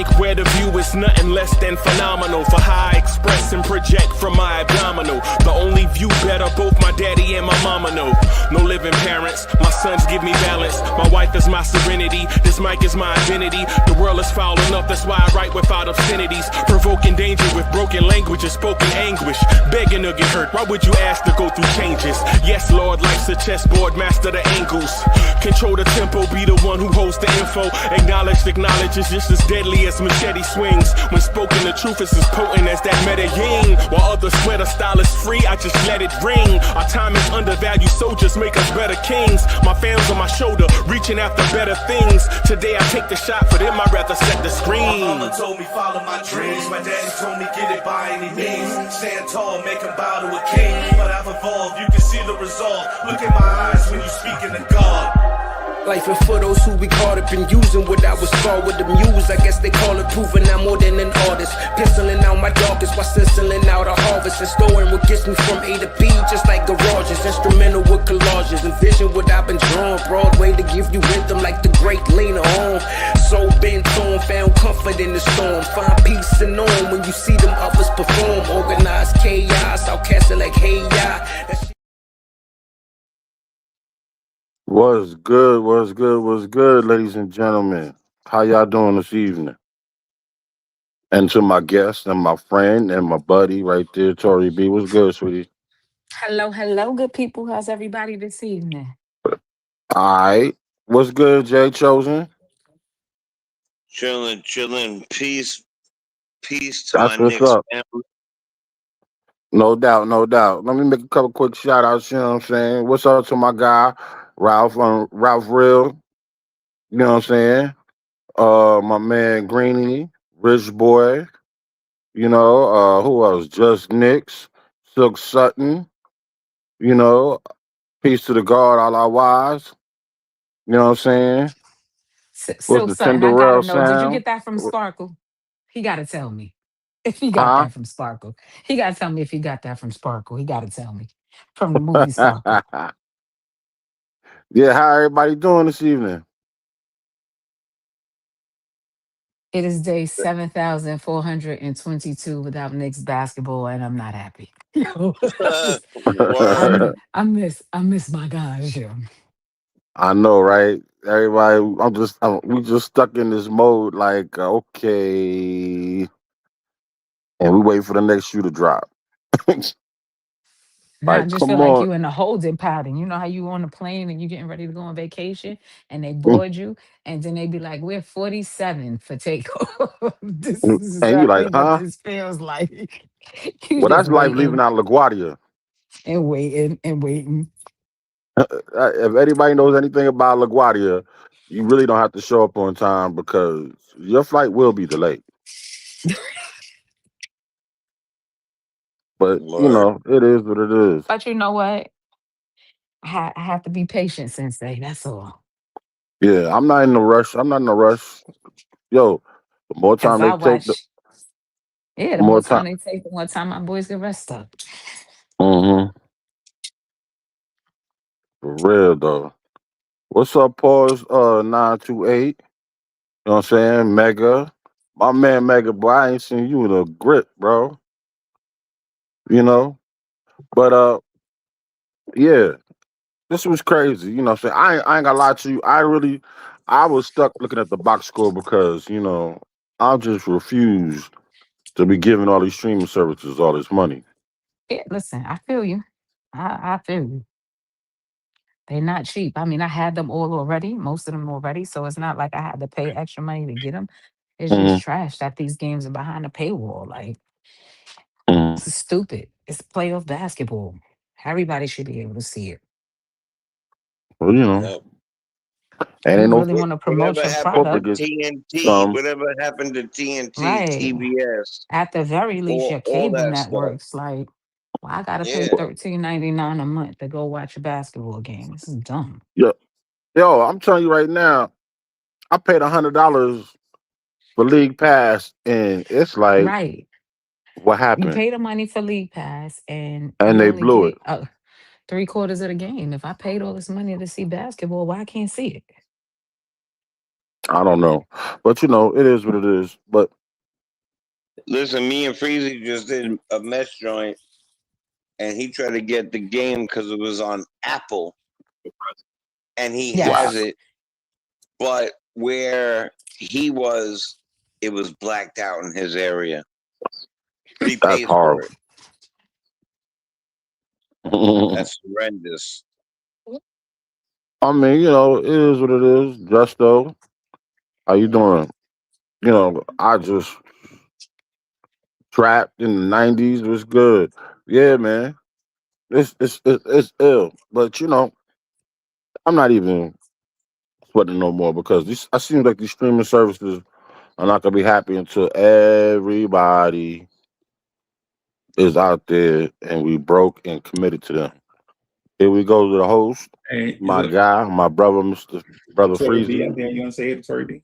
bank where the view is nothing less than phenomenal. For how I express and project from my abdominal. The only view better, both my daddy and my mama know. No living parents, my sons give me balance. My wife is my serenity, this mic is my identity. The world is foul enough, that's why I write without obscenities. Provoking danger with broken language and spoken anguish. Begging to get hurt, why would you ask to go through changes? Yes, Lord, life's a chessboard, master the angles. Control the tempo, be the one who holds the info. Acknowledge is just as deadly as machete swings. When spoken, the truth is as potent as that Medellin. While others swear the style is free, I just let it ring. Our time is undervalued, soldiers make us better kings. My fans on my shoulder, reaching after better things. Today I take the shot, for them I'd rather set the screen. My mama told me follow my dreams. My daddy told me get it by any means. Stand tall, make him bow to a king. But I've evolved, you can see the resolve. Look in my eyes when you speaking to God. Life and for those who be caught up in using what I was called with the muse. I guess they call it proving I'm more than an artist. Penciling out my darkest while stenciling out a harvest. And storing what gets me from A to B, just like garages. Instrumental with collages. Envision what I've been drawn. Broadway to give you rhythm like the great Lena Horne. So bent on, found comfort in the storm. Find peace and on when you see them others perform. Organized chaos, outcast it like hey ya. What's good, ladies and gentlemen? How y'all doing this evening? And to my guest and my friend and my buddy right there, Tori B. What's good, sweetie? Hello, good people. How's everybody this evening? All right. What's good, Jay Chosen? Chilling. Peace to That's my what's Knicks up. family. No doubt. Let me make a couple quick shout outs, you know what I'm saying? What's up to my guy, Ralph Ralph Real, you know what I'm saying? My man Greeny, Rich Boy, who else? Just Knicks, Silk Sutton, you know, peace to the guard, all our wives, you know what I'm saying? What's Silk the Sutton, I gotta Cinderella know. Did you sound? get that from Sparkle? He gotta tell me if he got Huh? that from Sparkle. He gotta tell me if he got that from Sparkle. He gotta tell me from the movie Sparkle. Yeah, how everybody doing this evening? It is day 7,422 without Knicks basketball, and I'm not happy. Word. I miss my guys. Yo. I know, right? Everybody, we just stuck in this mode, like, okay, and we wait for the next shoe to drop. Now I Like, just feel come like on. you in a holding pattern. You know how you on a plane and you getting ready to go on vacation and they board you and then they be like, "We're 47 for takeoff." This is And you exactly like, what huh? this feels like. You Well, just that's life leaving waiting out LaGuardia. and waiting and waiting. If anybody knows anything about LaGuardia, you really don't have to show up on time because your flight will be delayed. But Word. it is what it is. But you know what? I have to be patient, Sensei. That's all. Yeah, I'm not in a rush. I'm not in a rush. Yo, the more Cause time I they take, watch. Yeah, the the more more time. time they take, the more time my boys get rest up. Hmm. For real though. What's up, Paul's 928? You know what I'm saying? Mega. My man Mega, boy, I ain't seen you in a grip, bro. You know? But yeah, this was crazy. You know what I'm saying? I ain't gonna lie to you. I was stuck looking at the box score because, I just refused to be giving all these streaming services all this money. Yeah, listen, I feel you. I feel you. They're not cheap. I mean, I had them all already, most of them already. So it's not like I had to pay extra money to get them. It's just Hmm. trash that these games are behind a paywall. Like, Hmm. this is stupid. It's playoff basketball. Everybody should be able to see it. Well, Yep. and ain't You no really want to promote Whatever your happened to corporate product, gets TNT? some. Whatever happened to TNT, right? TBS, At the very least, your all cable that stuff? networks, like, well, I gotta pay Yeah. $13.99 a month to go watch a basketball game. This is dumb. Yeah, yo, I'm telling you right now, I paid $100 for League Pass, and it's like, Right. what You happened? pay the money for League Pass and And you they only blew it. get three-quarters of the game. If I paid all this money to see basketball, why I can't see it? I don't know, but it is what it is. But Listen, me and Freezy just did a mesh joint, and he tried to get the game because it was on Apple, and he wow, has Yes. it, but where he was, it was blacked out in his area. He that's paid for horrible. it. That's horrendous. I mean, it is what it is. Justo, how you doing? I just trapped in the '90s was good. Yeah, man. It's ill, but I'm not even sweating no more because I seem like these streaming services are not gonna be happy until everybody is out there and we broke and committed to them. Here we go to the host, Hey, is my it guy, my brother, Mr. Brother Tori B Freezy. out there? You want to say it, Tori B?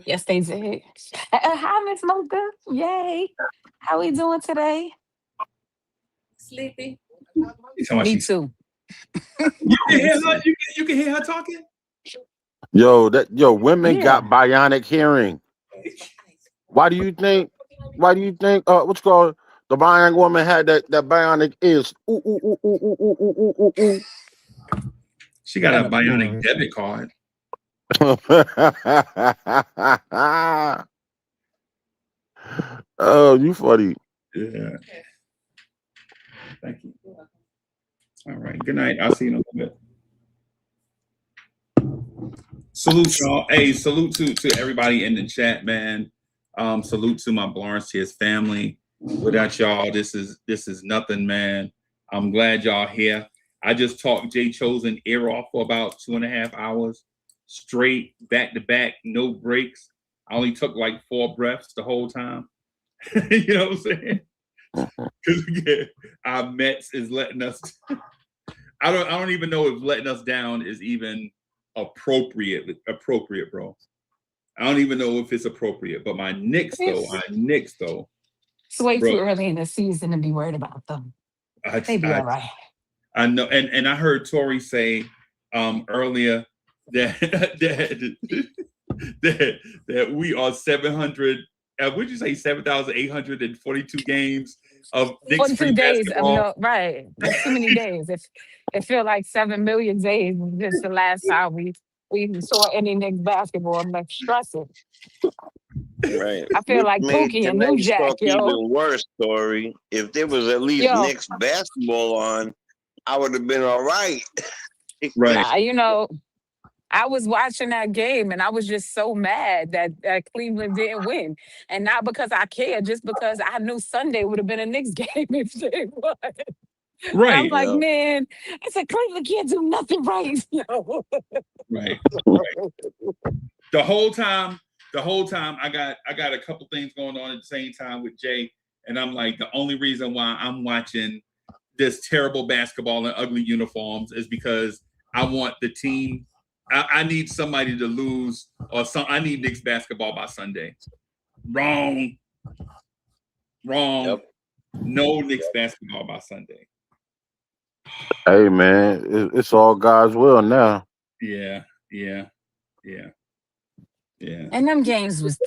Yes, they did. Hi, Miss Mocha. Yay. How we doing today? You talking about Me she's. too. You can Me hear her. too. You can hear her talking. Women got Yeah. bionic hearing. Why do you think? Why do you think? What's called the bionic woman had that bionic ears? Ooh ooh ooh ooh ooh ooh ooh ooh ooh. She got a Shut up, bionic Lord. debit card. Oh, you funny. Yeah. Thank you. All right. Good night. I'll see you in a little bit. Salute y'all. Hey, salute to everybody in the chat, man. Salute to my Lawrence family. Without y'all, this is nothing, man. I'm glad y'all here. I just talked Jay Chosen ear off for about 2.5 hours straight, back to back, no breaks. I only took like 4 breaths the whole time. You know what I'm saying? Because our Mets is letting us. I don't even know if letting us down is even appropriate, bro. I don't even know if it's appropriate. But my Knicks though, It's way bro. too early in the season to be worried about them. They be all right. I know, and I heard Tori say earlier that that we are 700. Would you say 7,842 games of Knicks 42 free days of basketball? no right. That's too many days. If it feel like 7 million days is just the last time we saw any Knicks basketball. I'm like stressing. Right. I feel Which like made Pookie and New tonight's Jack, talk yo. even worse, Tori. If there was at least Yo, Knicks basketball on, I would have been all right. Right. I was watching that game and I was just so mad that Cleveland didn't win. And not because I cared, just because I knew Sunday would have been a Knicks game if they won. And I'm Right. like, Yeah. man, I said, Cleveland can't do nothing right. Yo. Right. The whole time, I got a couple things going on at the same time with Jay, and I'm like, the only reason why I'm watching this terrible basketball in ugly uniforms is because I want the team. I need somebody to lose, or I need Knicks basketball by Sunday. Wrong. Yep. No Knicks basketball by Sunday. Hey man, it's all God's will now. Yeah. And that game It's was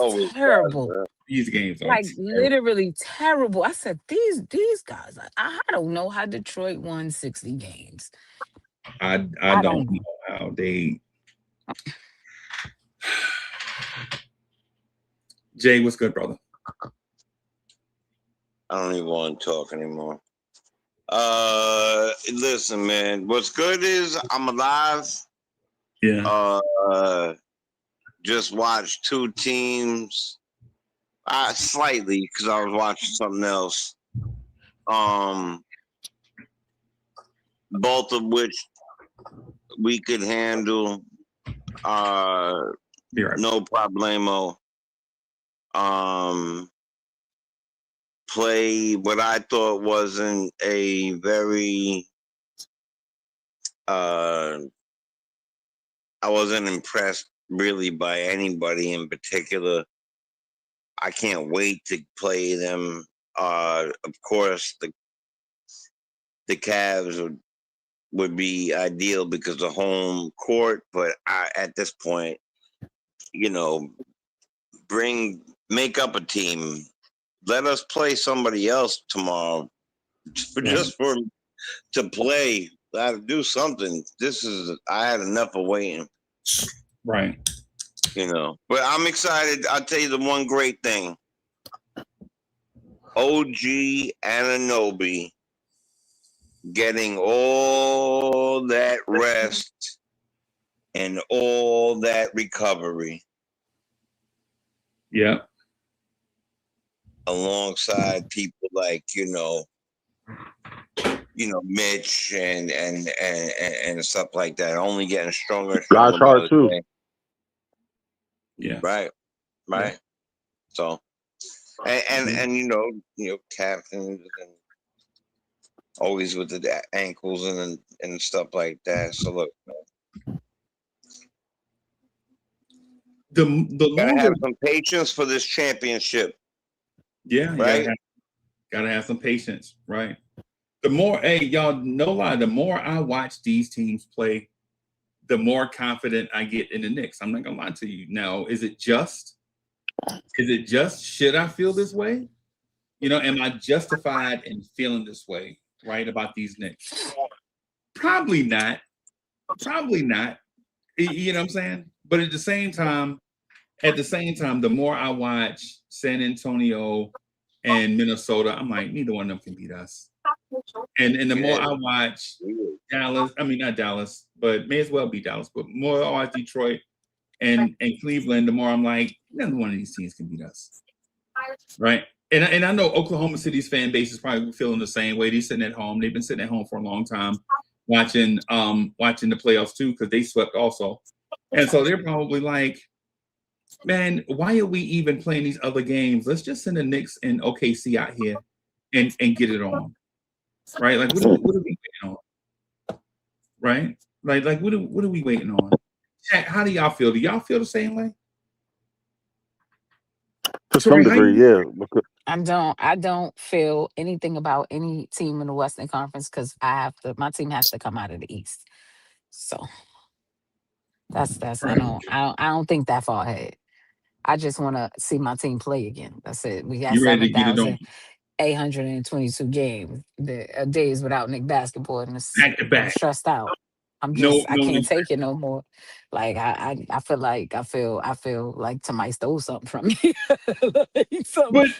always God's terrible. will. These games are Like terrible. literally terrible. I said, these guys, I don't know how Detroit won 60 games. I I don't don't know know. how they. Jay, what's good, brother? I don't even want to talk anymore. Listen, man. What's good is I'm alive. Yeah. Just watched 2 teams. Slightly because I was watching something else. Both of which we could handle. Be right. No problemo. Play what I thought wasn't a very I wasn't impressed really by anybody in particular. I can't wait to play them. Of course, the Cavs would be ideal because of home court, but at this point, make up a team. Let us play somebody else tomorrow, just for to play. I have to do something. I had enough of waiting. Right. But I'm excited. I'll tell you the one great thing. OG Anunoby getting all that rest and all that recovery. Yeah. Alongside people like, Mitch and stuff like that, only getting stronger and stronger by the too. day. Yeah. Right. Yeah. So, and captains and always with the ankles and stuff like that. So look, man, the gotta longer, have some patience for this championship. Yeah, right. Gotta have some patience, right? The more, hey, y'all, no lie, the more I watch these teams play, the more confident I get in the Knicks. I'm not gonna lie to you. Now, is it just should I feel this way? Am I justified in feeling this way, right, about these Knicks? Probably not. You know what I'm saying? But at the same time, the more I watch San Antonio and Minnesota, I'm like, neither one of them can beat us. And the more I watch Dallas, I mean not Dallas, but may as well be Dallas, but more I watch Detroit and Cleveland, the more I'm like, neither one of these teams can beat us. Right. And I know Oklahoma City's fan base is probably feeling the same way. They're sitting at home. They've been sitting at home for a long time, watching the playoffs too, because they swept also. And so they're probably like, man, why are we even playing these other games? Let's just send the Knicks and OKC out here and get it on. Right? Like, what are we waiting on? Right? Like what are we waiting on? How do y'all feel? Do y'all feel the same way? To some degree, yeah. I don't feel anything about any team in the Western Conference because my team has to come out of the East. So that's Right. I don't think that far ahead. I just want to see my team play again. That's it. We got You ready to get it on 7,822 days without Nick basketball, and back to I'm back? stressed out. I can't take it no more. Like I feel like I feel like somebody stole something from me. Like,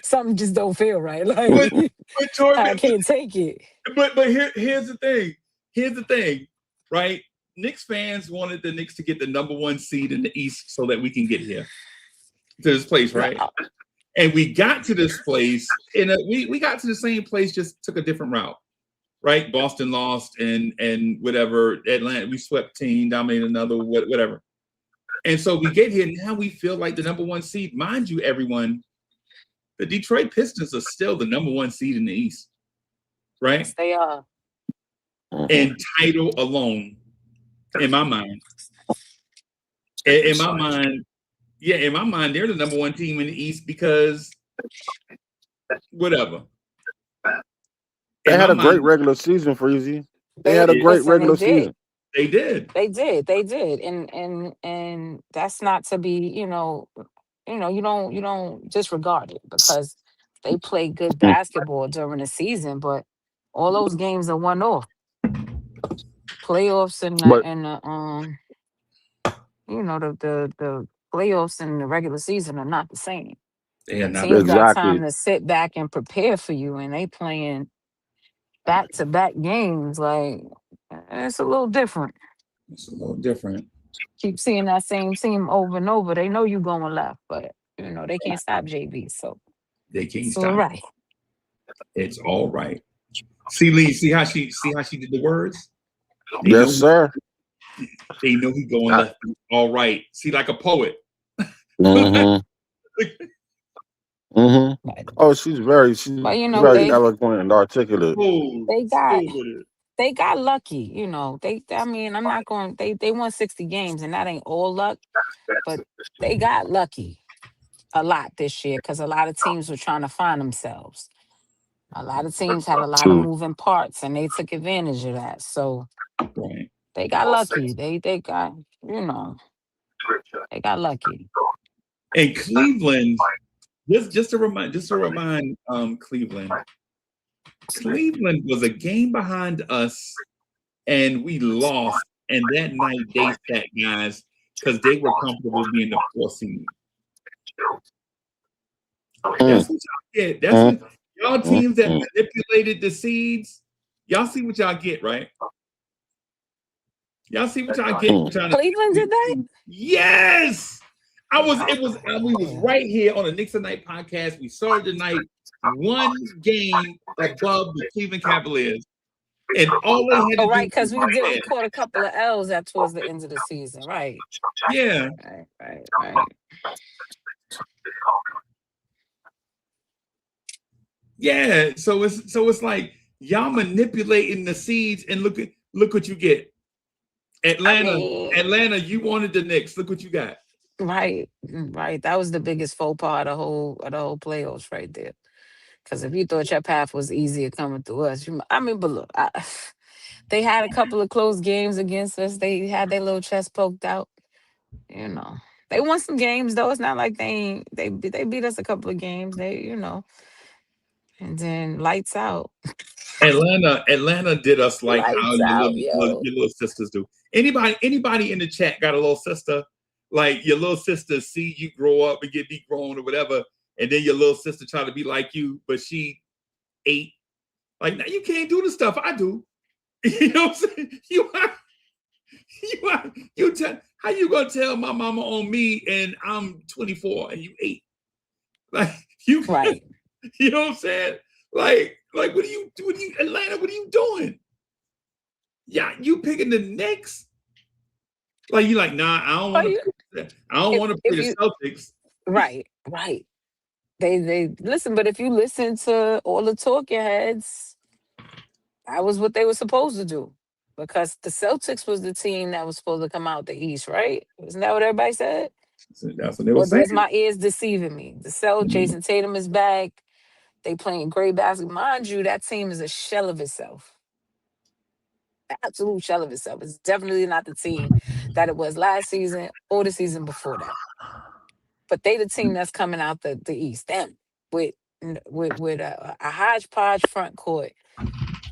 something just don't feel right. Like but Jordan, I can't take it. But here's the thing. Here's the thing, right? Knicks fans wanted the Knicks to get the number 1 seed in the East so that we can get here to this place, right? And we got to this place, and we got to the same place, just took a different route, right? Boston lost, and whatever. Atlanta, we swept team, dominated another, whatever. And so we get here, now we feel like the number 1 seed. Mind you, everyone, the Detroit Pistons are still the number 1 seed in the East, right? Yes, they are. And title alone, in my mind. In my mind, they're the number 1 team in the East because whatever. They had a great regular season, Freezy. They had a great regular season. They did. And that's not to be, you don't disregard it because they play good basketball during the season, but all those games are one off. Playoffs and the playoffs and the regular season are not the same. Teams got time to sit back and prepare for you, and they playing back-to-back games. Like, it's a little different. Keep seeing that same team over and over. They know you going left, but they can't stop JB. So they can't it's stop. All right. It's all right. See, Lee, see how she did the words? Yes, sir. They know he going left. All right. See, like a poet. Mm-hmm. Oh, she's very eloquent and articulate. They got lucky, I mean, I'm not going. They won 60 games, and that ain't all luck, but they got lucky a lot this year because a lot of teams were trying to find themselves. A lot of teams had a lot of moving parts, and they took advantage of that. So they got lucky. They got they got lucky. And Cleveland, just to remind Cleveland. Cleveland was a game behind us, and we lost. And that night they sat guys because they were comfortable being the 4th seed. That's what y'all get. That's what y'all teams that manipulated the seeds. Y'all see what y'all get, right? Y'all see what y'all get. Cleveland did that? Yes. We was right here on the Knicks Tonight podcast. We saw it tonight. One game above the Cleveland Cavaliers. And all they had to right, do because we caught a couple of L's towards the end of the season, right? Yeah. Right. Yeah. So it's like y'all manipulating the seeds, and look what you get. Atlanta, you wanted the Knicks. Look what you got. Right. That was the biggest faux pas of the whole playoffs right there. Because if you thought your path was easier coming through us, but look, they had a couple of close games against us. They had their little chest poked out. You know, they won some games though. It's not like they beat us a couple of games. And then lights out. Atlanta did us like how Lights your out, little sisters do. Anybody in the chat got a little sister? Like your little sister see you grow up and get grown or whatever, and then your little sister try to be like you, but she 8. Like, now you can't do the stuff I do. You know what I'm saying? How you gonna tell my mama on me and I'm 24 and you 8? Like you right. You know what I'm saying? Like what do you Atlanta, what are you doing? Yeah, you picking the Knicks? Like you like, nah, I don't want to play the Celtics. Right. They listen, but if you listen to all the talking heads, that was what they were supposed to do. Because the Celtics was the team that was supposed to come out the East, right? Isn't that what everybody said? That's what they were saying. Was my ears deceiving me? Jason Tatum is back. They playing great basketball. Mind you, that team is a shell of itself. Absolute shell of itself. It's definitely not the team that it was last season or the season before that. But they the team that's coming out the East. Them with a hodgepodge front court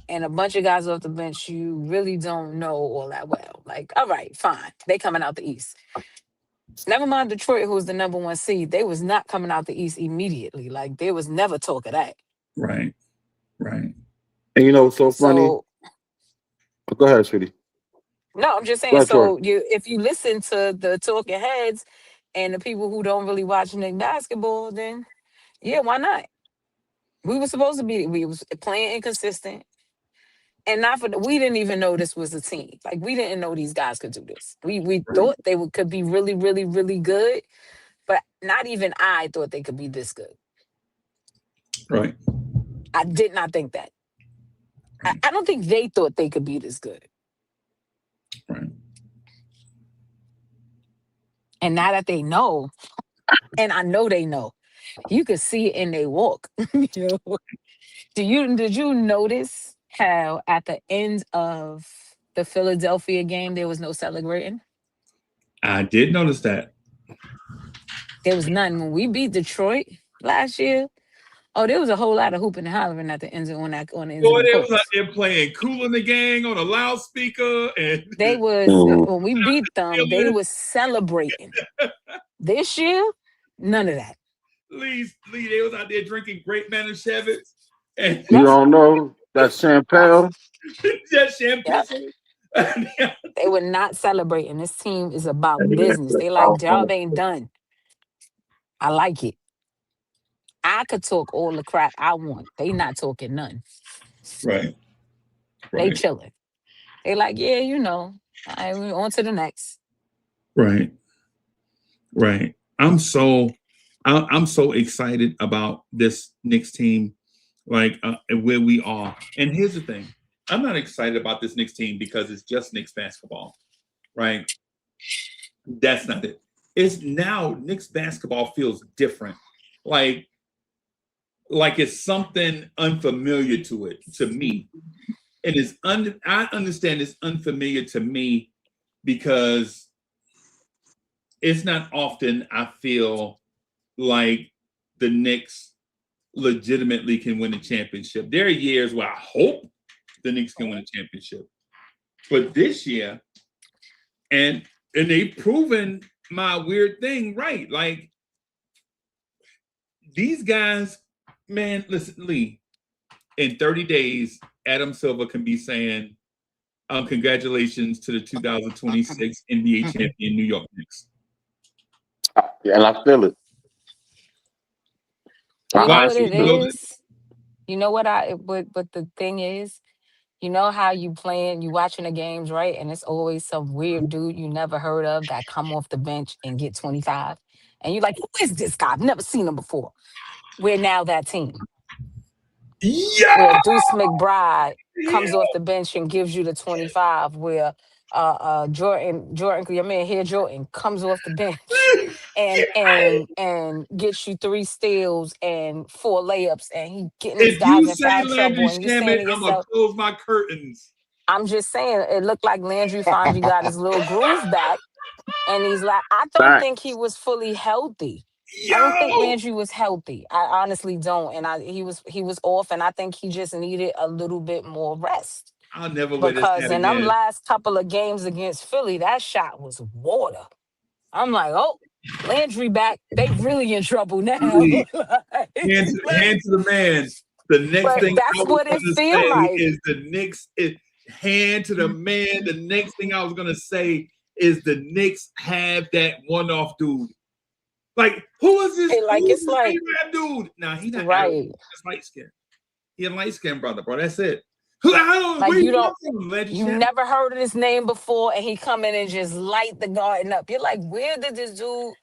and a bunch of guys off the bench you really don't know all that well. Like, all right, fine. They coming out the East. Never mind Detroit, who was the number 1 seed. They was not coming out the East immediately. Like, there was never talk of that. Right. And you know what's so funny? Go ahead, sweetie. No, I'm just saying. If you listen to the talking heads and the people who don't really watch Knicks basketball, then yeah, why not? We was playing inconsistent. And we didn't even know this was a team. Like, we didn't know these guys could do this. We thought they could be really, really, really good, but not even I thought they could be this good. Right. I did not think that. I don't think they thought they could be this good. Right. And now that they know, and I know they know, you could see it in their walk. Did you notice how at the end of the Philadelphia game there was no celebrating? I did notice that. There was none. When we beat Detroit last year, there was a whole lot of hooping and hollering at the ends of the ends of the They courts. was out there playing Kool in the Gang on a loudspeaker, and they was when we beat them, they was celebrating. This year, none of that. Lee, they was out there drinking Great Manischewitz. And you don't know that champagne? That champagne. Yep. They were not celebrating. This team is about business. They like, job ain't done. I like it. I could talk all the crap I want. They not talking none. Right. They chilling. They like, yeah, we're on to the next. Right. I'm so excited about this Knicks team, like where we are. And here's the thing. I'm not excited about this Knicks team because it's just Knicks basketball, right? That's not it. It's now Knicks basketball feels different. Like it's something unfamiliar to me. I understand it's unfamiliar to me because it's not often I feel like the Knicks legitimately can win a championship. There are years where I hope the Knicks can win a championship. But this year, and they've proven my weird thing right. Like these guys, man, listen, Lee, in 30 days, Adam Silver can be saying, congratulations to the 2026 NBA champion New York Knicks. Yeah, and I feel it. You know I what actually it feel it. is? You know what but the thing is, you know how you watching the games, right? And it's always some weird dude you never heard of that come off the bench and get 25. And you're like, who is this guy? I've never seen him before. We're now that team where Yeah, Deuce McBride yeah. comes off the bench and gives you the 25, where Jordan, your man here, Jordan, comes off the bench and gets you 3 steals and 4 layups, and he getting these If guys you in say foul Landry trouble, and you saying Shamet, to I'm gonna yourself, close my curtains. I'm just saying, it looked like Landry finally got his little groove back. And he's like, I don't think he Facts. was fully healthy. I don't think Yo, Landry was healthy. I honestly don't. And he was off, and I think he just needed a little bit more rest. I'll never wear this Because hat in them again. last couple of games against Philly, that shot was water. I'm like, oh, Landry back. They really in trouble now. Lee, Like, hand to the man. The next but thing that's I was what it gonna feel say like. is the Knicks. Hand to the man. The next thing I was gonna say is the Knicks have that one-off dude. Like, who is this? Like Who's it's this like A-Rap dude? Nah, he not Arab. right. He's light skin. He a light skin brother, bro. That's it. I don't. Like Where you you don't come from, Landry you Shamet? never heard of this name before, and he come in and just light the garden up. You're like, where did this dude?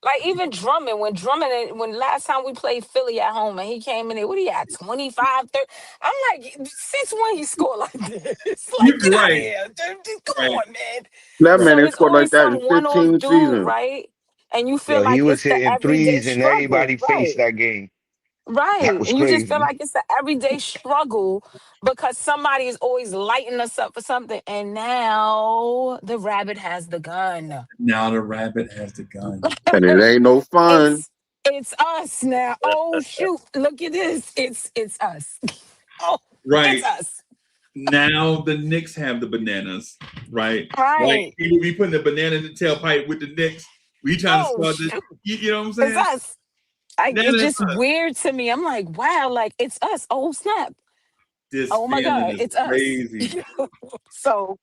Like even Drummond, when last time we played Philly at home and he came in there, what he had, 25, 30? I'm like, since when he scored like this? Like, get You're out of right. here. Dude, come Right. on, man. That man So ain't it's scored like always that in some one-off 15 dude, seasons. right? And you feel Yo, he like was it's the hitting everyday threes and struggle, everybody faced right? that game. That Right. was And you just feel crazy. like it's the everyday struggle because somebody is always lighting us up for something. And now the rabbit has the gun. Now the rabbit has the gun. And it ain't no fun. It's us now. Oh shoot. Look at this. It's us. Oh, it's Right. us. Now the Knicks have the bananas, right? Like Right. he will be putting the banana in the tailpipe with the Knicks. We trying to Oh start this. shoot. You know what I'm It's saying? us. Like Now it's that's just us. weird to me. I'm like, wow, like it's us. Oh snap. This Oh my feeling God, is it's us. crazy. So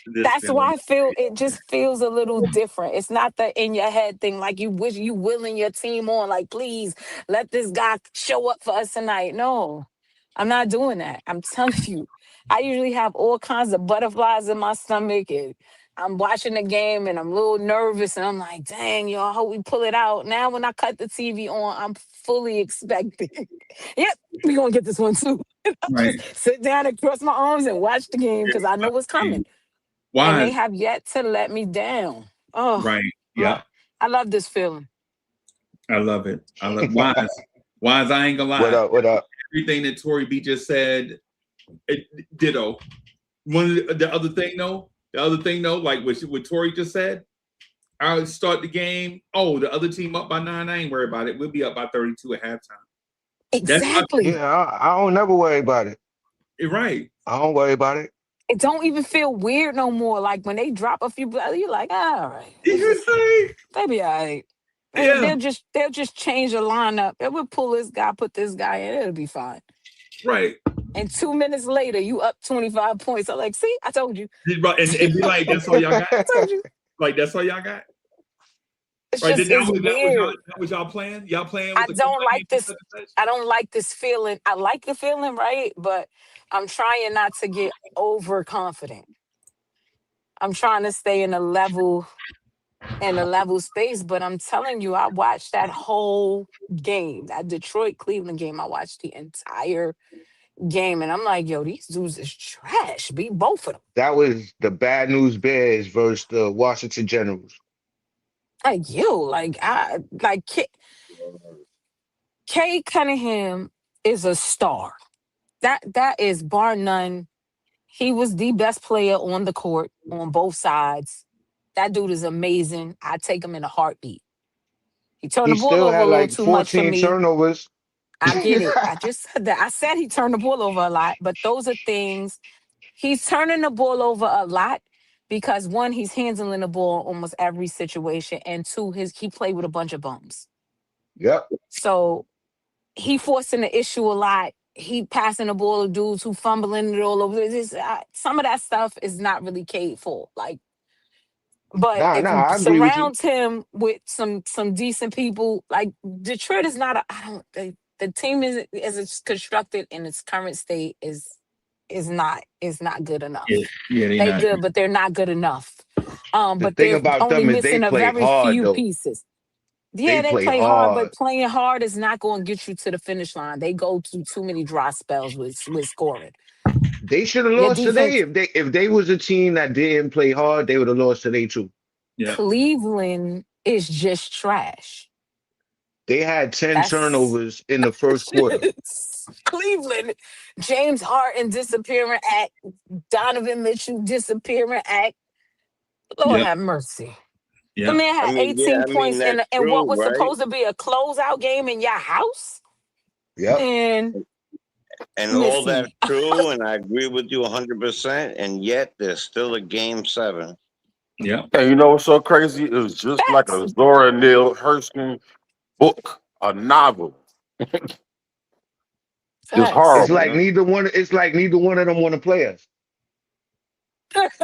This that's why feeling. I feel it just feels a little different. It's not the in your head thing, like you wish you willing your team on, like, please let this guy show up for us tonight. No, I'm not doing that. I'm telling you, I usually have all kinds of butterflies in my stomach, and I'm watching the game and I'm a little nervous, and I'm like, dang, yo, I hope we pull it out. Now, when I cut the TV on, I'm fully expecting, yep, we're gonna get this one too. I just Right. sit down and cross my arms and watch the game because I know what's coming, and Why? they have yet to let me down. Oh, Right. lo- Yep. I love this feeling. I love it. I love Wise. Wise, I ain't gonna What lie. up? What up? Everything that Tory B just said, ditto. The other thing though, like what Tory just said, I would start the game. Oh, the other team up by 9. I ain't worried about it. We'll be up by 32 at halftime. That's my Exactly. Yeah, I don't never worry about it. right. I don't worry about it. It don't even feel weird no more. Like when they drop a few, you're like, ah, all right, You see? they be all right. Yeah. They'll just change the lineup. They will pull this guy, put this guy in. It'll be fine. Right. And 2 minutes later, you up 25 points. I'm like, see, I told you. Right. And be like, that's all y'all got. I told you. Like that's all y'all got. It's Right. just it's weird. That was y'all playing. Y'all playing I with the don't company like this. I don't like this feeling. I like the feeling, right? But I'm trying not to get overconfident. I'm trying to stay in a level space. But I'm telling you, I watched that whole game, that Detroit Cleveland game. I watched the entire game, and I'm like, yo, these dudes is trash. Beat both of them. That was the Bad News Bears versus the Washington Generals. Like Kay Cunningham is a star. That is bar none. He was the best player on the court on both sides. That dude is amazing. I take him in a heartbeat. He turned He the ball still over a had little like too much for 14 me. turnovers. I get it. I just said that. I said he turned the ball over a lot, but those are things he's turning the ball over a lot because one, he's handling the ball in almost every situation, and two, he played with a bunch of bums. Yep. So he forcing the issue a lot. He passing the ball to dudes who fumbling it all over. Some of that stuff is not really Cade for. Like, but Nah, if nah, you I agree with you. surround him with some decent people, like Detroit is not a. I don't. The team is as it's constructed in its current state is not good Yeah, enough. yeah, they They not. good, but they're not good enough. The But thing they're about only them is they missing a play very hard few though. pieces. They Yeah, they play play hard, but hard. playing hard is not going to get you to the finish line. They go to too many dry spells with scoring. They should have Your lost today defense, if they was a team that didn't play hard. They would have lost today too. Yeah, Cleveland is just trash. They had 10 That's turnovers in the first quarter. Cleveland. James Harden disappearing act. Donovan Mitchell disappearing act. Lord yeah, have mercy. The yeah. man I had mean, yeah, 18 I mean points that's in what true, was right? supposed to be a closeout game in your house. Yep. Man, And all that's listen, true, and I agree with you 100%. And yet, there's still a game 7. Yeah. And you know what's so crazy? It was just like facts, a Zora Neale Hurston book, a novel. It's facts. It's horrible. like Yeah, neither one of them want to play us.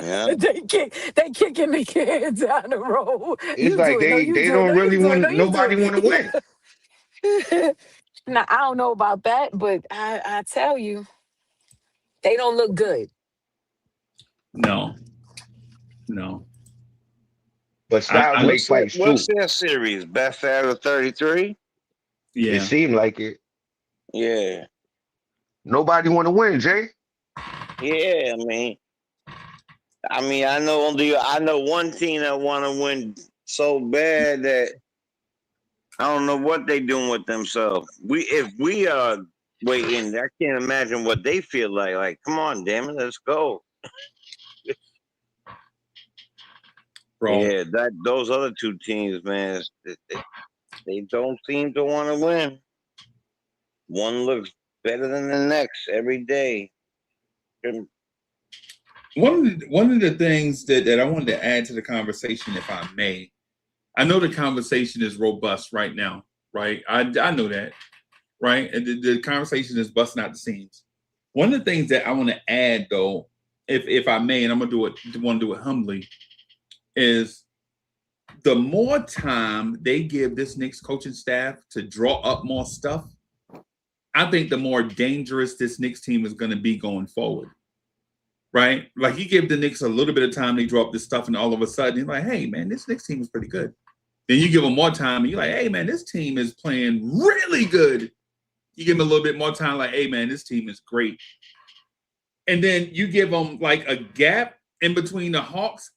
yeah. They kicking the can down the road. It's You like do it. No, they you they do it. don't No, you really do it. No, want you do nobody want to win. it. Now I don't know about that, but I tell you, they don't look good. No, no. But I, styles I make fights What's too. their series? Best out of 33? It yeah. seemed like it. Yeah, Nobody want to win, Jay. yeah. I know one team that want to win so bad that I don't know what they doing with themselves. If we are waiting, I can't imagine what they feel like. Like, come on, damn it, let's go. Bro. Yeah, that those other two teams, man, they don't seem to want to win. One looks better than the next every day. One of the things that I wanted to add to the conversation, if I may, I know the conversation is robust right now, right? I know that, right? And the conversation is busting out the seams. One of the things that I want to add, though, if I may, and I'm gonna want to do it humbly, is the more time they give this Knicks coaching staff to draw up more stuff, I think the more dangerous this Knicks team is going to be going forward. Right? Like you give the Knicks a little bit of time, they draw up this stuff, and all of a sudden you're like, hey man, this Knicks team is pretty good. Then you give them more time, and you're like, hey man, this team is playing really good. You give them a little bit more time, like, hey man, this team is great. And then you give them like a gap in between the Hawks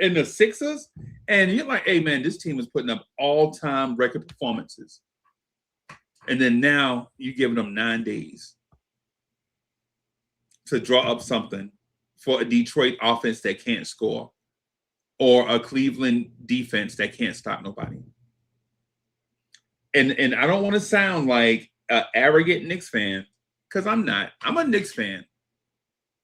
and the Sixers, and you're like, hey man, this team is putting up all-time record performances. And then now you're giving them 9 days to draw up something for a Detroit offense that can't score or a Cleveland defense that can't stop nobody. And I don't want to sound like an arrogant Knicks fan, because I'm not. I'm a Knicks fan.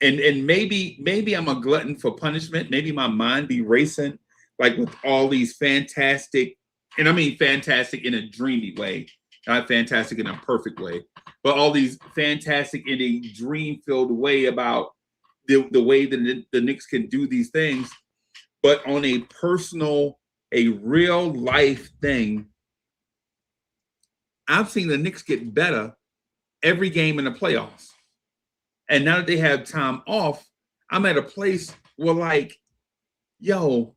And maybe I'm a glutton for punishment. Maybe my mind be racing like with all these fantastic, and I mean fantastic in a dreamy way, not fantastic in a perfect way, but all these fantastic in a dream-filled way about the way that the Knicks can do these things. But on a personal, a real life thing, I've seen the Knicks get better every game in the playoffs. And now that they have time off, I'm at a place where like, yo,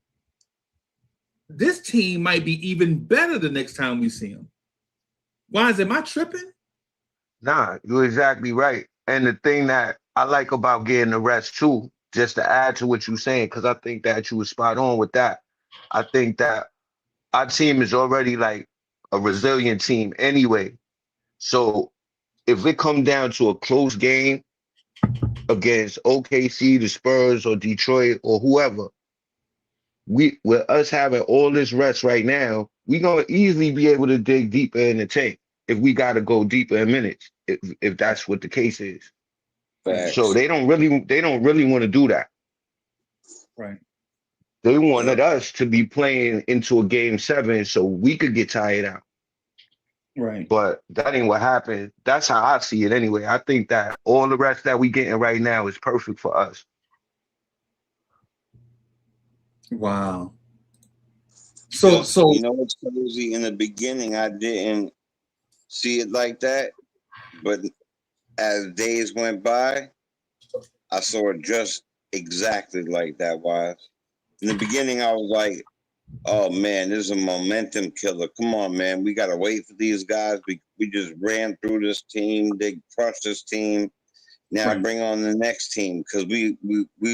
this team might be even better the next time we see them. Why am I tripping? Nah, you're exactly right. And the thing that I like about getting the rest too, just to add to what you're saying, because I think that you were spot on with that. I think that our team is already like a resilient team anyway. So if it come down to a close game against OKC, the Spurs, or Detroit, or whoever, with us having all this rest right now, we gonna easily be able to dig deeper in the tank if we gotta go deeper in minutes, if that's what the case is. So Facts. they don't really want to do that. Right. They Yeah. wanted us to be playing into a game 7 so we could get tired out. Right. But that ain't what happened. That's how I see it anyway. I think that all the rest that we getting right now is perfect for us. Wow. Just, So you know what's crazy? In the beginning, I didn't see it like that, but as days went by, I saw it just exactly like that. Wise. In the beginning, I was like, "Oh man, this is a momentum killer. Come on, man, we gotta wait for these guys. We just ran through this team. They crushed this team. Now right. bring on the next team because we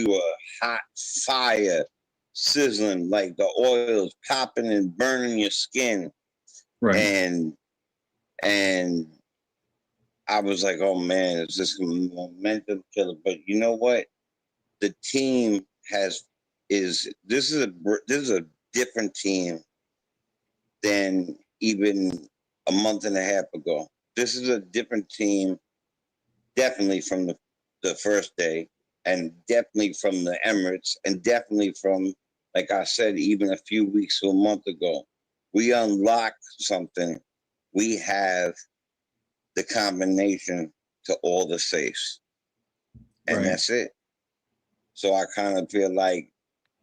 were hot fire, sizzling like the oils popping and burning your skin, Right. and I was like, oh man, it's just a momentum killer. But you know what? The team this is a different team than even a month and a half ago. This is a different team, definitely from the first day, and definitely from the Emirates, and definitely from, like I said, even a few weeks to a month ago. We unlocked something. We have the combination to all the safes, and Right. that's it. So I kind of feel like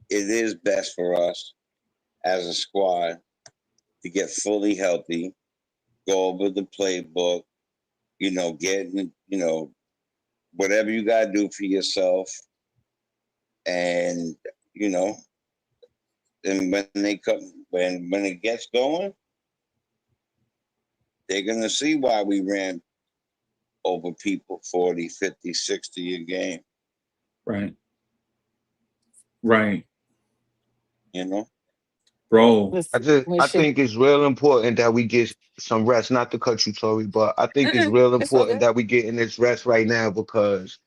it is best for us as a squad to get fully healthy, go over the playbook, whatever you got to do for yourself. And, you know, and when it gets going, they're going to see why we ran over people 40, 50, 60 a game, Right. Right. you know? Bro. Listen, when I shit, think it's real important that we get some rest. Not to cut you, Tori, but I think it's real it's important okay. that we get in this rest right now because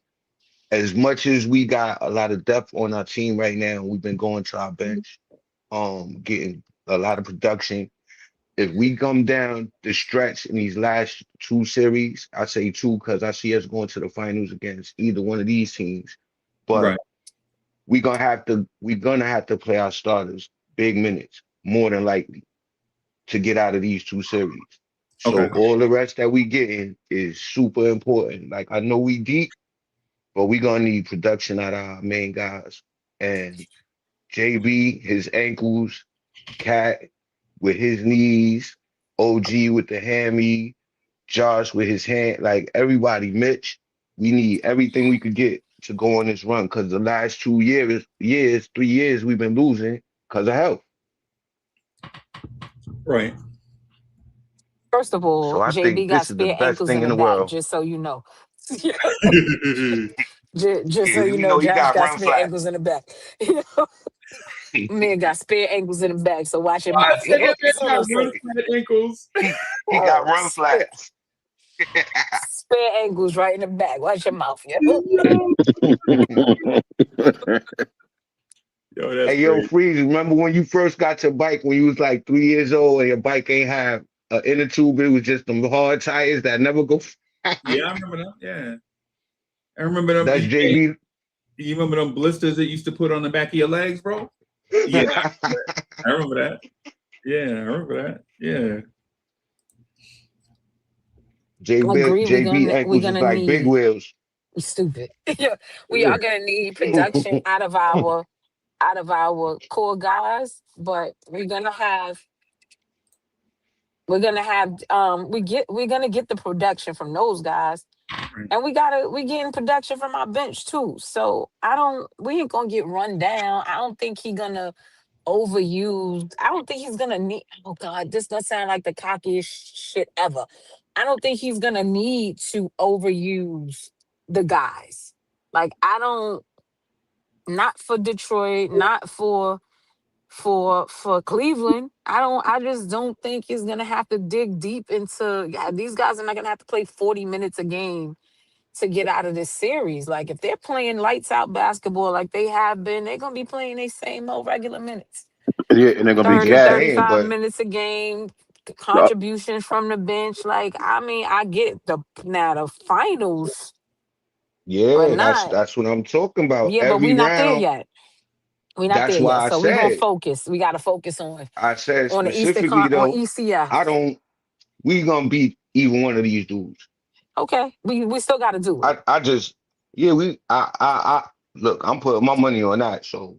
as much as we got a lot of depth on our team right now, we've been going to our bench, getting a lot of production. If we come down the stretch in these last 2 series, I say two because I see us going to the finals against either one of these teams. But Right. we're gonna have to play our starters big minutes more than likely to get out of these 2 series. So Okay. all the rest that we getting is super important. Like I know we deep, but we gonna need production out of our main guys. And JB, his ankles, Cat with his knees, OG with the hammy, Josh with his hand, like everybody, Mitch, we need everything we could get to go on this run because the last 3 years we've been losing because of health. Right. First of So all, I JB think got this is the spare best ankles thing in in the the back, world. just so you know. Just Yeah, so you you know, know he Josh got got run spare flat. ankles in the back. Man got spare ankles in the back, so watch your I mouth. said that That's man all I'm got saying. run flat ankles. He got Oh, run spare, flats. spare ankles right in the back. Watch your mouth, yo. Yo, that's Hey, yo, crazy. Freeze, remember when you first got your bike when you was like 3 years old and your bike ain't have an inner tube, it was just them hard tires that never go. Yeah, I remember that. Yeah. I remember them. That's Hey, JB. you remember them blisters that used to put on the back of your legs, bro? Yeah, I remember that. Yeah, I remember that. Yeah. I JB agree. JB We're ankles is gonna like big need wheels. stupid. Yeah, we are gonna need production out of our core guys, but we're gonna get the production from those guys. Right. And we getting production from our bench too. So we ain't gonna get run down. I don't think he gonna overuse. I don't think he's gonna need, oh God, this does sound like the cockiest shit ever. I don't think he's gonna need to overuse the guys. Like I don't, not for Detroit, not for Cleveland. I just don't think he's gonna have to dig deep into, yeah, these guys are not gonna have to play 40 minutes a game to get out of this series. Like if they're playing lights out basketball like they have been, they're gonna be playing their same old regular minutes. Yeah, and they're gonna be 30, You're gassed. saying, 35 but minutes a game, Uh, contributions from the bench. Like, I mean, I get the finals, but yeah, not, that's what I'm talking about. yeah, but we Every not there round. yet. We not That's there yet. why I So we gonna said. focus. We gotta focus on I said the specifically On though. ECF. I don't. We gonna beat either one of these dudes. Okay. We still gotta do it. I just. Yeah, we. I. Look, I'm putting my money on that. So.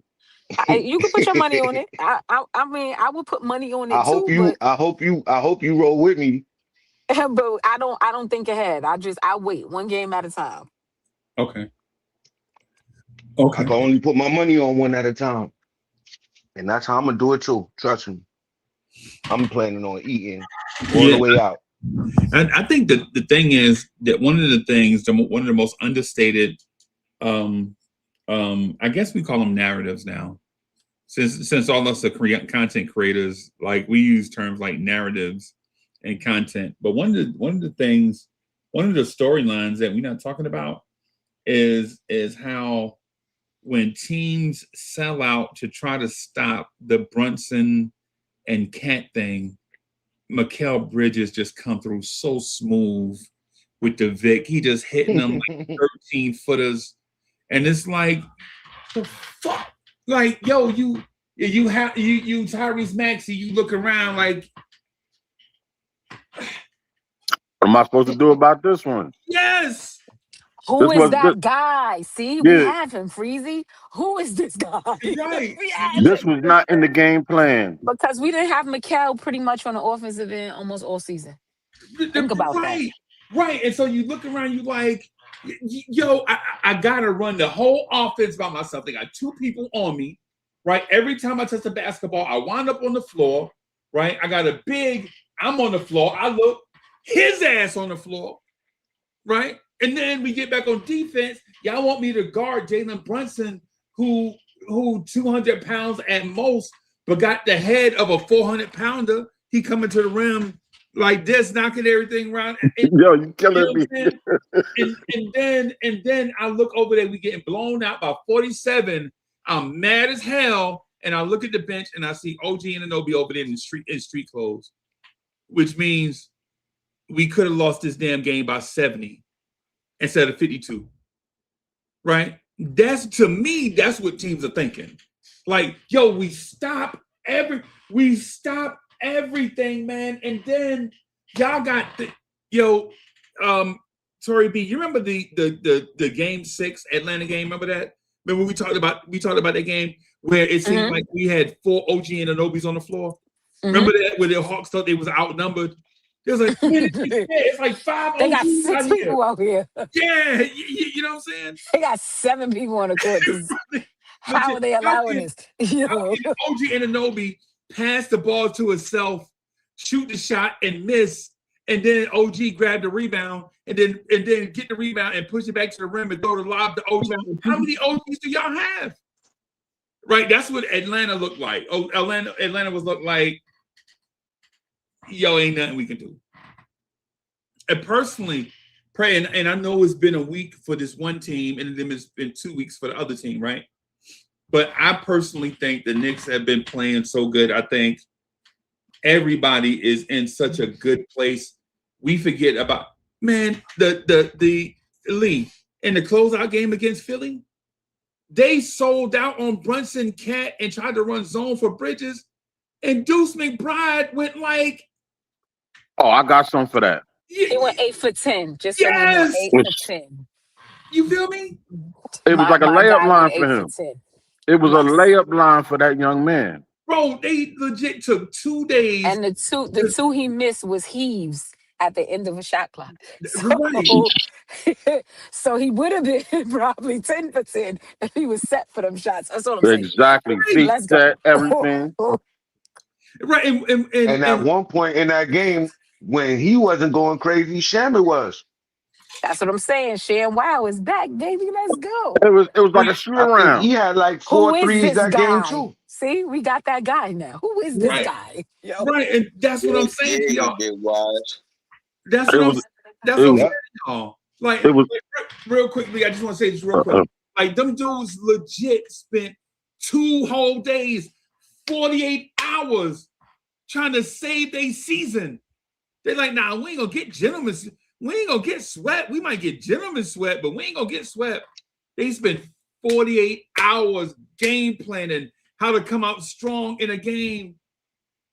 You can put your money on it. I mean, I would put money on I it hope too, you. but I hope you. I hope you roll with me. but I don't think ahead. I wait one game at a time. Okay. I can only put my money on one at a time, and that's how I'm gonna do it too. Trust me. I'm planning on eating all the way out. And I think that the thing is that one of the things, one of the most understated, I guess we call them narratives now. Since all us are content creators, like we use terms like narratives and content. But one of the things, one of the storylines that we're not talking about is how when teams sell out to try to stop the Brunson and Cat thing, Mikal Bridges just come through so smooth with the Vic. He just hitting them like 13 footers. And it's like, the fuck? Like, yo, you Tyrese Maxey, you look around like, what am I supposed to do about this one? yes. Who This is was that guy? See, we yeah. have him, Freezy. Who is this guy? Right. We have This him. was not in the game plan. Because we didn't have Mikal pretty much on the offensive end almost all season. Think about that. Right. And so you look around, you like, yo, I gotta run the whole offense by myself. They got two people on me, right? Every time I touch the basketball, I wind up on the floor, right? I got I'm on the floor. I look his ass on the floor, right? And then we get back on defense. Y'all want me to guard Jalen Brunson, who 200 pounds at most, but got the head of a 400-pounder. He coming to the rim like this, knocking everything around. Yo, you killing me. And then I look over there, we getting blown out by 47. I'm mad as hell. And I look at the bench and I see OG Anunoby over there in street clothes, which means we could have lost this damn game by 70 instead of 52. Right? To me, that's what teams are thinking. Like, yo, we stop everything, man. And then y'all got Tori B, you remember the game 6 Atlanta game? Remember that? Remember we talked about that game where it seemed like we had 4 OG Anunobys on the floor? Remember that where the Hawks thought they was outnumbered? It was like, it's like 5 They got OGs 6 people out here. Yeah, you know what I'm saying? They got 7 people on the court. How are they allowing this? OG Anunoby pass the ball to himself, shoot the shot and miss, and then OG grab the rebound and then get the rebound and push it back to the rim and throw the lob to OG. How many OGs do y'all have? Right, that's what Atlanta looked like. Atlanta was looked like, yo, ain't nothing we can do. And personally, and I know it's been a week for this one team, and then it's been 2 weeks for the other team, right? But I personally think the Knicks have been playing so good. I think everybody is in such a good place. We forget about, man, the Lee in the closeout game against Philly. They sold out on Brunson Cat and tried to run zone for Bridges. And Deuce McBride went like, oh, I got some for that. He went 8 for 10. Just so we know, 8 for 10. You feel me? It was like a layup line for him. It was a layup line for that young man. Bro, they legit took 2 days. And the two he missed was heaves at the end of a shot clock. So he would have been probably 10 for 10 if he was set for them shots. That's what I'm saying. Exactly. Feet set, everything. Right. And at one point in that game, when he wasn't going crazy, Shamit was. That's what I'm saying. Shan Wow is back, baby. Let's go. It was like a shoot around. He had like 4 threes that game too. See, we got that guy now. Who is this guy? Yo. Right, and that's what I'm saying to y'all. That's what I'm saying, y'all. Like, real quickly, I just want to say this real quick. Like, them dudes legit spent 2 whole days 48 hours trying to save their season. They're like, nah, we ain't gonna get gentlemen. We ain't gonna get swept. We might get gentlemen swept, but we ain't gonna get swept. They spent 48 hours game planning how to come out strong in a game.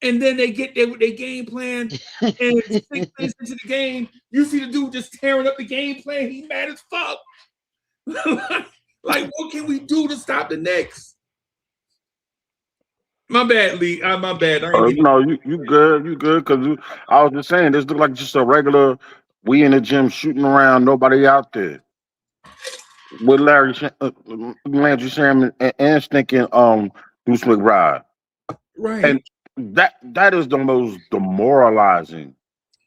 And then they get there with their game plan. And 6 minutes into the game, you see the dude just tearing up the game plan. He mad as fuck. Like, what can we do to stop the Knicks? My bad, Lee. My bad. No, you good. You good. Because I was just saying, this look like just a regular, we in the gym shooting around, nobody out there. With Landry Shaman and stinking Deuce McBride. Right. And that is the most demoralizing.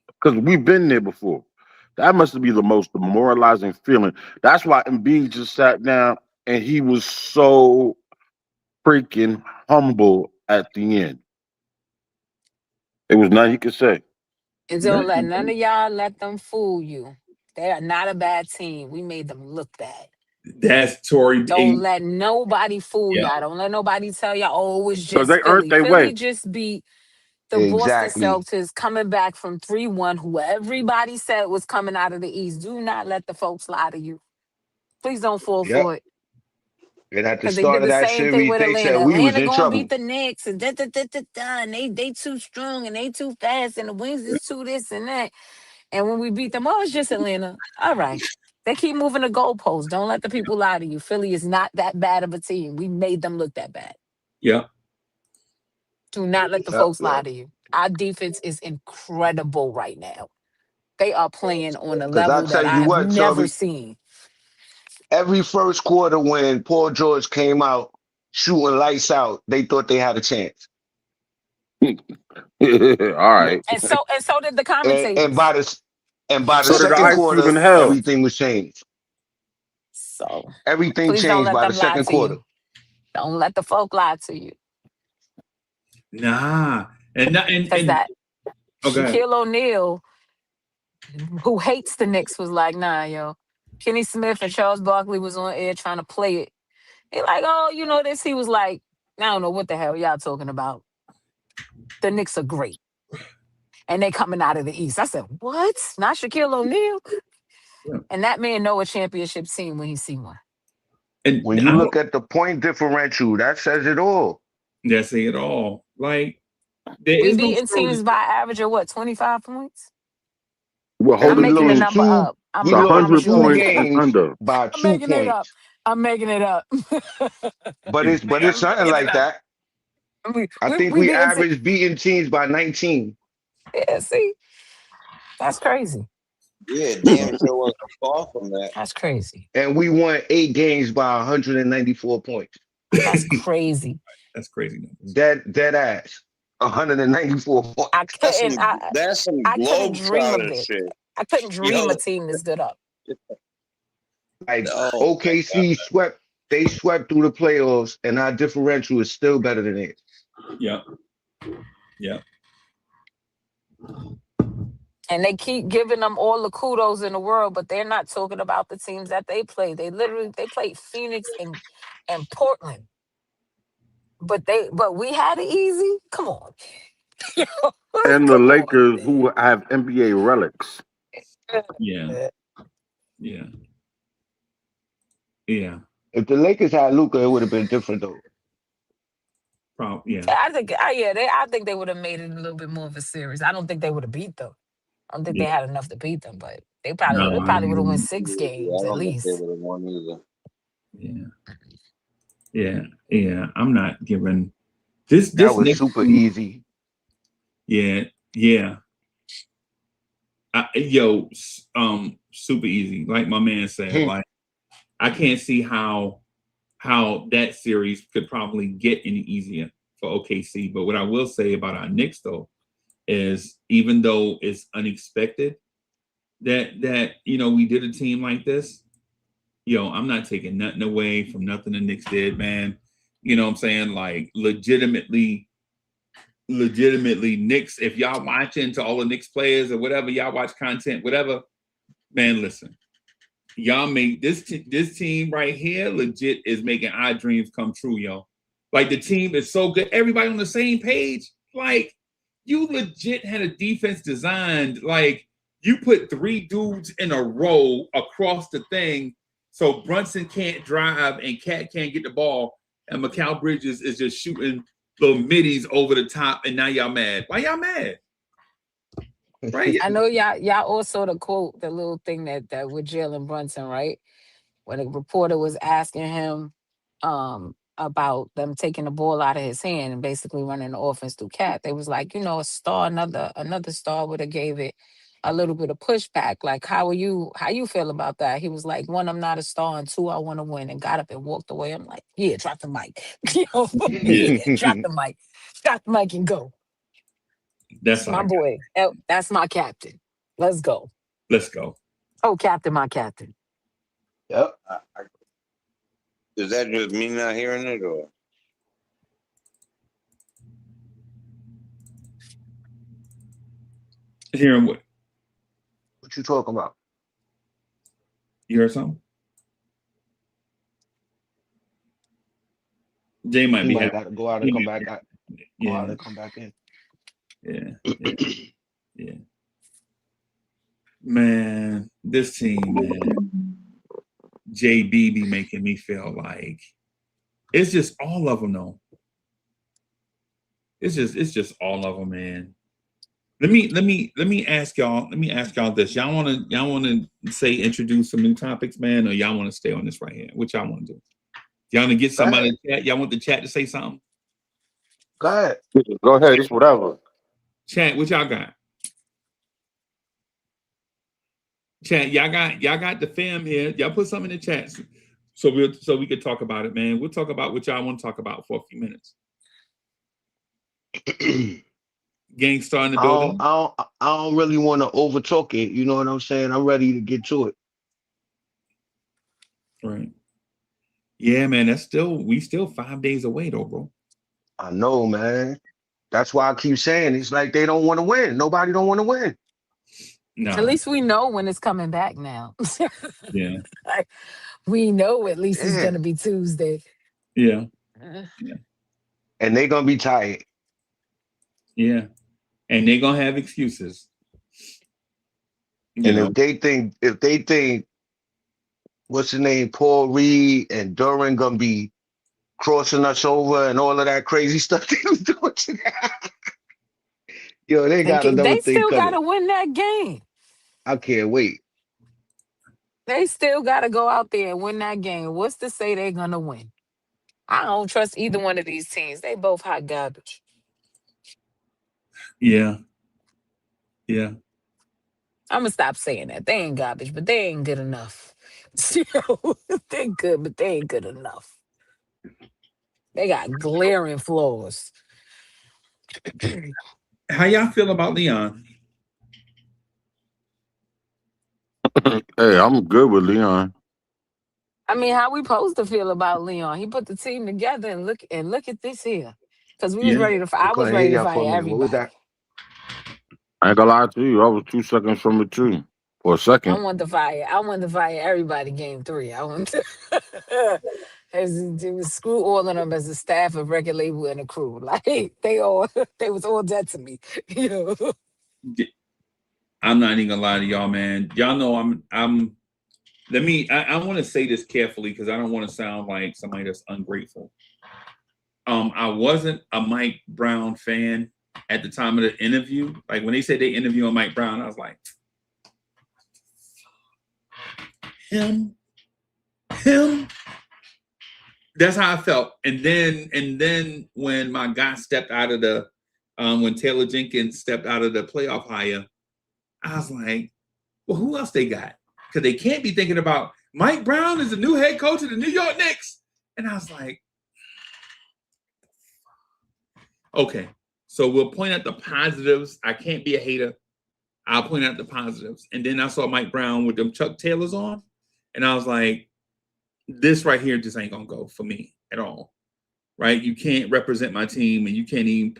Because we've been there before. That must be the most demoralizing feeling. That's why Embiid just sat down and he was so freaking humble at the end. It was nothing he could say. And don't let none of y'all let them fool you. They are not a bad team. We made them look bad. That's Tory. Don't let nobody fool Yeah. y'all. Don't let nobody tell y'all, oh, it's So just they earned Philly. their Philly way. just beat the Exactly. Boston Celtics coming back from 3-1, who everybody said was coming out of the East. Do not let the folks lie to you. Please don't fall Yep. for it. And at the Because they did start of the that same thing series, with they said Atlanta. we was Atlanta in gonna beat trouble. the Knicks and and they too strong and they too fast and the Wings is too this and that. And when we beat them, oh, it's just Atlanta. All right. They keep moving the goalposts. Don't let the people lie to you. Philly is not that bad of a team. We made them look that bad. Yeah. Do not let the folks lie to you. Our defense is incredible right now. They are playing on a Because I level that tell I you have what, never Toby, seen. every first quarter when Paul George came out shooting lights out, they thought they had a chance. All right. And so did the And, and commentators. by the and by the So did the second ice cube quarter, in hell. everything was changed. So Everything please don't changed let by the them lie second to quarter. you. Don't let the folk lie to you. Nah. Because that okay. Shaquille O'Neal, who hates the Knicks, was like, nah, yo. Kenny Smith and Charles Barkley was on air trying to play it. They like, oh, you know this. He was like, I don't know what the hell y'all talking about. The Knicks are great. And they coming out of the East. I said, what? Not Shaquille O'Neal? Yeah. And that man know a championship team when he see one. And When you look at the point differential, that says it all. That's it all. Like, there We is no beating teams by average of what, 25 points? We're And I'm holding making the teams number up. we to lost 100 2 points and games under. by I'm 2 making it up. points. I'm making it up. But it's something Making it like up. that. We, I we, think we we beating averaged beating teams by 19. Yeah, see? That's crazy. Yeah, damn sure wasn't far from that. That's crazy. And we won 8 games by 194 points. That's crazy. That's crazy. Dead ass. 194 points. I That's couldn't some I couldn't dream of globetrotter it. shit. I couldn't dream a Yo, team this good up. Like oh my God. OKC swept through the playoffs, and our differential is still better than it. Yeah. Yeah. And they keep giving them all the kudos in the world, but they're not talking about the teams that they play. They played Phoenix and Portland. But we had it easy. Come on. And the Come on. Lakers, who have NBA relics. Yeah. Yeah. Yeah. If the Lakers had Luka, it would have been different though. Yeah. I think they would have made it a little bit more of a series. I don't think they would have beat them. I don't think they had enough to beat them, but they probably would have won 6 games I at don't think they least. would have won either. Yeah. Yeah. Yeah. I'm not giving this. That was next super week, easy. Yeah. Yeah. Super easy. Like my man said, like I can't see how that series could probably get any easier for OKC. But what I will say about our Knicks though is even though it's unexpected that we did a team like this, I'm not taking nothing away from nothing the Knicks did, man. You know what I'm saying? Like legitimately Knicks, if y'all watching to all the Knicks players or whatever, y'all watch content, whatever, man, listen. Y'all make this team right here legit is making our dreams come true, yo. Like the team is so good. Everybody on the same page. Like you legit had a defense designed. Like you put 3 dudes in a row across the thing, so Brunson can't drive and Cat can't get the ball, and Mikal Bridges is just shooting little middies over the top, and now y'all mad. Why y'all mad? Right? I know y'all also the quote, the little thing that with Jalen Brunson, right? When a reporter was asking him about them taking the ball out of his hand and basically running the offense through Cat, they was like, a star, another star would have gave it a little bit of pushback. Like, how you feel about that? He was like, 1, I'm not a star, and 2, I want to win, and got up and walked away. I'm like, yeah, drop the mic. Yeah, drop the mic and go. That's My boy. That's my captain. Let's go. Let's go. Oh, captain, my captain. Yep. Is that just me not hearing it, or? Hearing what? What you talking about? You heard something? Jay might He be might happy. got to go out and come back out. Go out Yeah. and come back in. Yeah. Man, this team, man. JB be making me feel like it's just all of them, though. It's just all of them, man. Let me ask y'all this. Y'all wanna say introduce some new topics, man, or y'all want to stay on this right here? What y'all want to do? Y'all want to get somebody in the chat? Y'all want the chat to say something? Go ahead. Go ahead. It's whatever. Chat, what y'all got? Chat, y'all got the fam here. Y'all put something in the chat so we could talk about it, man. We'll talk about what y'all want to talk about for a few minutes. Gang starting the building. I don't really want to overtalk it. You know what I'm saying? I'm ready to get to it. Right. Yeah, man. We still 5 days away though, bro. I know, man. That's why I keep saying it's like they don't want to win. Nobody don't want to win. No. At least we know when it's coming back now. Yeah. We know at least it's gonna be Tuesday. Yeah. And they're gonna be tired. Yeah. And they're gonna have excuses. If they think what's the name, Paul Reed and Duran gonna be crossing us over and all of that crazy stuff they was doing today. Yo, they got another They thing still coming. gotta win that game. I can't wait. They still gotta go out there and win that game. What's to say they're gonna win? I don't trust either one of these teams. They both hot garbage. Yeah. Yeah. I'm gonna stop saying that. They ain't garbage, but they ain't good enough. They good, but they ain't good enough. They got glaring flaws. How y'all feel about Leon? Hey, I'm good with Leon. I mean, how we supposed to feel about Leon? He put the team together and look at this here. Because we was ready to. I was couldn't hear ready to y'all for a fire minute. What was everybody. that? I ain't gonna lie to you. I was 2 seconds from it too. For a I second. want to fire. I want to fire everybody. Game 3. I want to. Screw all of them as a staff, a record label, and a crew. Like they was all dead to me. You know. I'm not even gonna lie to y'all, man. Y'all know I'm. I want to say this carefully because I don't want to sound like somebody that's ungrateful. I wasn't a Mike Brown fan at the time of the interview. Like when they said they interview on Mike Brown, I was like, him. That's how I felt. And then when my guy stepped out of the, when Taylor Jenkins stepped out of the playoff hire, I was like, well, who else they got? Because they can't be thinking about Mike Brown is the new head coach of the New York Knicks. And I was like, okay, so we'll point out the positives. I can't be a hater. I'll point out the positives. And then I saw Mike Brown with them Chuck Taylors on. And I was like, this right here just ain't going to go for me at all. Right? You can't represent my team and you can't even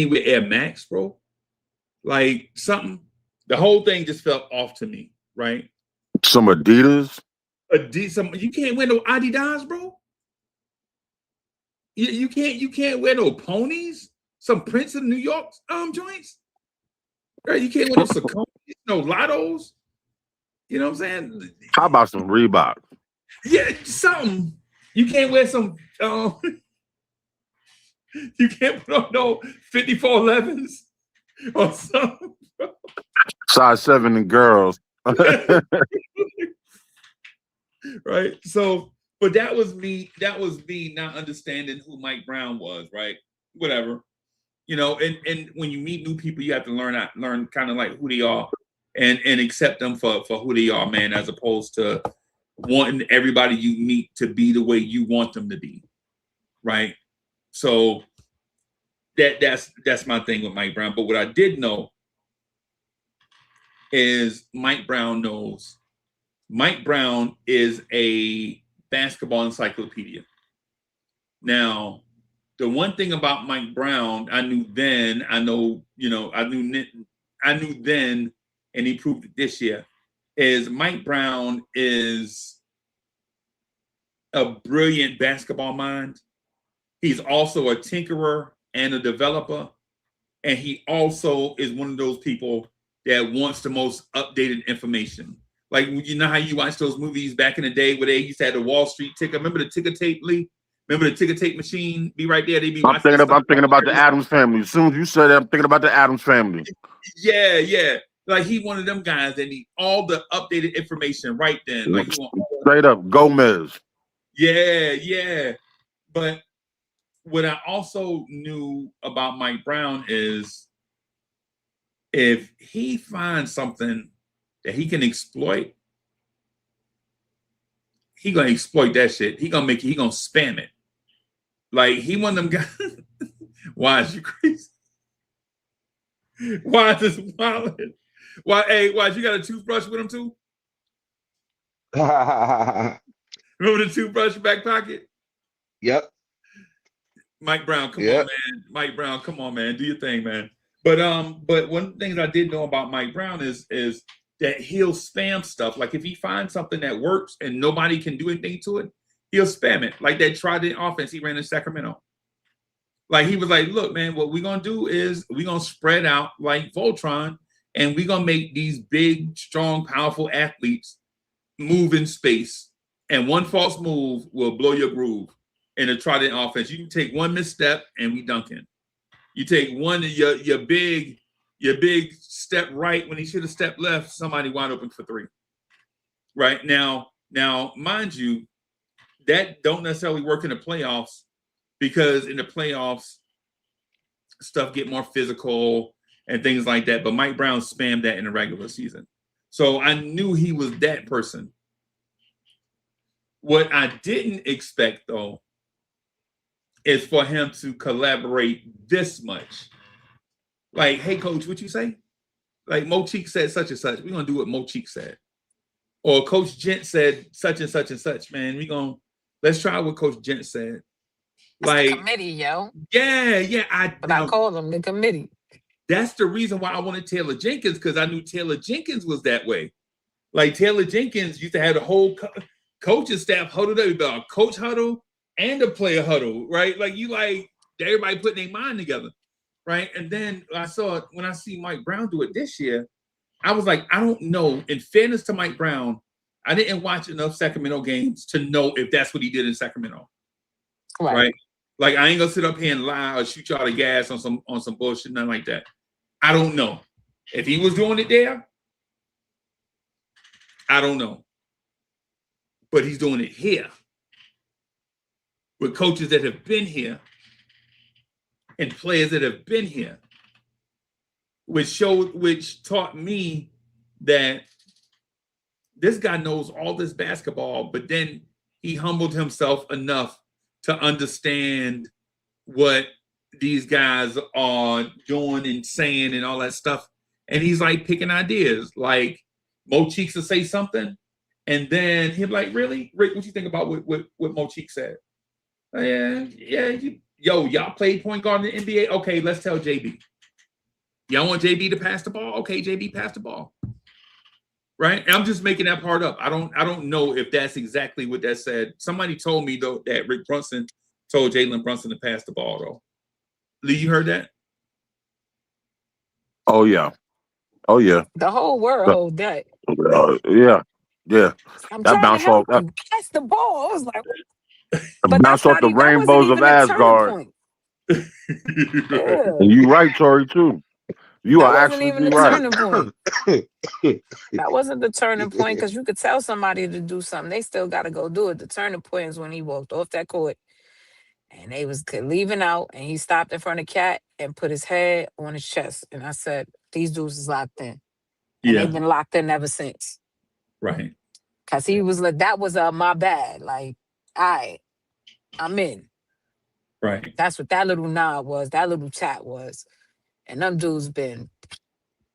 wear Air Max, bro. Like something. The whole thing just felt off to me, right? Some Adidas. You can't wear no Adidas, bro. You can't wear no ponies, some Prince of New York joints. Right? You can't wear no Saucony's, no Lottos. You know what I'm saying? How about some Reebok? Yeah, something. You can't wear some. You can't put on no 5411s or something. Size 7 and girls. Right. So, but that was me. That was me not understanding who Mike Brown was. Right. Whatever. You know, and when you meet new people, you have to learn kind of like who they are and accept them for who they are, man, as opposed to wanting everybody you meet to be the way you want them to be. Right. So that's my thing with Mike Brown. But what I did know is Mike Brown knows. Mike Brown is a basketball encyclopedia. Now, the one thing about Mike Brown, I knew then, I knew then, and he proved it this year, is Mike Brown is a brilliant basketball mind. He's also a tinkerer and a developer. And he also is one of those people that wants the most updated information. Like, you know how you watch those movies back in the day where they used to have the Wall Street ticker. Remember the ticker tape, Lee? Remember the ticker tape machine? Be right there. They be I'm thinking about the Addams Family. As soon as you said that, I'm thinking about the Addams Family. Yeah. Like, he one of them guys that need all the updated information right then. Like, straight up, Gomez. Yeah. But what I also knew about Mike Brown is if he finds something that he can exploit, he gonna exploit that shit. He gonna spam it. Like, he one of them guys. Why is you crazy? Why is this wild? Why you got a toothbrush with him too? Remember the toothbrush back pocket? Yep. Mike Brown, come on, man. Mike Brown, come on, man. Do your thing, man. But one of the things I did know about Mike Brown is that he'll spam stuff. Like, if he finds something that works and nobody can do anything to it, he'll spam it. Like that Trident offense he ran in Sacramento. Like, he was like, look, man, what we're going to do is we're going to spread out like Voltron, and we're going to make these big, strong, powerful athletes move in space. And one false move will blow your groove in a Trident offense. You can take one misstep and we dunking. You take one, your big step right when he should have stepped left, somebody wide open for three. Right? Now, mind you, that don't necessarily work in the playoffs, because in the playoffs, stuff get more physical and things like that. But Mike Brown spammed that in the regular season. So I knew he was that person. What I didn't expect, though, is for him to collaborate this much. Like, hey, coach, what you say? Like, Mo Cheek said such and such. We're going to do what Mo Cheek said. Or Coach Gent said such and such and such, man. Let's try what Coach Gent said. Like, the committee, yo. Yeah. I call them the committee. That's the reason why I wanted Taylor Jenkins, because I knew Taylor Jenkins was that way. Like, Taylor Jenkins used to have the whole coaching staff huddled up, a coach huddle and a player huddle, right? Like, everybody putting their mind together, right? And then when I see Mike Brown do it this year, I was like, I don't know. In fairness to Mike Brown, I didn't watch enough Sacramento games to know if that's what he did in Sacramento, right? Like, I ain't gonna sit up here and lie or shoot y'all the gas on some bullshit, nothing like that. I don't know. If he was doing it there, I don't know. But he's doing it here with coaches that have been here and players that have been here, which taught me that this guy knows all this basketball, but then he humbled himself enough to understand what these guys are doing and saying and all that stuff. And he's like picking ideas. Like, Mo Cheeks will say something, and then he'll be like, really? Rick, what you think about what Mo Cheeks said? Y'all played point guard in the NBA? Okay, let's tell JB. Y'all want JB to pass the ball? Okay, JB, pass the ball. Right? And I'm just making that part up. I don't know if that's exactly what that said. Somebody told me, though, that Rick Brunson told Jalen Brunson to pass the ball, though. Lee, you heard that? Oh yeah. Oh yeah. The whole world that Yeah. Yeah. I'm That trying to bounce off help you. Pass the ball. I was like, but bounce off the that wasn't rainbows of even a turning Asgard. point. Yeah. And you right, Tori, too. You That are wasn't even absolutely the right. turning point. That wasn't the turning point because you could tell somebody to do something. They still got to go do it. The turning point is when he walked off that court and they was leaving out and he stopped in front of Cat and put his head on his chest. And I said, these dudes is locked in. And they've Yeah, been locked in ever since. right. Because he was like, that was my bad. Like, all right, I'm in. Right. That's what that little nod was. That little chat was. And them dudes been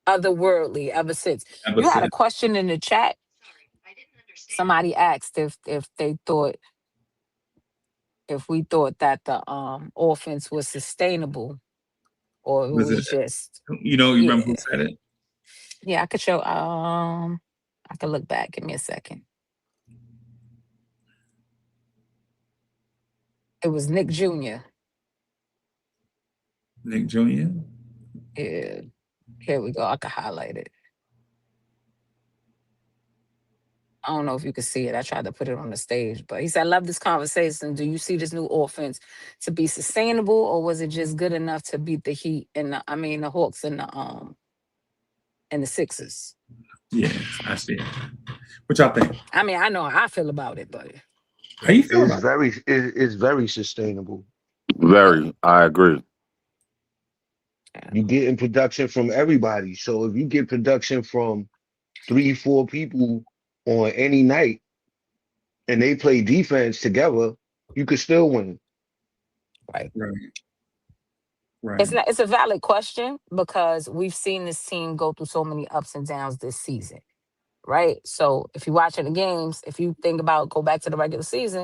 otherworldly ever since. Ever You had a since. question in the chat. Somebody asked if they thought if we thought that the offense was sustainable or it Was it? was just You know, you remember yeah. who said it? Yeah, I could show I could look back. Give me a second. It was Nick Jr. Nick Jr. Yeah. Here we go. I could highlight it. I don't know if you can see it. I tried to put it on the stage, but he said, I love this conversation. Do you see this new offense to be sustainable or was it just good enough to beat the Heat and the Hawks and the Sixers? Yeah, I see it. What y'all think? I mean, I know how I feel about it, but How you feel It's about it? it's very sustainable. yeah. Very. I agree. You getting production from everybody. So if you get production from 3, 4 people on any night and they play defense together, you could still win. Right. Right. It's Right. not. It's a valid question because we've seen this team go through so many ups and downs this season, right? So if you're watching the games, if you think about go back to the regular season,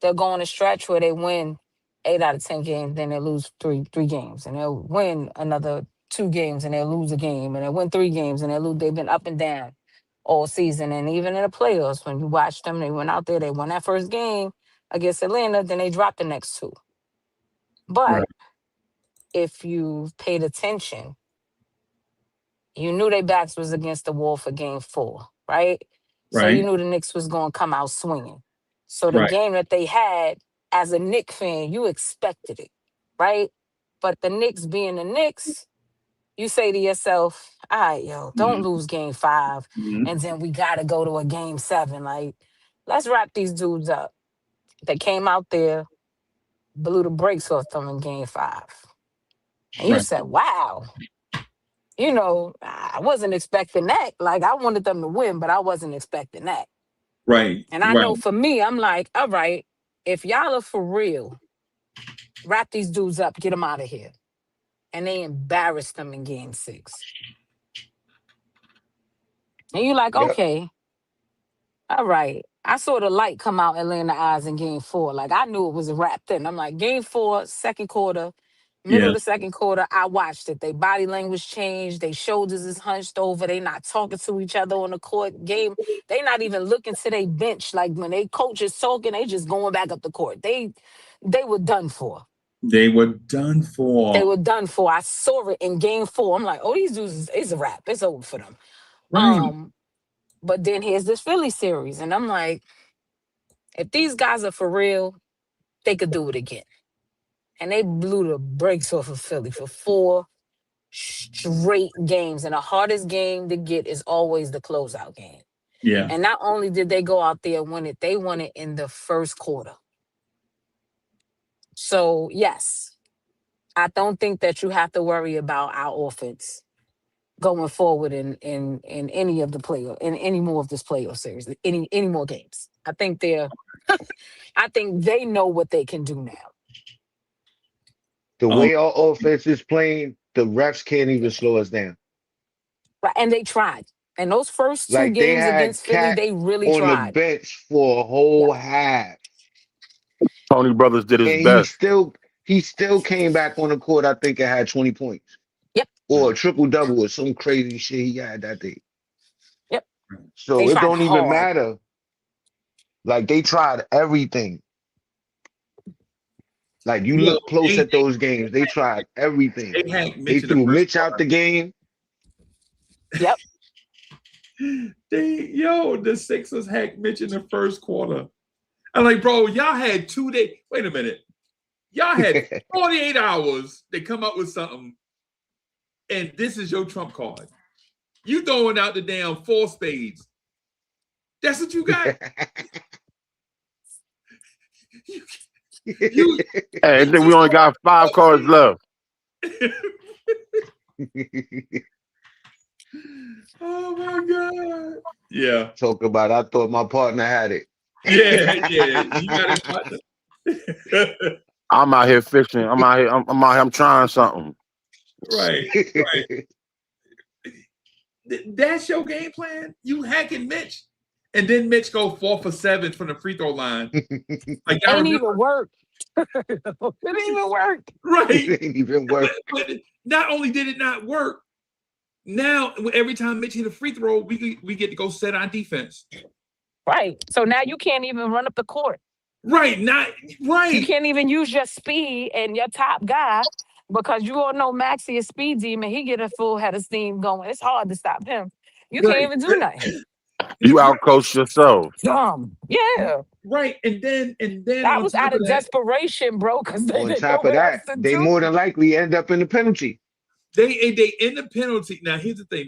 they'll go on a stretch where they win 8 out of 10 games, then they lose three games, and they'll win another 2 games and they'll lose a game, and they win 3 games and they lose. They've been up and down all season, and even in the playoffs, when you watch them, they went out there, they won that first game against Atlanta, then they dropped the next 2. But Right. if you paid attention, you knew their backs was against the wall for game 4, right? So you Right. knew the Knicks was going to come out swinging. So the Right. game that they had, as a Knicks fan, you expected it, right? But the Knicks being the Knicks, you say to yourself, all right, yo, don't lose game 5, Mhm. and then we got to go to a game 7. Like, let's wrap these dudes up. They came out there, blew the brakes off them in game 5. And you Right. said, wow, I wasn't expecting that. Like, I wanted them to win, but I wasn't expecting that. Right. And I Right. know for me, I'm like, all right, if y'all are for real, wrap these dudes up, get them out of here. And they embarrassed them in game 6. And you're like, Yep. okay, all right. I saw the light come out Atlanta eyes in game 4. Like, I knew it was a wrap then. I'm like, game 4, second quarter, middle Yeah. of the second quarter, I watched it. They body language changed. They shoulders is hunched over. They not talking to each other on the court. Game, they not even looking to their bench. Like, when they coach is talking, they just going back up the court. They were done for. They were done They for. were done for. I saw it in game 4. I'm like, oh, these dudes is a wrap. It's over for them. Right. But then here's this Philly series, and I'm like, if these guys are for real, they could do it again. And they blew the brakes off of Philly for 4 straight games. And the hardest game to get is always the closeout game. Yeah. And not only did they go out there and win it, they won it in the first quarter. So, yes, I don't think that you have to worry about our offense going forward in any of the in any more of this playoff series, any more games. I think they know what they can do now. The Um. way our offense is playing, the refs can't even slow us down. Right, and they tried. And those first 2 Like they games had against Philly, Cat they really on the tried. bench for a Yeah. whole half. Tony Brothers did his And he best. still he still came back on the court, I think it had 20 points. Yep. Or a triple double or some crazy shit he had that day. Yep. They So it tried don't even hard. matter. Like they tried everything. Like you Yo, look close at those games, they tried everything. they hacked They Mitch in the threw first Mitch out quarter. the game. Yep. The Sixers hacked Mitch in the first quarter. I'm like, bro, y'all had 2 days. Wait a minute. Y'all had 48 hours to come up with something, and this is your trump card. You throwing out the damn 4 spades. That's what you got? Hey, I think we only got 5 cards left. Oh my God. Yeah. Talk about I thought my partner had it. Yeah. You got it. I'm out here fixing. I'm out here. I'm trying something. Right. That's your game plan? You hacking Mitch. And then Mitch go 4 for 7 from the free throw line. Like, Ain't even work. It didn't even work. Right. It ain't even work. But not only did it not work, now every time Mitch hit a free throw, we get to go set our defense. Right. So now you can't even run up the court. Right. You can't even use your speed and your top guy because you all know Maxie is speed demon. He get a full head of steam going. It's hard to stop him. You can't even do nothing. You outcoached yourself. Dumb. Yeah. Right. And then That was out of desperation, bro, because they On didn't top know of what else that, to they do. more than likely end up in the penalty. They in the penalty. Now here's the thing.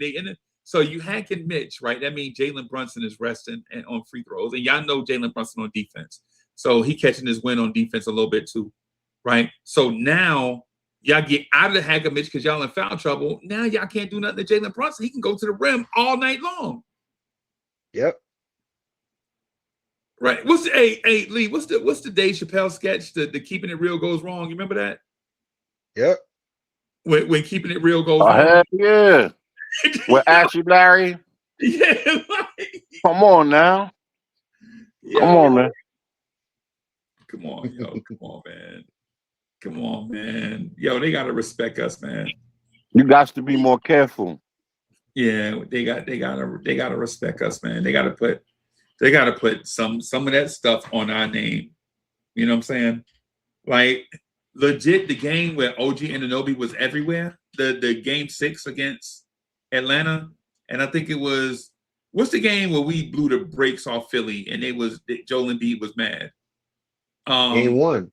So you hacking Mitch, right? That means Jalen Brunson is resting and on free throws. And y'all know Jalen Brunson on defense. So he catching his win on defense a little bit too. Right. So now y'all get out of the hack of Mitch because y'all in foul trouble. Now y'all can't do nothing to Jalen Brunson. He can go to the rim all night long. Yep. Right. Hey Lee, what's the Dave Chappelle sketch? The Keeping It Real Goes Wrong. You remember that? Yep. When Keeping It Real goes wrong. Heck yeah. With Ashley Larry. Yeah. Come on now. Come on, man. Come on, yo. Come on, man. Come on, man. Yo, they gotta respect us, man. You got to be more careful. Yeah, they gotta respect us, man. They gotta put some of that stuff on our name. You know what I'm saying? Like legit, the game where OG Anunoby was everywhere. The game 6 against Atlanta, and I think it was what's the game where we blew the brakes off Philly, and Joel Embiid was mad. Game 1.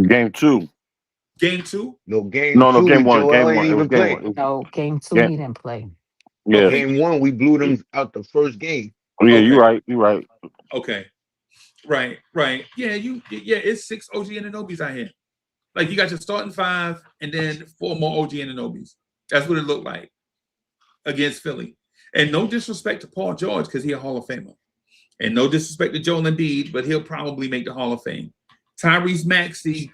Game 2. Game 2? No, game No, 2. game 1. Joel Game ain't 1. even play. No, game 2, Yeah. he didn't play. Yeah. Game 1, we blew them out the first game. Yeah, Okay. you're right. You're right. Okay. Right. Yeah, it's 6 OG Anunobys out here. Like you got your starting 5 and then 4 more OG Anunobys. That's what it looked like against Philly. And no disrespect to Paul George because he's a Hall of Famer. And no disrespect to Joel Embiid, but he'll probably make the Hall of Fame. Tyrese Maxey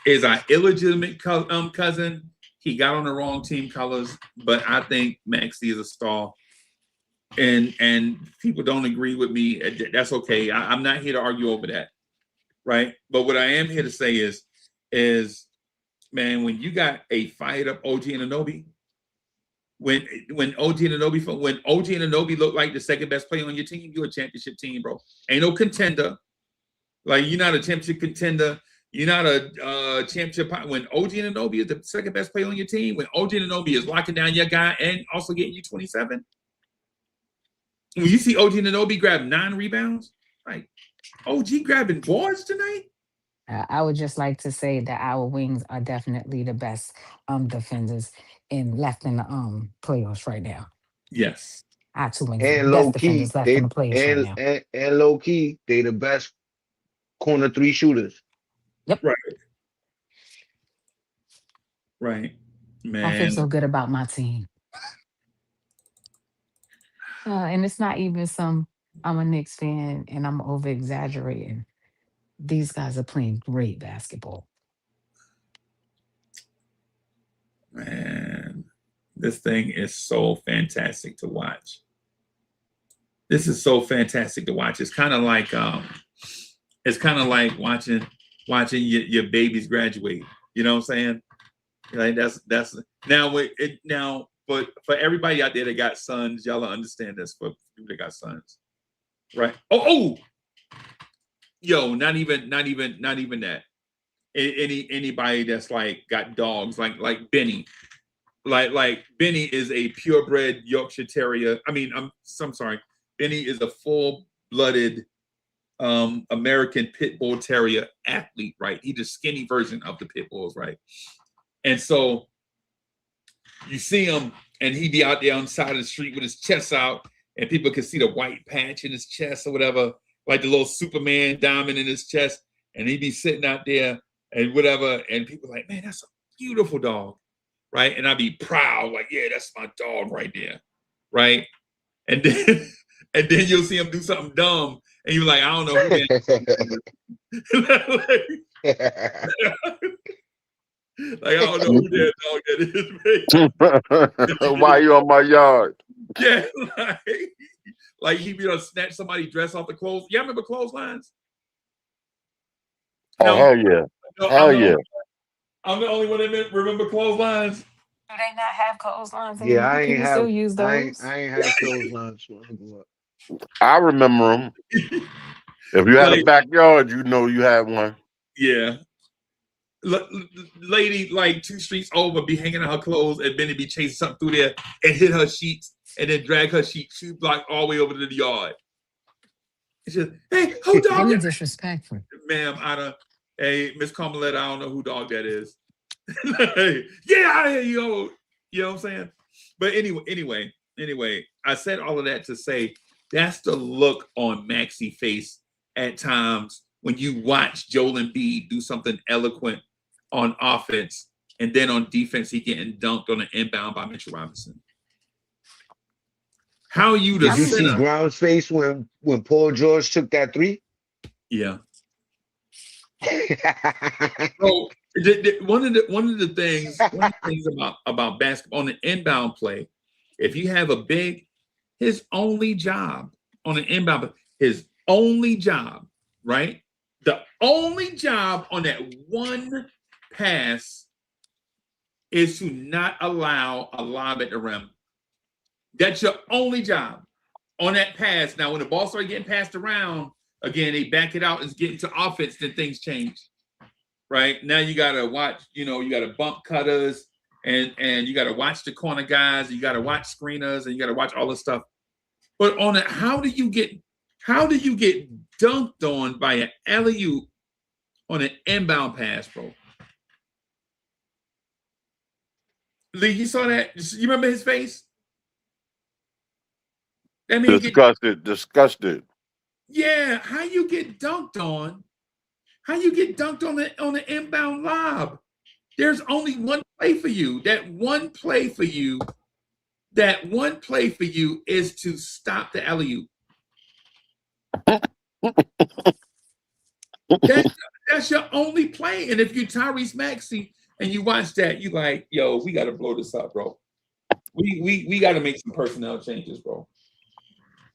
is our illegitimate cousin. He got on the wrong team colors, but I think Maxey is a star. And people don't agree with me. That's okay. I'm not here to argue over that, right? But what I am here to say is man, when you got a fired up OG Anunoby, when OG Anunoby looked like the second best player on your team, you're a championship team, bro. Ain't no contender. Like you're not a championship contender. You're not a championship. When OG Anunoby is the second best player on your team, when OG Anunoby is locking down your guy and also getting you 27. When you see OG Anunoby grab 9 rebounds, like OG grabbing boards tonight. I would just like to say that our wings are definitely the best defenders left in the playoffs right now. Yes. Our 2 wings, And best low key, defenders left in the playoffs right now. And low key, they the best corner 3 shooters. Yep. Right. Man. I feel so good about my team. And it's not even I'm a Knicks fan and I'm over exaggerating. These guys are playing great basketball. Man, this thing is so fantastic to watch. This is so fantastic to watch. It's kind of like watching your babies graduate. You know what I'm saying? Like that's now. But for everybody out there that got sons, y'all understand this. For people that got sons, right? Oh, yo, not even that. anybody that's like got dogs, like Benny. Like Benny is a purebred Yorkshire Terrier. I mean, I'm sorry. Benny is a full-blooded American Pit Bull Terrier athlete, right? He's the skinny version of the Pit Bulls, right? And so you see him, and he be out there on the side of the street with his chest out, and people can see the white patch in his chest or whatever, like the little Superman diamond in his chest, and he be sitting out there and whatever, and people like, man, that's a beautiful dog. Right. And I'd be proud, like, yeah, that's my dog right there. Right. And then you'll see him do something dumb. And you're like, I don't know who that is. Like, I don't know who that dog that is. Why you on my yard? Yeah. Like he be able to snatch somebody's dress off the clothes. Y'all remember clotheslines? Oh, hell yeah. Hell yeah. I'm the only one that remember clotheslines. Do they not have clotheslines? Yeah, I ain't have. Still use those? I ain't have clotheslines. I remember them. If you had a backyard, you know you had one. Yeah. Lady, like 2 streets over, be hanging out her clothes, and Benny be chasing something through there and hit her sheets, and then drag her sheets 2 blocks all the way over to the yard. It's just, hey, who dog? Really disrespectful. Ma'am, hey, Miss Carmeletta, I don't know who dog that is. Get out of here, yo. You know what I'm saying? But anyway, I said all of that to say that's the look on Maxie's face at times when you watch Joel Embiid do something eloquent on offense, and then on defense he getting dunked on an inbound by Mitchell Robinson. How you the Did you see Brown's face when Paul George took that 3? Yeah. So one of the things about basketball on the inbound play, if you have a big, his only job on an inbound, his only job, right? The only job on that one pass is to not allow a lob at the rim. That's your only job on that pass. Now, when the ball starts getting passed around, again, they back it out and get into offense, then things change. Right? Now you gotta watch, you gotta bump cutters and you gotta watch the corner guys, you gotta watch screeners, and you gotta watch all this stuff. But on it, how do you get dunked on by an alley-oop on an inbound pass, bro? Lee, you saw that? You remember his face? That means disgusted. Yeah, how you get dunked on? How you get dunked on the inbound lob? There's only one play for you. That one play for you is to stop the alley-oop. That's your only play. And if you're Tyrese Maxey and you watch that, you like, yo, we got to blow this up, bro. We got to make some personnel changes, bro.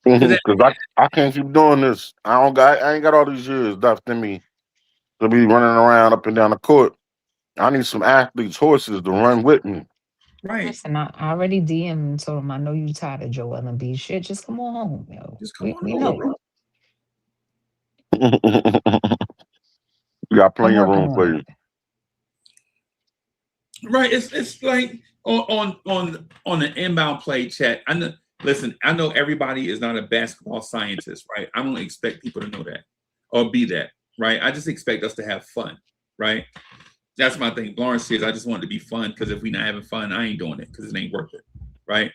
Because I can't keep doing this. I ain't got all these years left in me to be running around up and down the court. I need some athletes, horses to run with me. Right. Listen, I already DM'd and told him I know you tired of Joel Embiid shit. Just come on home, yo. Just come on we home, know. bro. We got plenty of room for you. Right. It's like on the inbound play chat. I know everybody is not a basketball scientist, right? I don't expect people to know that or be that, right? I just expect us to have fun, right? That's my thing. Lawrence says, I just want it to be fun because if we're not having fun, I ain't doing it because it ain't worth it, right?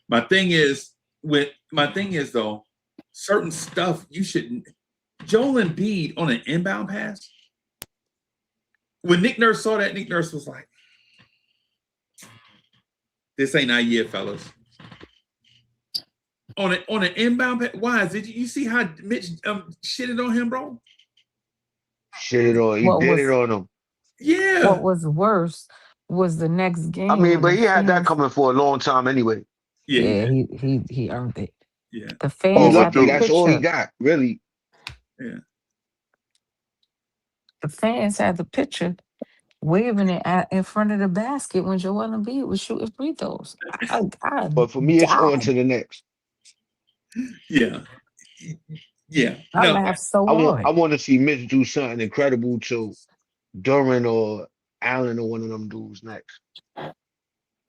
My thing is though, certain stuff you shouldn't. Joel Embiid on an inbound pass. When Nick Nurse saw that, Nick Nurse was like, "This ain't our year, fellas." On an inbound pass. Why? Did you see how Mitch shitted on him, bro? Shitted on. He did it on him. Yeah. What was worse was the next game. I mean, but he had that coming for a long time anyway. Yeah, he earned it. Yeah. The fans had the that's picture. all he got, really. Yeah. The fans had the picture waving it in front of the basket when Joel Embiid was shooting free throws. But for me, it's on to the next. Yeah. Yeah. I laughed so hard. I want to see Mitch do something incredible too. Duran or Allen or one of them dudes next.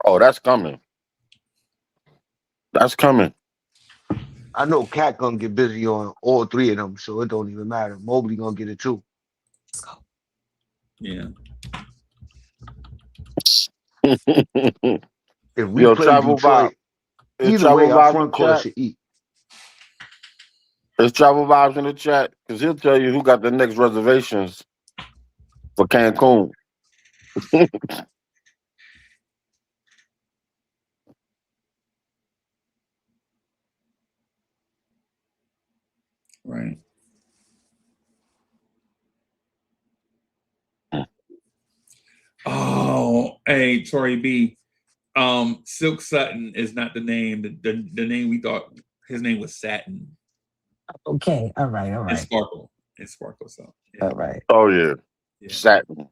Oh, that's coming. That's coming. I know Cat gonna get busy on all three of them, so it don't even matter. Mobley gonna get it too. Let's go. Yeah. If we Yo, play travel vibe. Detroit, Is either travel way, our vibes in front the court chat? should eat. Is travel vibes in the chat? Because he'll tell you who got the next reservations for Cancun. Right. Oh, hey, Tori B. Silk Sutton is not the name. The name we thought his name was Satin. Okay. All right. All It's right. Sparkle. It's Sparkle. So yeah. All right. Oh yeah, Yeah. Satin.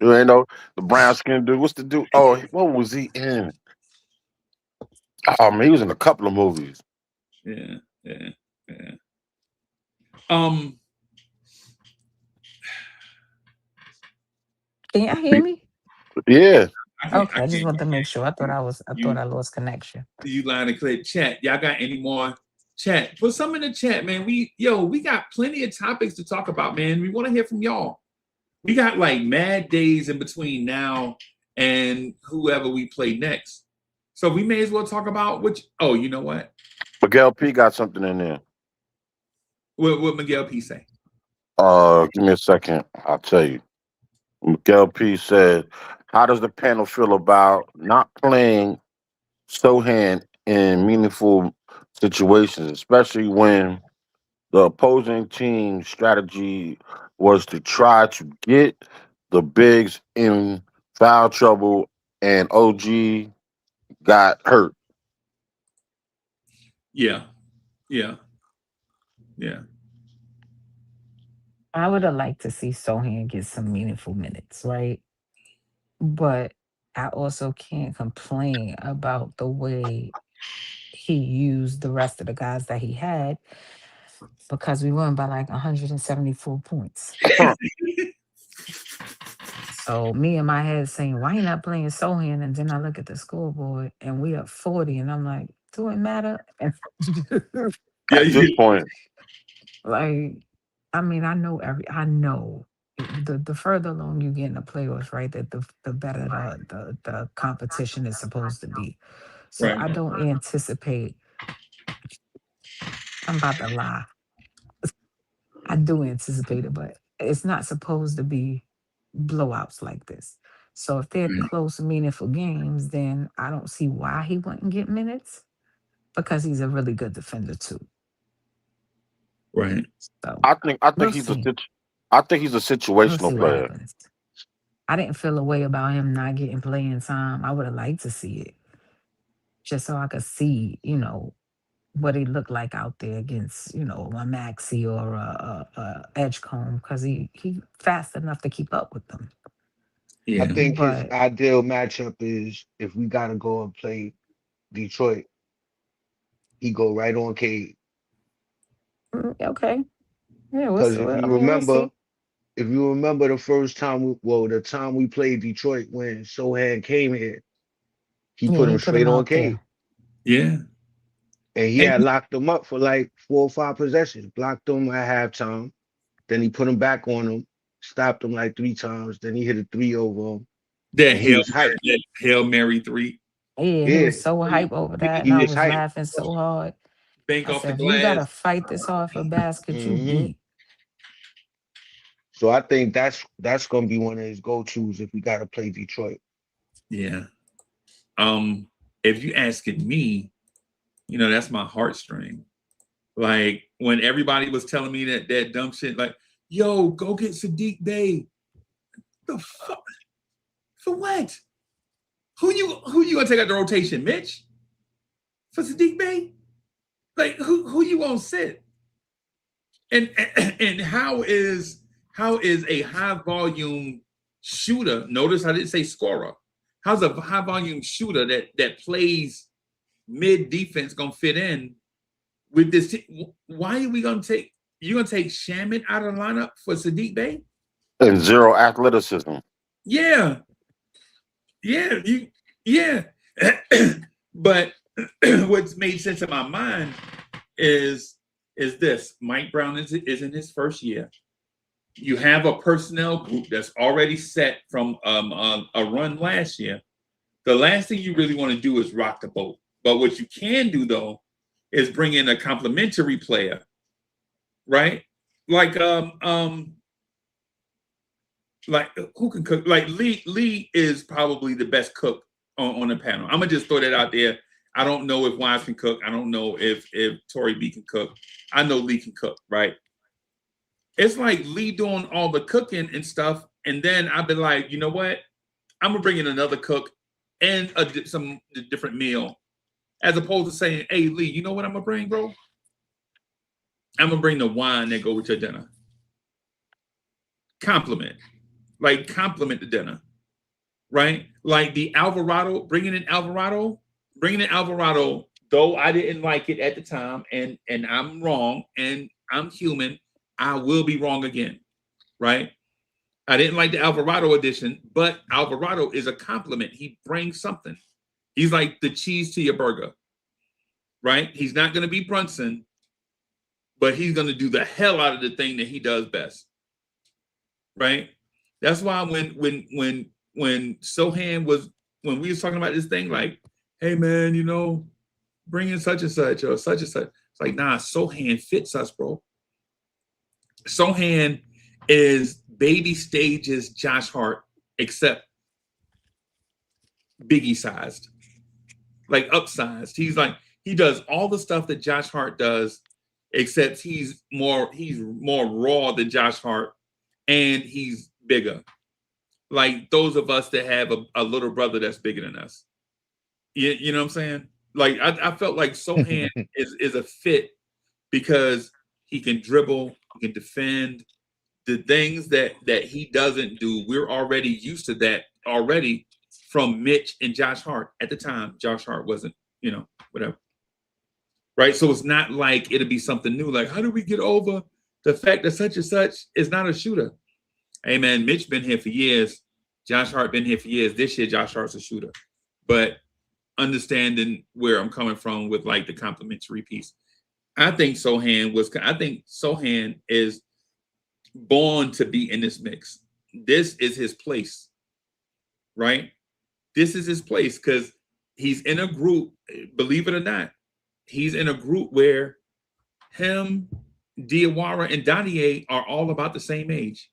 You ain't know the brown skin dude. What's the dude? Oh, what was he in? Oh man, he was in a couple of movies. Yeah. Yeah. Yeah. Can y'all hear me? Yeah. Okay. I just wanted to make sure. I thought I lost connection. You line of clip chat. Y'all got any more chat? Put some in the chat, man. We got plenty of topics to talk about, man. We want to hear from y'all. We got like mad days in between now and whoever we play next. So we may as well talk about which. Oh, you know what? Miguel P got something in there. What Miguel P say? Give me a second. I'll tell you. Miguel P said, "How does the panel feel about not playing Sohan in meaningful situations, especially when the opposing team's strategy was to try to get the bigs in foul trouble and OG got hurt?" Yeah. I would have liked to see Sohan get some meaningful minutes, right? But I also can't complain about the way he used the rest of the guys that he had because we won by like 174 points. So me in my head saying, why you not playing Sohan? And then I look at the scoreboard and we up 40 and I'm like, do it matter? And Yeah. At this point, like, I mean, I know the further along you get in the playoffs, right? That the better the competition is supposed to be. So Right. I don't anticipate. I'm about to lie. I do anticipate it, but it's not supposed to be blowouts like this. So if they're close, meaningful games, then I don't see why he wouldn't get minutes because he's a really good defender too. Right. So I think we'll he's a see. I think he's a We'll situational see what player. happens. I didn't feel a way about him not getting playing time. I would have liked to see it just so I could see, what he looked like out there against, a Maxi or a Edgecombe because he fast enough to keep up with them. I Yeah. think his But ideal matchup is if we gotta go and play Detroit, he go right on Cade. okay, yeah, we'll Because see. if I you mean, we'll remember, see. the first time, the time we played Detroit when Sohan came here, he Yeah, put he him put straight him on out Cade. there. Yeah. And he And had locked him up for like 4 or 5 possessions, blocked him at halftime. Then he put him back on him, stopped him like 3 times. Then he hit a three over him, and he was hyped. That Hail Mary 3. Yeah, he Yeah, was so hype over that, and he I was was hyped. laughing so hard. Bank I off the said, if you gotta glass. fight this hard for a basket, you hmm geek. So I think that's gonna be one of his go-tos if we gotta play Detroit. Yeah. If you asking me, that's my heartstring. Like when everybody was telling me that dumb shit, like, yo, go get Sadiq Bey. The fuck? For what? Who you gonna take out the rotation, Mitch? For Sadiq Bey? Like who you gonna sit? And how is a high volume shooter? Notice I didn't say scorer. How's a high volume shooter that plays mid defense gonna fit in with this? Why are we gonna take Shamit out of the lineup for Sadiq Bey? And zero athleticism. Yeah, yeah, yeah. But what's made sense in my mind is this: Mike Brown is in his first year. You have a personnel group that's already set from a run last year. The last thing you really want to do is rock the boat. But what you can do though is bring in a complementary player, right? Like like who can cook? Like Lee is probably the best cook on the panel. I'm gonna just throw that out there. I don't know if Wise can cook. I don't know if Tory B can cook. I know Lee can cook, right? It's like Lee doing all the cooking and stuff, and then I've been like, you know what? I'm gonna bring in another cook and some different meal, as opposed to saying, "Hey Lee, you know what I'm gonna bring, bro? I'm gonna bring the wine that go with your dinner. Compliment the dinner, right? Like the Alvarado, bringing in Alvarado. Though I didn't like it at the time, and I'm wrong, and I'm human. I will be wrong again, right? I didn't like the Alvarado edition, but Alvarado is a compliment. He brings something. He's like the cheese to your burger, right? He's not going to be Brunson, but he's going to do the hell out of the thing that he does best, right? That's why when Sohan was, when we was talking about this thing, like, hey man, you know, bring in such and such or such and such. It's like, nah, Sohan fits us, bro. Sohan is baby stages Josh Hart, except Biggie sized, like upsized. He's like, he does all the stuff that Josh Hart does, except he's more raw than Josh Hart, and he's bigger. Like those of us that have a little brother that's bigger than us. You know what I'm saying? Like I felt like Sohan is a fit because he can dribble, he can defend. The things that he doesn't do, we're already used to that already from Mitch and Josh Hart. At the time, Josh Hart wasn't, you know, whatever. Right? So it's not like it'll be something new. Like, how do we get over the fact that such and such is not a shooter? Hey man, Mitch been here for years. Josh Hart been here for years. This year, Josh Hart's a shooter. But understanding where I'm coming from with like the complimentary piece. I think Sohan is born to be in this mix. This is his place, right? This is his place because he's in a group, believe it or not, he's in a group where him, Diawara, and Dadier are all about the same age.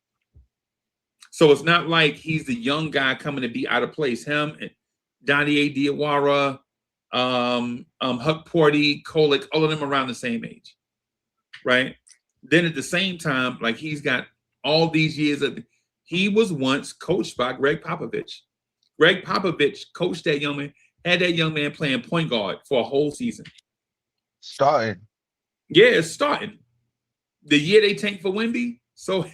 So it's not like he's the young guy coming to be out of place. Him, Dadier, Diawara, Huck Porty, Kolick, all of them around the same age, right? Then at the same time, like he's got all these years he was once coached by Greg Popovich. Greg Popovich coached that young man, had that young man playing point guard for a whole season. Starting. Yeah, it's starting. The year they tanked for Wemby, so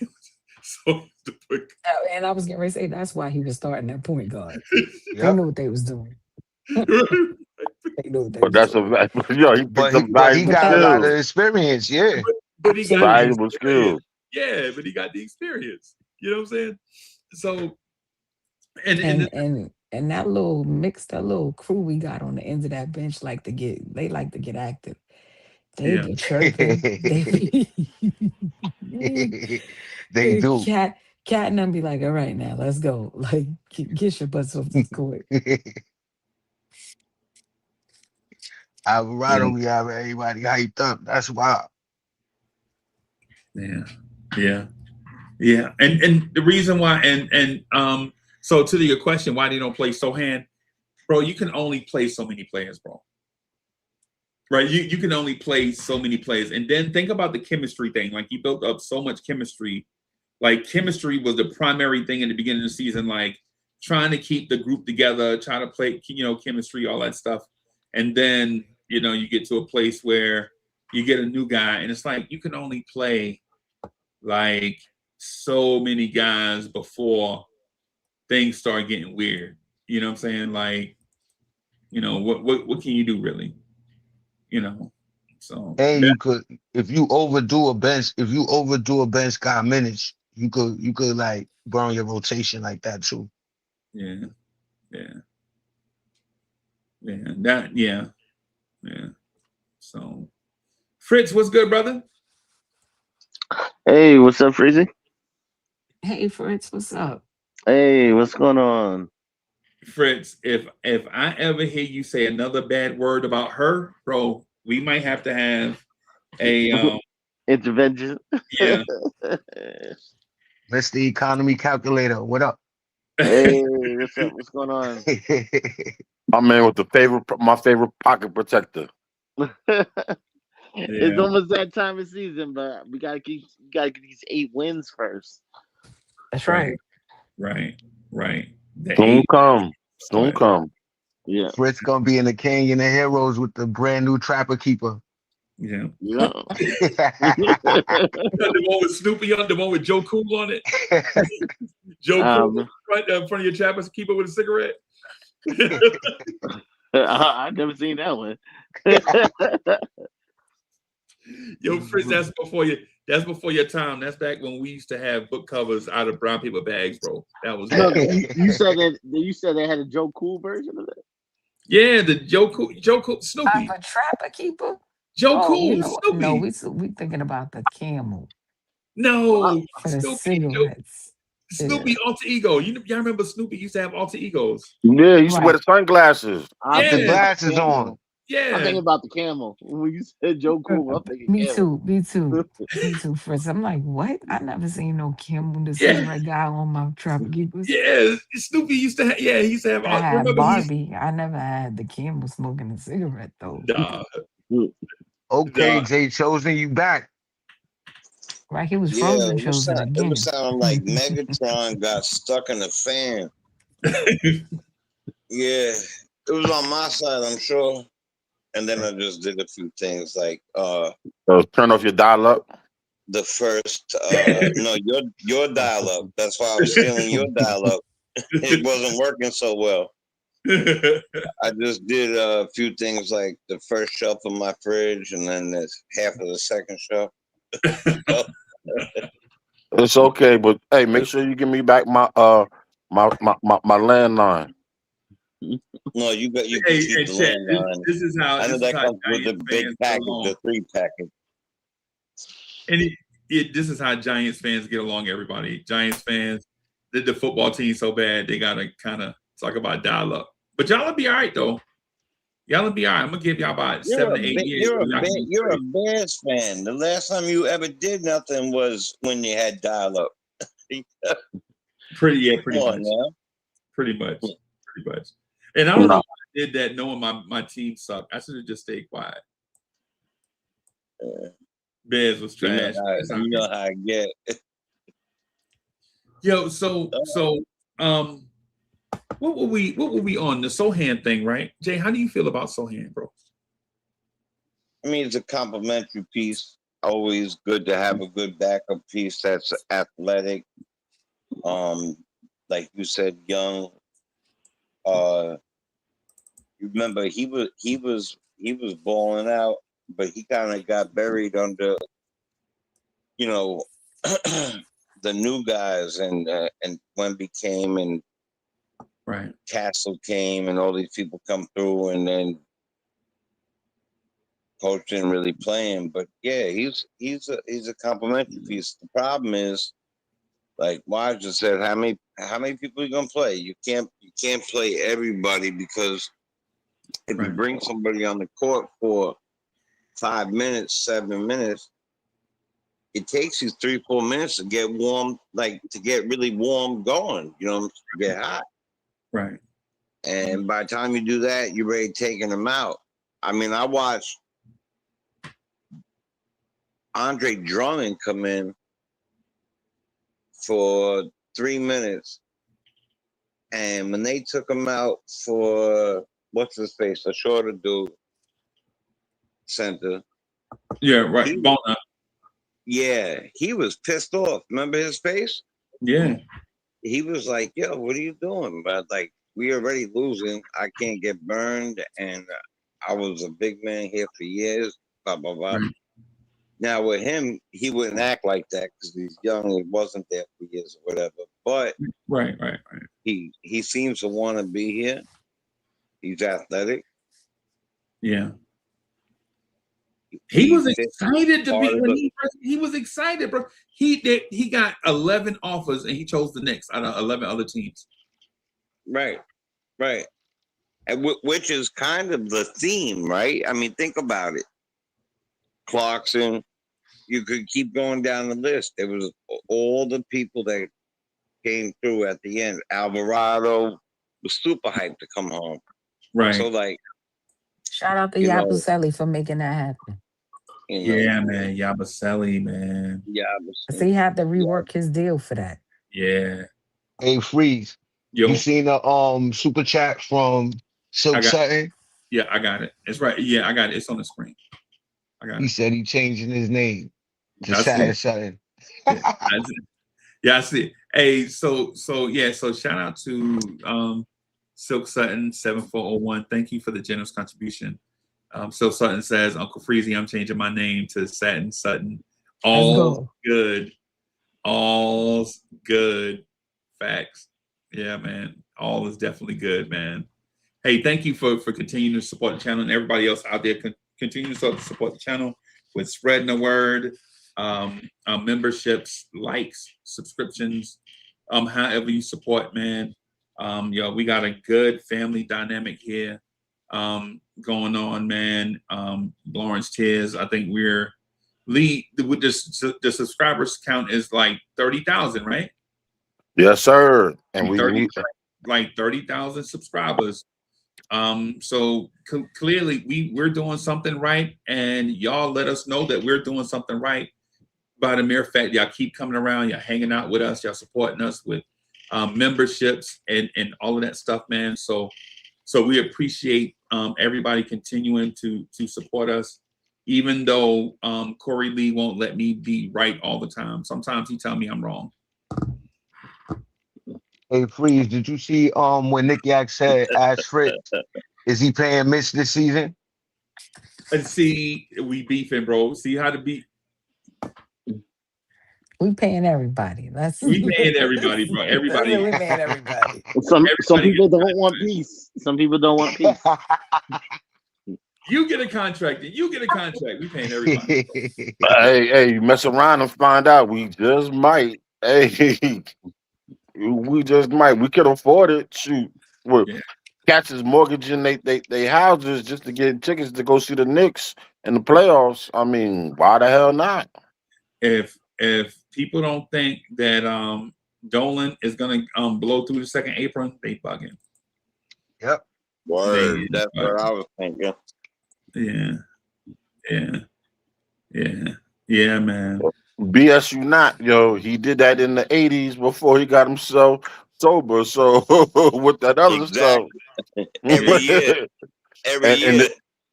And I was getting ready to say that's why he was starting at point guard. Yep. They knew what they was doing. They knew what they But was that's doing. he picked up But he valuable got a lot of skills. experience, yeah. but he got Valuable skills. yeah, but he got the experience. You know what I'm saying? So And that little mix, that little crew we got on the ends of that bench like to get active. They Yeah. get chirping. They do. Cat and them be like, all right now, let's go. Like get your butts off the court. Alvarado, we have everybody hyped up. That's wild. Yeah. And the reason why, so to your question, why they don't play Sohan, bro, you can only play so many players, bro. Right? You can only play so many players. And then think about the chemistry thing. Like, he built up so much chemistry. Like, chemistry was the primary thing in the beginning of the season, like trying to keep the group together, trying to play, chemistry, all that stuff. And then, you get to a place where you get a new guy, and it's like you can only play like so many guys before things start getting weird. You know what I'm saying? Like, what can you do really? So And you could, if you overdo a bench guy minutes, you could like burn your rotation like that too. Yeah, yeah, yeah. That yeah, yeah. So Fritz, what's good, brother? Hey, what's up, Freezy? Hey Fritz, what's up? Hey, what's going on? Fritz, if I ever hear you say another bad word about her, bro, we might have to have a Intervention. yeah. Mr. Economy Calculator, what up? Hey, what's up? What's going on? My man with my favorite pocket protector. It's Yeah. almost that time of season, but we gotta get these 8 wins first. That's Right, right. right. The Soon eight come. Soon sweat. come. Yeah, Fritz gonna be in the Canyon of Heroes with the brand new Trapper Keeper. Yeah. yeah. The one with Snoopy on, the one with Joe Cool on it. Joe Cool front of your Trappers keeper with a cigarette. I've never seen that one. Yo, Fritz, that's before your time. That's back when we used to have book covers out of brown paper bags, bro. That was No, you said that. You said they had a Joe Cool version of it. yeah, the Joe Cool, Snoopy. Of a trapper keeper? Joe Oh, you Cool, know what? No, Snoopy. we thinking about the camel No, for the Snoopy, cigarettes. Snoopy alter ego. Y'all remember Snoopy used to have alter egos? Yeah, he used to wear Right. the sunglasses. I'm With the Yeah, thinking about the glasses camel. on. I'm thinking yeah. about the camel. When you said Joe Cool, I'm thinking Me camel. too. Me too. Me too. First, I'm like, what? I never seen no camel, the Yeah. cigarette guy on my trapper keepers. Yeah, Snoopy used to have. Yeah, he used to have. I had Remember, he's Barbie. I never had the camel smoking a cigarette though. nah, Okay, nah. Jay Chosen, you back. Right? He was Yeah, frozen chosen it was again. sounding like Megatron got stuck in a fan. Yeah, it was on my side, I'm sure. And then I just did a few things like So turn off your dial up. the first no, your dial up. That's why I was stealing your dial up. It wasn't working so well. I just did a few things like the first shelf of my fridge and then there's half of the second shelf. It's okay, but hey, make sure you give me back my landline. No, you can Hey, keep the Chad, landline. this is how I know that comes with the Giants big fans get package, along. the 3-package. And this is how Giants fans get along. Everybody, Giants fans, did the football team so bad they gotta kind of talk about dial up. But y'all will be all right though. Y'all will be all right. I'm gonna give y'all about 7 to 8 years. You're a Bears fan. The last time you ever did nothing was when you had dial up. Pretty Come on much. now. Pretty much. And I don't know No. why I did that knowing my team sucked. I should have just stayed quiet. Bears was trash. You know how I get. Yo, so what were we on the Sohan thing, right? Jay, how do you feel about Sohan, bro? I mean, it's a complimentary piece. Always good to have a good backup piece that's athletic. Like you said, young. You remember he was balling out, but he kind of got buried under, you know, the new guys and Wemby came and Right. Castle came and all these people come through and then coach didn't really play him. But yeah, he's a complimentary piece. The problem is, like Waj just said, how many people are you gonna play? You can't play everybody because if you bring somebody on the court for 5 minutes, 7 minutes, it takes you 3-4 minutes to get warm, like to get really warm going, to get hot. Right. And by the time you do that, you're ready taking them out. I mean, I watched Andre Drummond come in for 3 minutes. And when they took him out for, what's his face, a shorter dude, center. Yeah, right. Bona. Yeah, he was pissed off. Remember his face? Yeah. He was like, yo, what are you doing? But like, we already losing. I can't get burned. And I was a big man here for years. Blah, blah, blah. Right. Now with him, he wouldn't act like that because he's young and wasn't there for years or whatever. But Right. he seems to want to be here. He's athletic. Yeah. He was fits excited to part be of when the- he was excited, bro. He got 11 offers and he chose the Knicks out of 11 other teams. Right. And which is kind of the theme, right? I mean, think about it. Clarkson, you could keep going down the list. There was all the people that came through at the end. Alvarado was super hyped to come home. Right. So, like, Shout out to you know, Yabusele for making that happen. Yeah, man. Yabusele, man. So he had to rework his deal for that. Yeah. Hey, Freeze. Yo. You seen the super chat from Silk Sutton? Yeah, I got it. It's right. Yeah, I got it. It's on the screen. I got it. He said he changing his name to Satin Sutton. Yeah, I see it. Hey, so shout out to Silk Sutton 7401. Thank you for the generous contribution. Silk Sutton says, Uncle Freezy, I'm changing my name to Satin Sutton. All's good. All's good. Facts. Yeah, man. All is definitely good, man. Hey, thank you for continuing to support the channel, and everybody else out there continue to support the channel with spreading the word, memberships, likes, subscriptions, however you support, man. We got a good family dynamic here going on, man. Lawrence Tears, I think we're lead with the subscribers count is like 30,000, right? Yes, sir. And we need like 30,000 subscribers. So clearly we're doing something right, and y'all let us know that we're doing something right by the mere fact y'all keep coming around, y'all hanging out with us, y'all supporting us with memberships and all of that stuff, man. So we appreciate everybody continuing to support us, even though Corey Lee won't let me be right all the time. Sometimes he tell me I'm wrong. Hey, Freeze, did you see when Nick Yak said Ash Fritz, is he paying Mitch this season? And see, we beefing, bro. See how to beat. We paying everybody. We paying everybody, bro. Everybody. We paying everybody. Some people don't want peace. Some people don't want peace. You get a contract, and you get a contract. We paying everybody. hey, you mess around and find out. We just might. Hey, we just might. We could afford it. Shoot, cats is mortgaging they houses just to get tickets to go see the Knicks in the playoffs. I mean, why the hell not? If people don't think that Dolan is gonna blow through the second apron, they bugging. Yep. Word. That's what I was thinking. Yeah, man. BS you not, yo. He did that in the 80s before he got himself sober. So with that other stuff. Every year.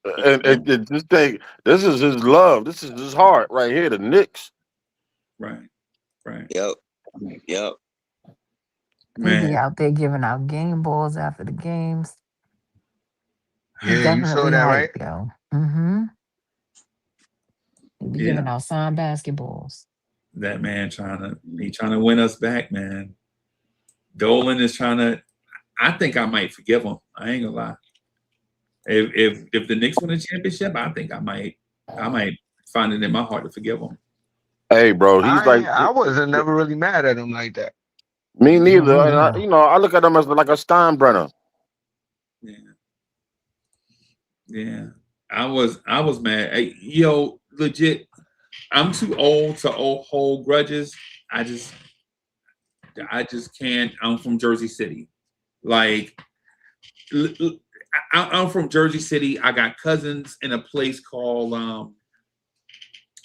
And just think, this is his love. This is his heart right here, the Knicks. Right. Yep. He be out there giving out game balls after the games. Yeah, you saw that, right? Yo. Mm-hmm. He be giving out signed basketballs. That man trying to win us back, man. Dolan is trying to. I think I might forgive him. I ain't gonna lie. If the Knicks win a championship, I think I might find it in my heart to forgive him. Hey, bro, he's I wasn't never really mad at him like that. Me neither. I look at him as like a Steinbrenner. Yeah. I was mad. Hey, yo, legit. I'm too old to hold grudges. I just can't. I'm from Jersey City. Like, I'm from Jersey City. I got cousins in a place called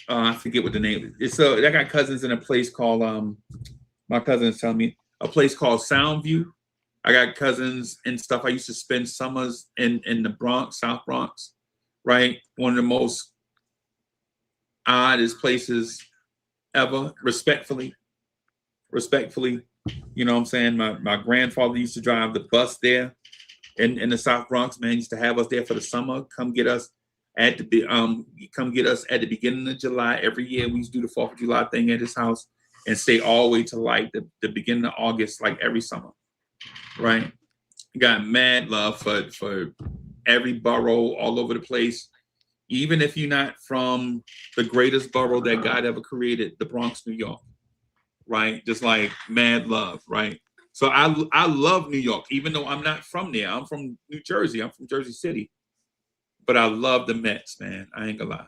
I forget what the name is. I got cousins in a place called my cousins tell me a place called Soundview. I got cousins and stuff. I used to spend summers in the Bronx, South Bronx, right? One of the most oddest places ever, respectfully. You know what I'm saying? My grandfather used to drive the bus there in the South Bronx, man. He used to have us there for the summer, come get us at the come get us at the beginning of July every year. We used to do the 4th of July thing at his house and stay all the way to like the beginning of August, like every summer, right? Got mad love for every borough all over the place. Even if you're not from the greatest borough that God ever created, the Bronx, New York, right? Just like mad love, right? So I love New York, even though I'm not from there. I'm from New Jersey. I'm from Jersey City. But I love the Mets, man. I ain't gonna lie.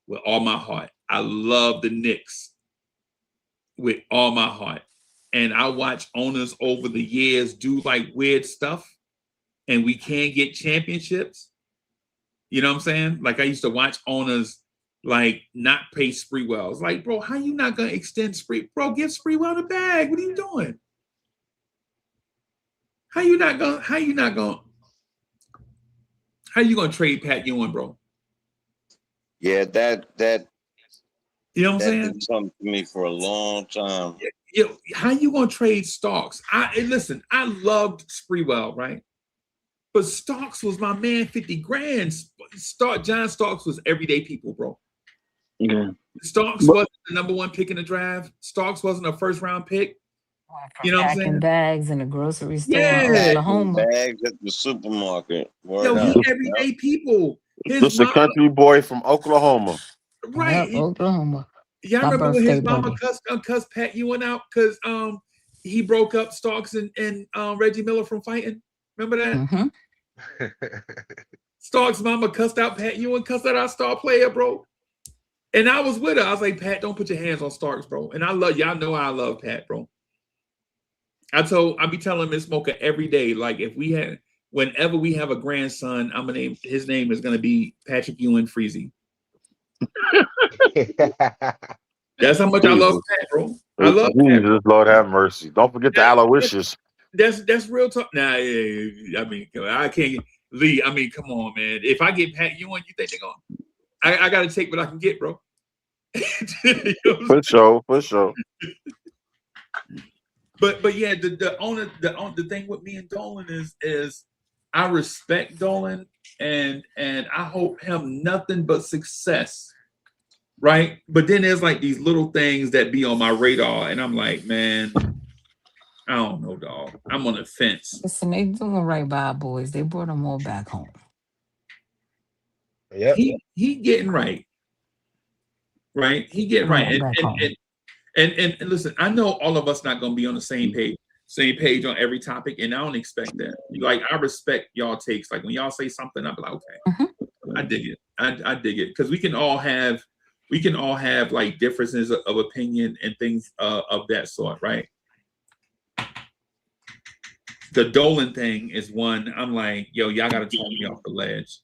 With all my heart. I love the Knicks with all my heart. And I watch owners over the years do like weird stuff and we can't get championships. You know what I'm saying? Like I used to watch owners like not pay Spreewell. It's like, bro, how you not gonna extend Spree? Bro, give Spreewell the bag. What are you doing? How you gonna trade Pat Ewing, bro? Yeah, that You know what I'm that saying? did something to me for a long time. How you gonna trade Starks? Listen, I loved Spreewell, right? But Starks was my man, 50 grand. John Starks was everyday people, bro. Yeah. Starks wasn't the number 1 pick in the draft. Starks wasn't a first round pick. You know what I'm Packing saying? bags in the grocery store in Yeah. Oklahoma. Bags at the supermarket. Yo, Word he up. everyday people. His Just a mama, country boy from Oklahoma. right? Yep, Oklahoma. Y'all My remember when birthday his mama buddy. cussed Pat Ewing out because he broke up Starks and Reggie Miller from fighting? Remember that? Mm-hmm. Starks' mama cussed out Pat Ewing, cussed out our star player, bro. And I was with her. I was like, Pat, don't put your hands on Starks, bro. And I love y'all know I love Pat, bro. I be telling Miss Mocha every day, like whenever we have a grandson, his name is gonna be Patrick Ewing Freezy. That's how much I love Pat, bro. I love Pat. Jesus, Lord have mercy. Don't forget the Aloysius. That's real talk. Nah, I mean, I can't Lee. I mean, come on, man. If I get Pat Ewing, you think they're going? I got to take what I can get, bro. You know For sure. But yeah, the thing with me and Dolan is I respect Dolan and I hope him nothing but success. Right. But then there's like these little things that be on my radar, and I'm like, man, I don't know, dog. I'm on the fence. Listen, they doing right by our boys. They brought them all back home. Yep. He getting right. Right? He getting Bring right. them back home. And listen, I know all of us not gonna be on the same page on every topic, and I don't expect that. Like I respect y'all takes. Like when y'all say something, I'm like, okay, I dig it. I dig it. Because we can all have like differences of opinion and things of that sort, right? The Dolan thing is one. I'm like, yo, y'all gotta talk me off the ledge,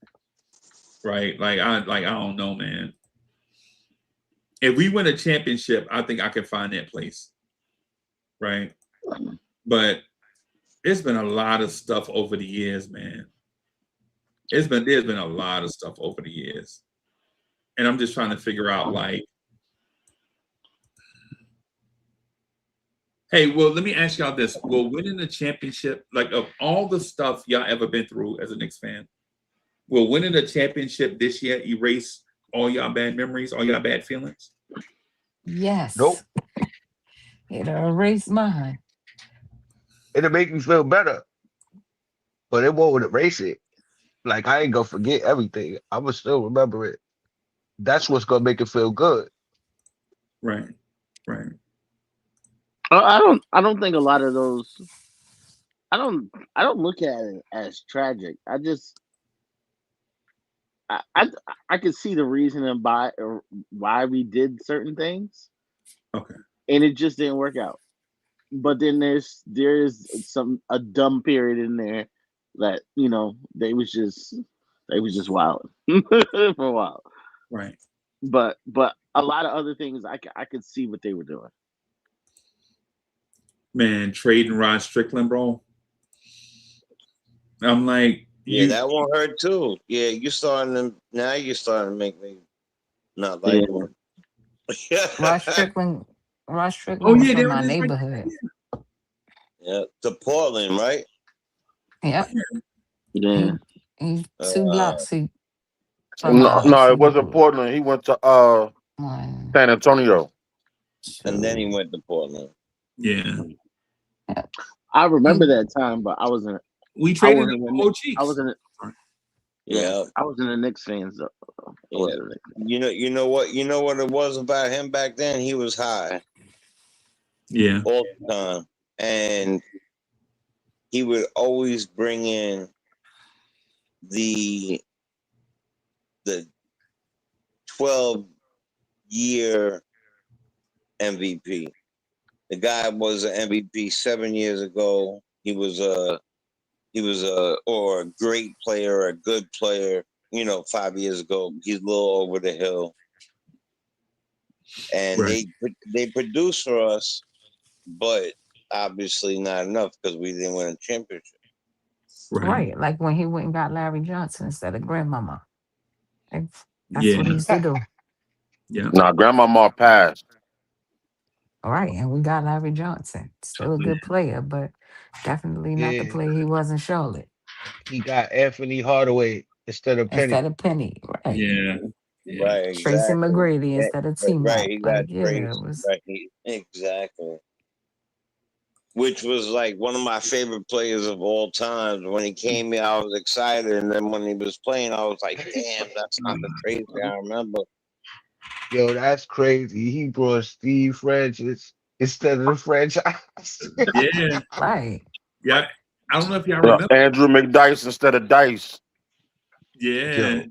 right? Like I don't know, man. If we win a championship, I think I can find that place, right? But there's been a lot of stuff over the years, man. There's been a lot of stuff over the years, and I'm just trying to figure out, like, hey, well, let me ask y'all this: will winning the championship, like, of all the stuff y'all ever been through as a Knicks fan, will winning the championship this year erase all y'all bad memories, all y'all bad feelings? Yes. Nope. It'll erase mine. It'll make you feel better, but it won't erase it. Like I ain't gonna forget everything. I will still remember it. That's what's gonna make it feel good. Right. I don't think a lot of those. I don't look at it as tragic. I could see the reasoning why we did certain things. Okay. And it just didn't work out. But then there's a dumb period in there that they was just wild for a while. Right. But a lot of other things I could see what they were doing. Man, trading Rod Strickland, bro. I'm like, Yeah, that one hurt too. Yeah, you're starting to make me not like him. Rod Strickland was from my neighborhood. Yeah, to Portland, right? Yep. Yeah. He 2 blocks. No, it wasn't Portland. He went to San Antonio. And then he went to Portland. Yeah. I remember that time, but I wasn't. We I traded wasn't. him for Cheeks. I wasn't. Yeah. I wasn't a Knicks fan. So Yeah. You know what it was about him back then? He was high. Yeah. All the time. And he would always bring in the 12-year MVP. The guy was an MVP 7 years ago. He was a great player, a good player. 5 years ago, he's a little over the hill. And Right. they produced for us, but obviously not enough because we didn't win a championship. Right. Like when he went and got Larry Johnson instead of Grandmama. That's Yeah. what he used to do. Yeah. Nah, Grandmama passed. All right. And we got Larry Johnson. Still a good player, but definitely not the Yeah, player he was in Charlotte. he got Anthony Hardaway instead of Penny. Instead of Penny. Right. Yeah. Yeah. Right, Tracy exactly. McGrady instead of T Mac. Right, he got Like, yeah, Tracy. it was Right, exactly. Which was like one of my favorite players of all time. When he came here, I was excited, and then when he was playing, I was like, "Damn, that's not the Tracy I remember." Yo, that's crazy. He brought Steve Francis instead of the franchise. Yeah. right. Yeah. I don't know if y'all remember. Andrew McDice instead of Dice. Yeah. Yo,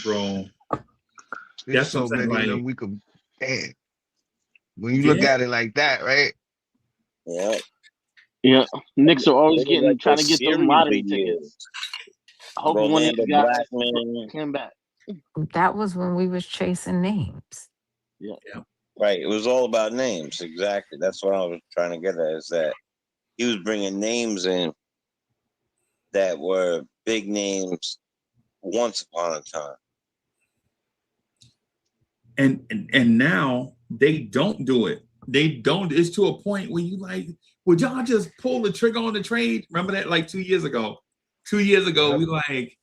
Bro. there's That's so what I'm many saying, of them like, we could. Man, when you look yeah. at it like that, right? Yeah, Yeah, Knicks are always They were like trying a to get those series lottery of tickets. years. Hoping one of Orlando these guys Blackman. came back. That was when we was chasing names. Yeah. Right, it was all about names. Exactly. That's what I was trying to get at. Is that he was bringing names in that were big names once upon a time. And now they don't do it. They don't. It's to a point where you like, would y'all just pull the trigger on the trade? Remember that like 2 years ago? 2 years ago, we like,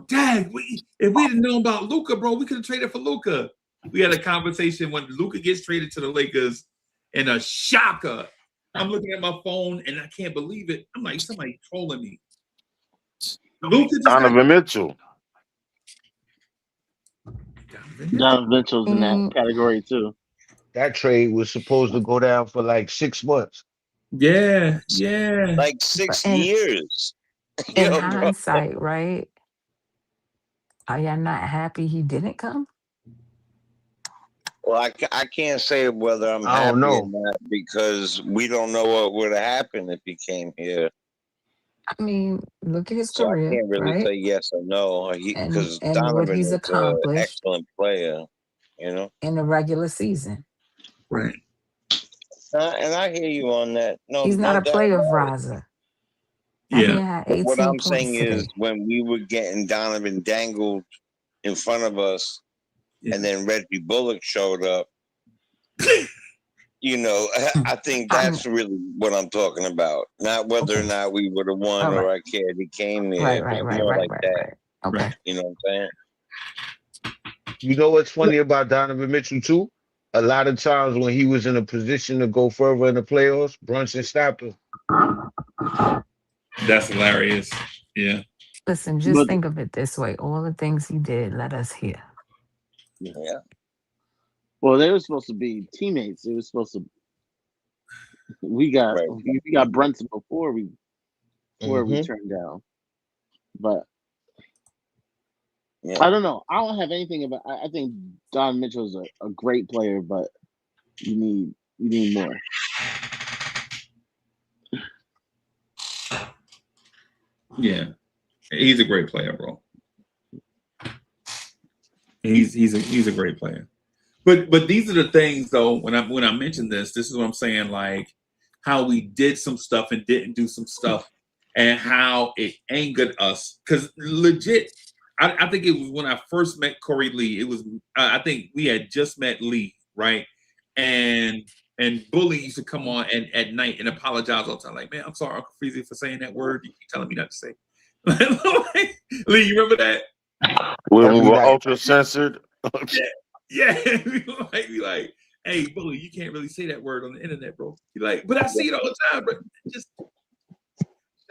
Dad, if we didn't know about Luka, bro, we could have traded for Luka. We had a conversation when Luka gets traded to the Lakers, and a shocker. I'm looking at my phone and I can't believe it. I'm like, somebody trolling me. Luka just Donovan Mitchell. Donovan Mitchell's in that category too. That trade was supposed to go down for like 6 months. Yeah. Like 6 And- years. In Yo, bro. hindsight, right? Are y'all not happy he didn't come? Well, I can't say whether I'm I happy don't or know. not because we don't know what would have happened if he came here. I mean, look at his So I career, can't really right? say yes or no. Because And what Donovan he's is an accomplished excellent player, you know. in the regular season. Right. And I hear you on that. No, He's not no a doubt player about it. riser. That Yeah. man had But what 18 I'm points saying is, today. when we were getting Donovan dangled in front of us, and then Reggie Bullock showed up, I think that's really what I'm talking about. Not whether or not we would have won All or right. I cared he came here. Right. It was more like that. Okay. You know what I'm saying? You know what's funny about Donovan Mitchell too? A lot of times when he was in a position to go further in the playoffs, Brunson stopped him. That's hilarious. Yeah. Listen, just think of it this way. All the things he did, let us hear. Yeah. Well, they were supposed to be teammates. They were supposed to. We got Brunson before we turned down, but I don't know. I don't have anything about. I think Don Mitchell's a great player, but you need more. Yeah. He's a great player, bro. He's a great player. But these are the things though, when I mention this is what I'm saying, like how we did some stuff and didn't do some stuff and how it angered us. Because legit, I think it was when I first met Corey Lee, it was I think we had just met Lee, right? And Bully used to come on and at night and apologize all the time. Like, man, I'm sorry, Uncle Freezy, for saying that word. You keep telling me not to say. Lee, you remember that? When we every were night. ultra censored. Yeah. we like, hey, bully, you can't really say that word on the internet, bro. He like, but I see it all the time, bro. Just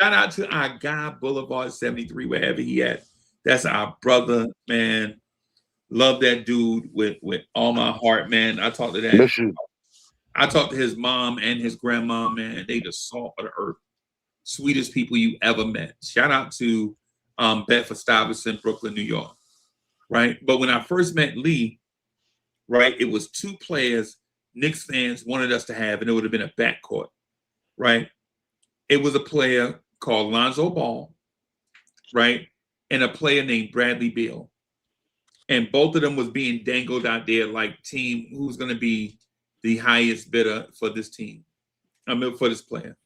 shout out to our guy, Boulevard 73, wherever he at. That's our brother, man. Love that dude with all my heart, man. I talked to that. Miss you. I talked to his mom and his grandma, man. They the salt of the earth. Sweetest people you ever met. Shout out to Bedford Stuyvesant, Brooklyn, New York. Right. But when I first met Lee, right, it was two players Knicks fans wanted us to have, and it would have been a backcourt. Right. It was a player called Lonzo Ball, right, and a player named Bradley Beal. And both of them was being dangled out there like team who's going to be the highest bidder for this team. I mean, for this player.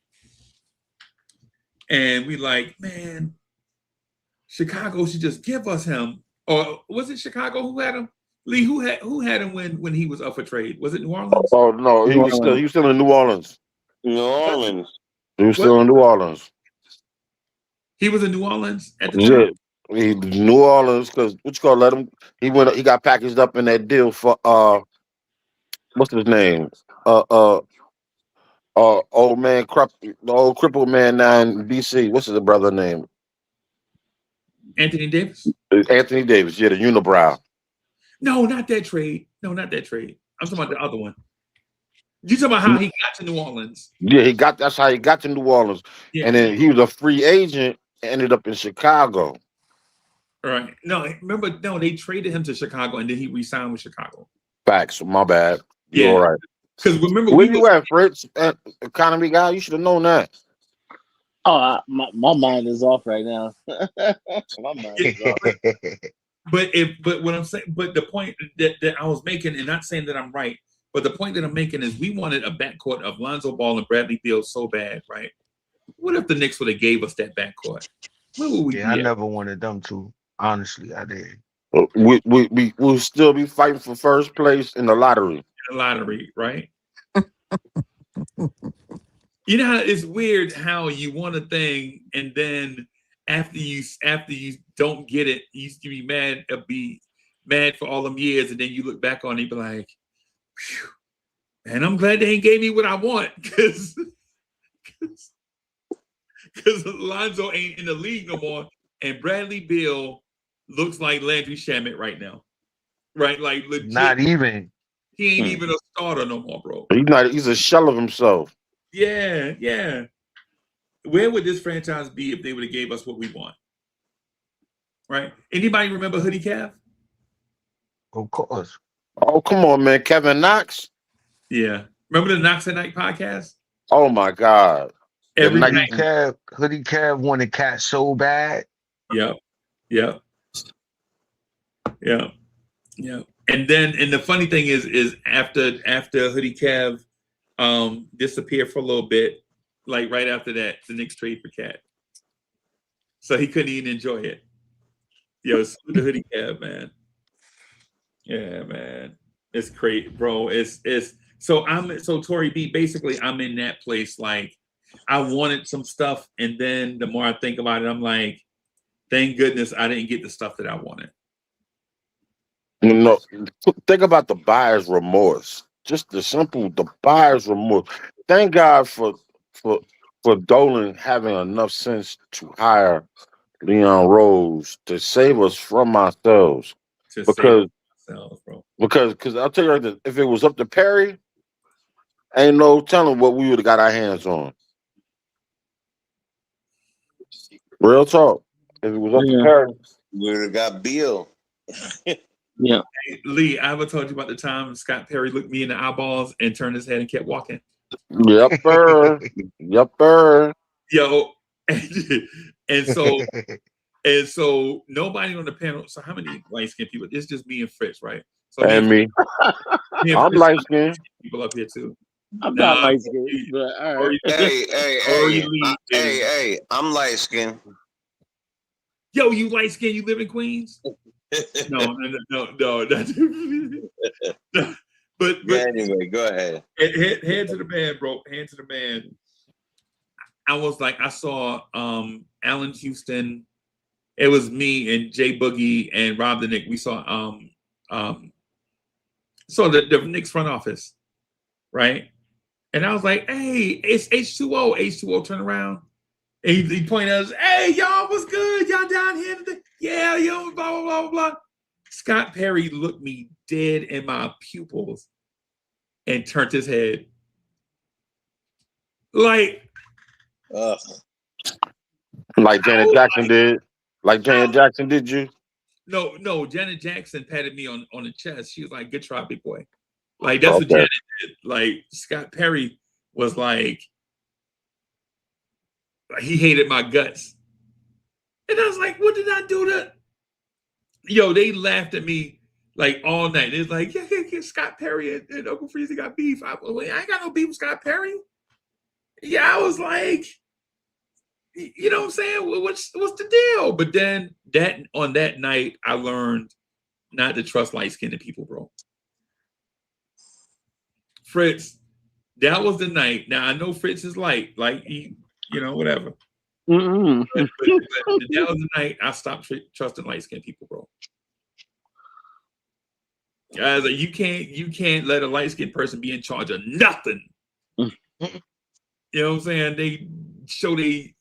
And we like, man, Chicago should just give us him. Or was it Chicago who had him? Lee, who had him when he was up for trade? Was it New Orleans? Oh no, he was still in New Orleans. New Orleans. He was still in New Orleans. He was in New Orleans at the Yeah. time. He New Orleans because what you call let him he got packaged up in that deal for what's his name? Old man the old crippled man now in BC. What's his brother name? Anthony Davis? Anthony Davis, yeah, the unibrow. No, not that trade. No, not that trade. I'm talking about the other one. You talking about how he got to New Orleans? Yeah, that's how he got to New Orleans. Yeah. And then he was a free agent, ended up in Chicago. Right. No, remember, they traded him to Chicago and then he re-signed with Chicago. Facts, my bad. Yeah. You're all right. Because remember, where you at, Fritz? Economy guy, you should have known that. Oh, my mind is off right now. My mind is off. But what I'm saying, but the point that I was making, and not saying that I'm right, but the point that I'm making is we wanted a backcourt of Lonzo Ball and Bradley Beal so bad, right? What if the Knicks would have gave us that backcourt? Where would we be I at? never wanted them to. Honestly, I did. We'll still be fighting for first place in the lottery. In the lottery, right? You know how it's weird how you want a thing and then after you don't get it, you used to be mad for all them years, and then you look back on it and be like, man, I'm glad they ain't gave me what I want because Lonzo ain't in the league no more, and Bradley Beal looks like Landry Shamet right now, right? Like legit. Not even. He ain't even a starter no more, bro. He's a shell of himself. Yeah. Where would this franchise be if they would have gave us what we want? Right? Anybody remember Hoodie Cav? Of course. Oh, come on, man. Kevin Knox? Yeah. Remember the Knox at Night podcast? Oh my God. Every night. Hoodie Cav wanted Cat so bad. Yep. And the funny thing is after Hoodie Cav disappeared for a little bit, like right after that, the Knicks trade for Cat. So he couldn't even enjoy it. Yo, the Hoodie Cav, man. Yeah, man. It's great, bro. It's so Tory B, basically I'm in that place. Like I wanted some stuff, and then the more I think about it, I'm like, thank goodness I didn't get the stuff that I wanted. No, think about the buyer's remorse. Just the buyer's remorse. Thank God for Dolan having enough sense to hire Leon Rose to save us from ourselves. Because I'll tell you right now, if it was up to Perry, ain't no telling what we would have got our hands on. Real talk. If it was up to Perry, we would have got Beal. Yeah. Hey, Lee, I ever told you about the time Scott Perry looked me in the eyeballs and turned his head and kept walking? Yep, sir. Yep, sir. Yo, and so nobody on the panel. So how many light skinned people? It's just me and Fritz, right? So and me. I'm light skinned. People up here too. I'm not light skinned, but all right. Hey, I'm light skinned. Yo, you light skinned? You live in Queens? No. But anyway, go ahead. Head to the man, bro. Hand to the man. I was like, I saw Allen Houston It was me and Jay Boogie and Rob the Knick. We saw the Knicks front office, right? And I was like, hey, it's H2O. H2O turned around. And he pointed at us, hey, y'all, what's good? Y'all down here today? Yeah, yo, blah, blah, blah, blah. Scott Perry looked me dead in my pupils and turned his head. Like Janet Jackson did. Like Janet Jackson did you? No, Janet Jackson patted me on the chest. She was like, good try, big boy. Like, that's what Janet did. Like, Scott Perry was like, he hated my guts. And I was like, what did I do to? Yo, they laughed at me like all night. It's like, yeah, Scott Perry and Uncle Freezy got beef. I ain't got no beef with Scott Perry. Yeah, I was like, you know what I'm saying? What's the deal? But then on that night, I learned not to trust light-skinned people, bro. Fritz, that was the night. Now I know Fritz is light, like he, whatever. But that was the night I stopped trusting light-skinned people, bro. Guys, like, you can't let a light-skinned person be in charge of nothing. You know what I'm saying? They show they.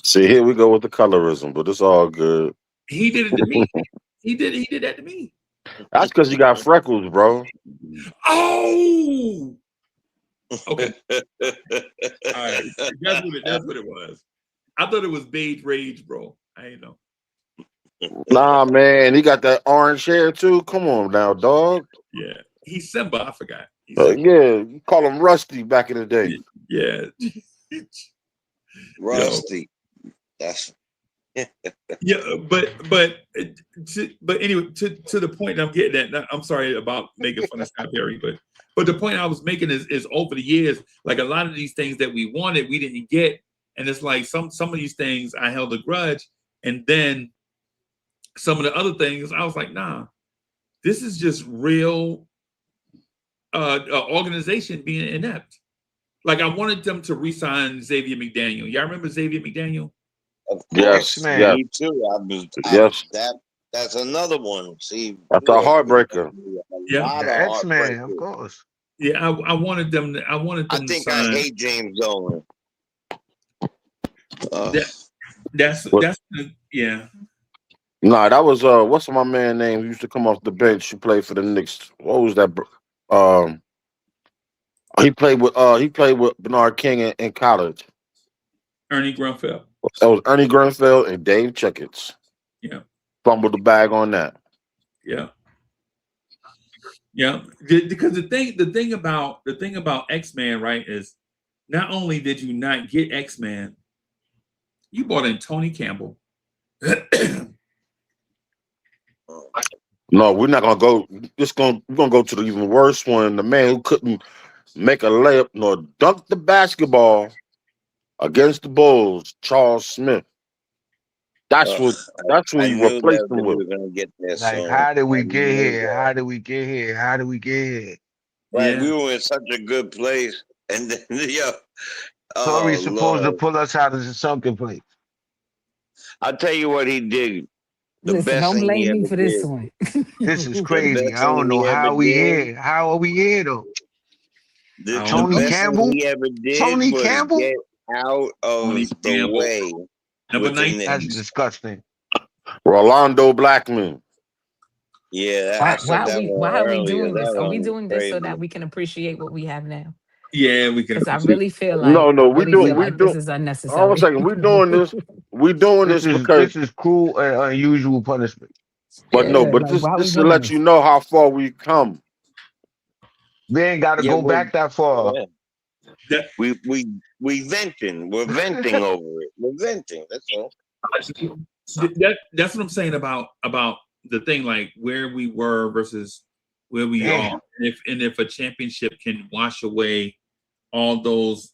See, here we go with the colorism, but it's all good. He did it to me. He did that to me. That's because you got freckles, bro. Oh. Okay. All right. That's what it was. I thought it was beige rage, bro. I ain't know. Nah, man, he got that orange hair too. Come on now, dog. Yeah, he's Simba. I forgot. Yeah, you call him Rusty back in the day. Yeah, Rusty. That's yeah, but anyway, to the point I'm getting at. I'm sorry about making fun of Scott Perry, but the point I was making is over the years, like a lot of these things that we wanted, we didn't get, and it's like some of these things I held a grudge, and then some of the other things I was like, nah, this is just real organization being inept. Like I wanted them to re-sign Xavier McDaniel. Y'all remember Xavier McDaniel? of Yes, course, yes. me too. Yes. That's another one. See, That's a heartbreaker. Yeah, The X-Men, of course. Yeah, I wanted them. I think to sign. I hate James Dolan. That's yeah. Nah, that was what's my man name? He used to come off the bench. He played for the Knicks. What was that? He played with Bernard King in college. Ernie Grunfeld. That was Ernie Grunfeld and Dave Checketts. Yeah. Fumbled the bag on that. Yeah. Yeah. Because the thing about X-Men, right, is not only did you not get X-Men, you brought in Tony Campbell. No, we're not gonna go. We're gonna go to the even worse one. The man who couldn't make a layup nor dunk the basketball against the Bulls, Charles Smith. That's what you replaced him with. We were gonna get there. Like, So how did we get here? How did we get here? How did we get here? Right, we were in such a good place, and then Corey's supposed to pull us out of the sunken place. I'll tell you what he did. Listen, don't blame me for this one. This is crazy. I don't know how we here. How are we here though? Tony Campbell? Tony Campbell? Get out of the way. Number 19. That's disgusting. Rolando Blackman. Yeah. Why are we doing this? Are we doing this so that we can appreciate what we have now? Yeah, we can. Because I really feel like this is unnecessary. Hold on a second. We're doing this. We're doing this because this is cruel and unusual punishment. But this to let you know how far we've come. We ain't got to go back that far. Yeah. We venting. We're venting over it. We're venting. That's all. That's what I'm saying about the thing, like where we were versus where we are. And if a championship can wash away all those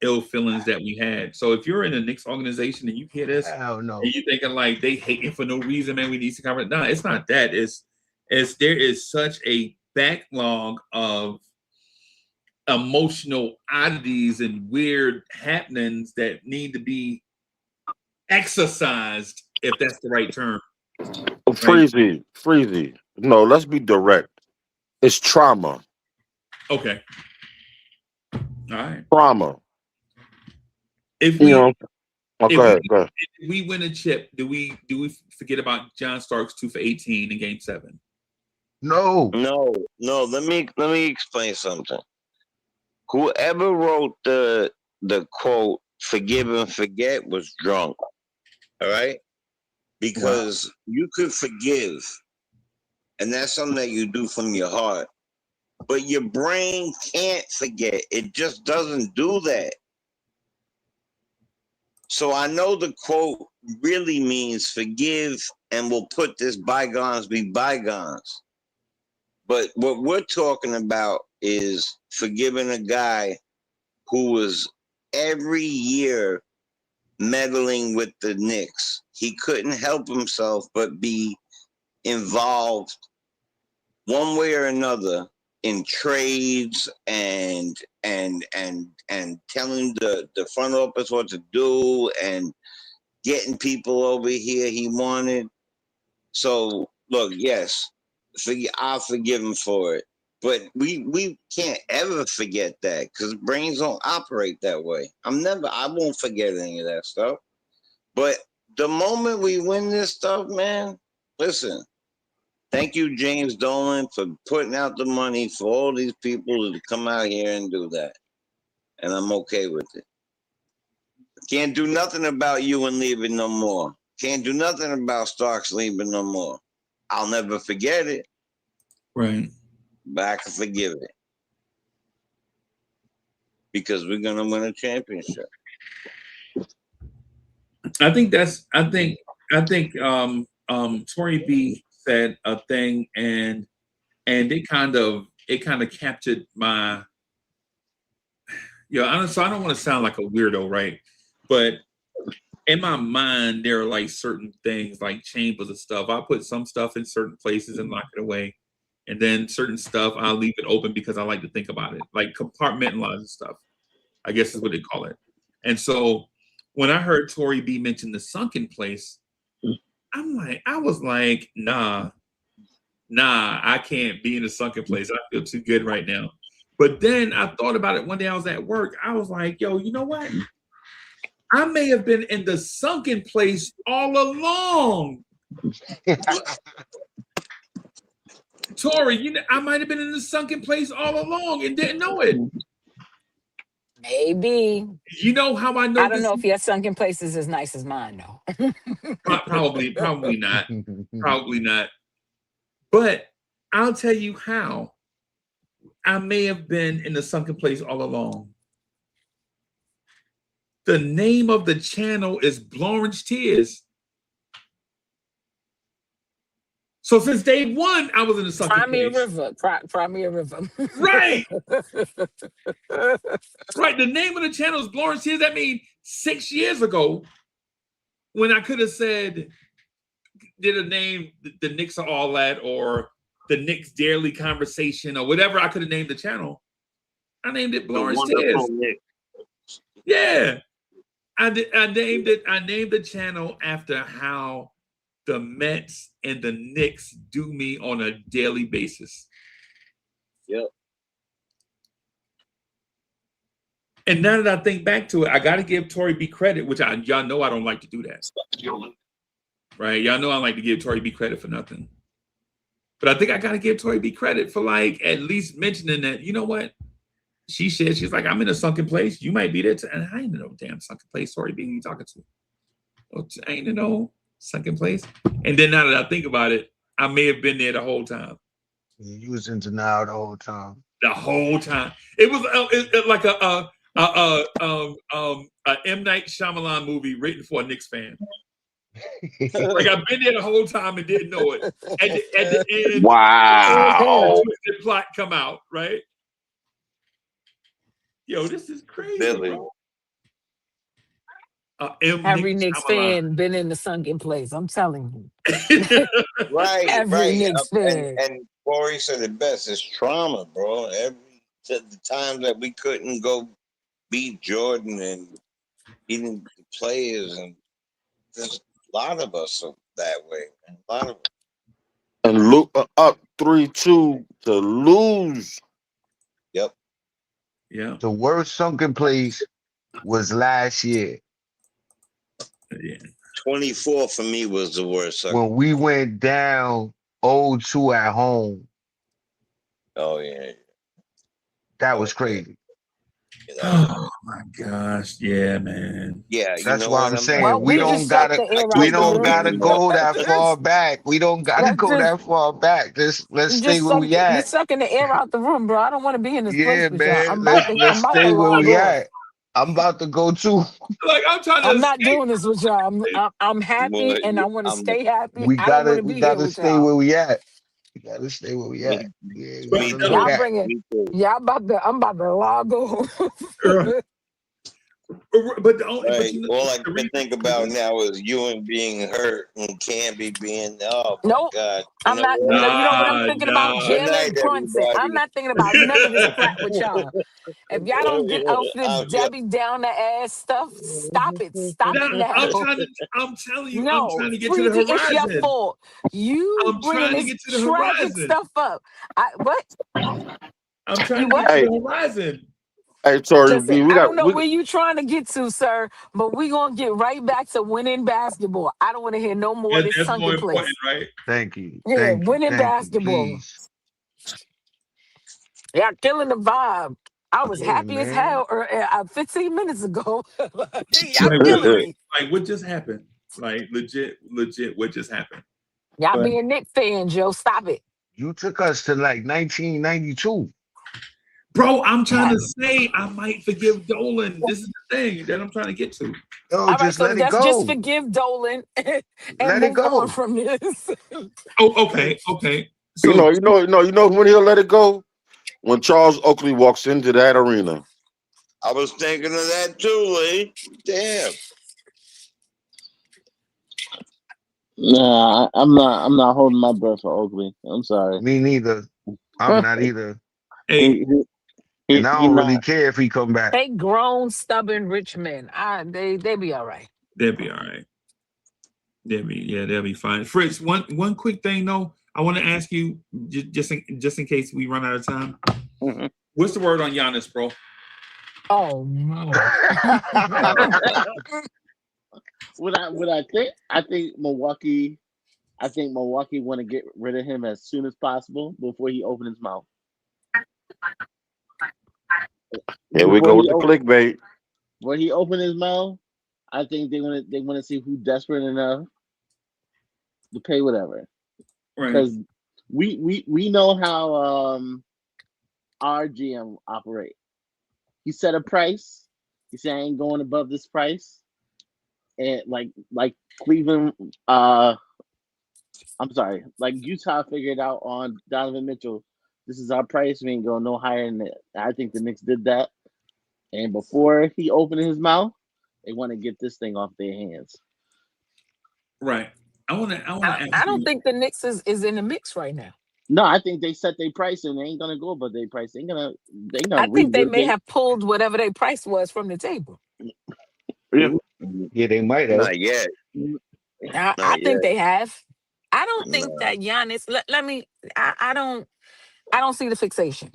ill feelings that we had. So if you're in a Knicks organization and you hear this, and you're thinking like they hate it for no reason, man, we need to cover it. No, it's not that. It's there is such a backlog of emotional oddities and weird happenings that need to be exercised, if that's the right term. Right? Freezy. No, let's be direct. It's trauma. Okay. All right. Trauma. If You we know. Oh, go ahead. if we win a chip, do we forget about John Starks 2 for 18 in Game 7? No. No. Let me explain something. Whoever wrote the quote "forgive and forget" was drunk. All right, because you could forgive, and that's something that you do from your heart. But your brain can't forget. It just doesn't do that. So I know the quote really means forgive and we'll put this bygones be bygones. But what we're talking about is forgiving a guy who was every year meddling with the Knicks. He couldn't help himself but be involved one way or another in trades and telling the front office what to do and getting people over here he wanted. So look, yes, I'll forgive him for it. But we can't ever forget that because brains don't operate that way. I won't forget any of that stuff. But the moment we win this stuff, man, listen, thank you, James Dolan, for putting out the money for all these people to come out here and do that. And I'm okay with it. Can't do nothing about you and leaving no more. Can't do nothing about Starks leaving no more. I'll never forget it. Right. But I can forgive it. Because we're going to win a championship. I think Tory B said a thing and it kind of captured my, honestly, I don't want to sound like a weirdo, right? But in my mind, there are like certain things like chambers of stuff. I put some stuff in certain places and lock it away. And then certain stuff, I'll leave it open because I like to think about it, like compartmentalizing stuff, I guess is what they call it. And so when I heard Tory B mention the sunken place, I was like, nah, I can't be in a sunken place. I feel too good right now. But then I thought about it one day I was at work. I was like, yo, you know what? I may have been in the sunken place all along. Tory, I might have been in the sunken place all along and didn't know it. Maybe. You know how I know? I don't know if your sunken place is as nice as mine, though. Probably not. Probably not. But I'll tell you how I may have been in the sunken place all along. The name of the channel is Blorange Tears. So since day one, I was in the sunken place. Crimea River. Right. Right. The name of the channel is Blorange Tears. That means 6 years ago, when I could have said, did a name the Knicks are all that, or the Knicks Daily Conversation, or whatever I could have named the channel, I named it Blorange Tears. Yeah. I named it. I named the channel after how the Mets and the Knicks do me on a daily basis. Yep. And now that I think back to it, I got to give Tory B credit, which y'all know I don't like to do that. Right? Y'all know I like to give Tory B credit for nothing. But I think I got to give Tory B credit for like at least mentioning that, you know what? She said, she's like, I'm in a sunken place. You might be there too. And I ain't in no damn sunken place. Tory B, who you talking to? Well, I ain't in no sunken place. And then now that I think about it, I may have been there the whole time. You was in denial the whole time. The whole time. It was like a M. Night Shyamalan movie written for a Knicks fan. Like I've been there the whole time and didn't know it. At the end, wow, the plot come out, right? Yo, this is crazy, Billy. bro. Every Knicks fan been in the sunken place. I'm telling you. Right, Every right. Knicks fan. And Corey said it best. It's trauma, bro. Every the times that we couldn't go beat Jordan and beating the players, and there's a lot of us are that way. Man. A lot of And up 3-2 to lose. Yep. Yeah. The worst sunken place was last year Yeah. 24 for me was the worst. when we went down 0-2 at home. Oh yeah. That was crazy. Oh my gosh. Yeah, man. Yeah, you That's know why what? I'm I'm not. saying Well, we we don't just sucked gotta the air we out the don't gotta room. go that Let's far back. We don't gotta let's go just that far back. Let's stay just where suck we you at. sucking the air out the room, bro. I don't want to be in this place Yeah, with y'all. man. I'm Let's about to stay where log we off. at. I'm about to go too. Like I'm trying to I'm not escape. doing this with y'all. I'm Well, happy and I want to I'm stay happy. We I don't want gotta to we be here gotta with stay y'all. where we at. We gotta stay where we me, at. Yeah, we But me gotta tell do me, Y'all that. bring it. me too. I'm about to log off. but the only, but Right. you know, All I the can think about now is Ewan being hurt and Canby being. Oh my Nope. God. You I'm know not, what? you know what I'm nah, thinking about? nah. Good night, Jalen Brunson. I'm everybody. not thinking about none of this crap with y'all. If y'all don't get off this Yep. Debbie down the ass stuff, stop it. Stop Nah, it now. I'm telling you, I'm No, trying to get to the Freezy, it's your horizon. fault. You I'm bringing trying to this get to the tragic horizon. stuff up. What? I'm trying You to get what? to Hey, the horizon. hey, Tori Listen, B, we I don't got know we where you trying to get to, sir, but we gonna get right back to winning basketball. I don't want to hear no more of this That's more sunken important, place. right? Thank you. Yeah, Thank you. winning Thank you. basketball. Please. Yeah, killing the vibe. I was Yeah, happy as man. hell 15 minutes ago. Y'all Like what? killing me. Like what just happened? Like legit. What just happened? Y'all But being Nick fans, Joe. Stop it. You took us to like 1992. bro, I'm trying Ha- to say I might forgive Dolan. This is the thing that I'm trying to get to. Yo, All right, just so let it let's just go. forgive Dolan and Let it move on go. from this. Oh, okay. you So know, you know, you know, you know when he'll let it go? When Charles Oakley walks into that arena. I was thinking of that too, Lee. Damn. Nah, I'm not. I'm not holding my breath for Oakley. I'm sorry. Me neither. I'm not either. hey, he, And I he don't really not. care if he come back. They grown, stubborn, rich men. They be all right. they'll be all right. They'll be fine. Fritz, one quick thing though, I want to ask you just in case we run out of time. Mhm. What's the word on Giannis, bro? Oh no. What I think? I think Milwaukee. I think Milwaukee want to get rid of him as soon as possible before he opens his mouth. Here we Before go with he the op- clickbait. before he open his mouth, I think they want to see who's desperate enough to pay whatever. Right. Because we know how our GM operate. He set a price. He said I ain't going above this price. And like Cleveland, I'm sorry, like Utah figured out on Donovan Mitchell, this is our price. We ain't going no higher than it. I think the Knicks did that. And before he opened his mouth, they want to get this thing off their hands. Right. I wanna ask I don't you. think the Knicks is in the mix right now. No, I think they set their price and they ain't gonna go above their price. They gonna I think they revisit. may have pulled whatever their price was from the table. Yeah. Yeah, they might have. Not yet. I Not think yet. they have. I don't think No. that Giannis. Let me. I don't see the fixation.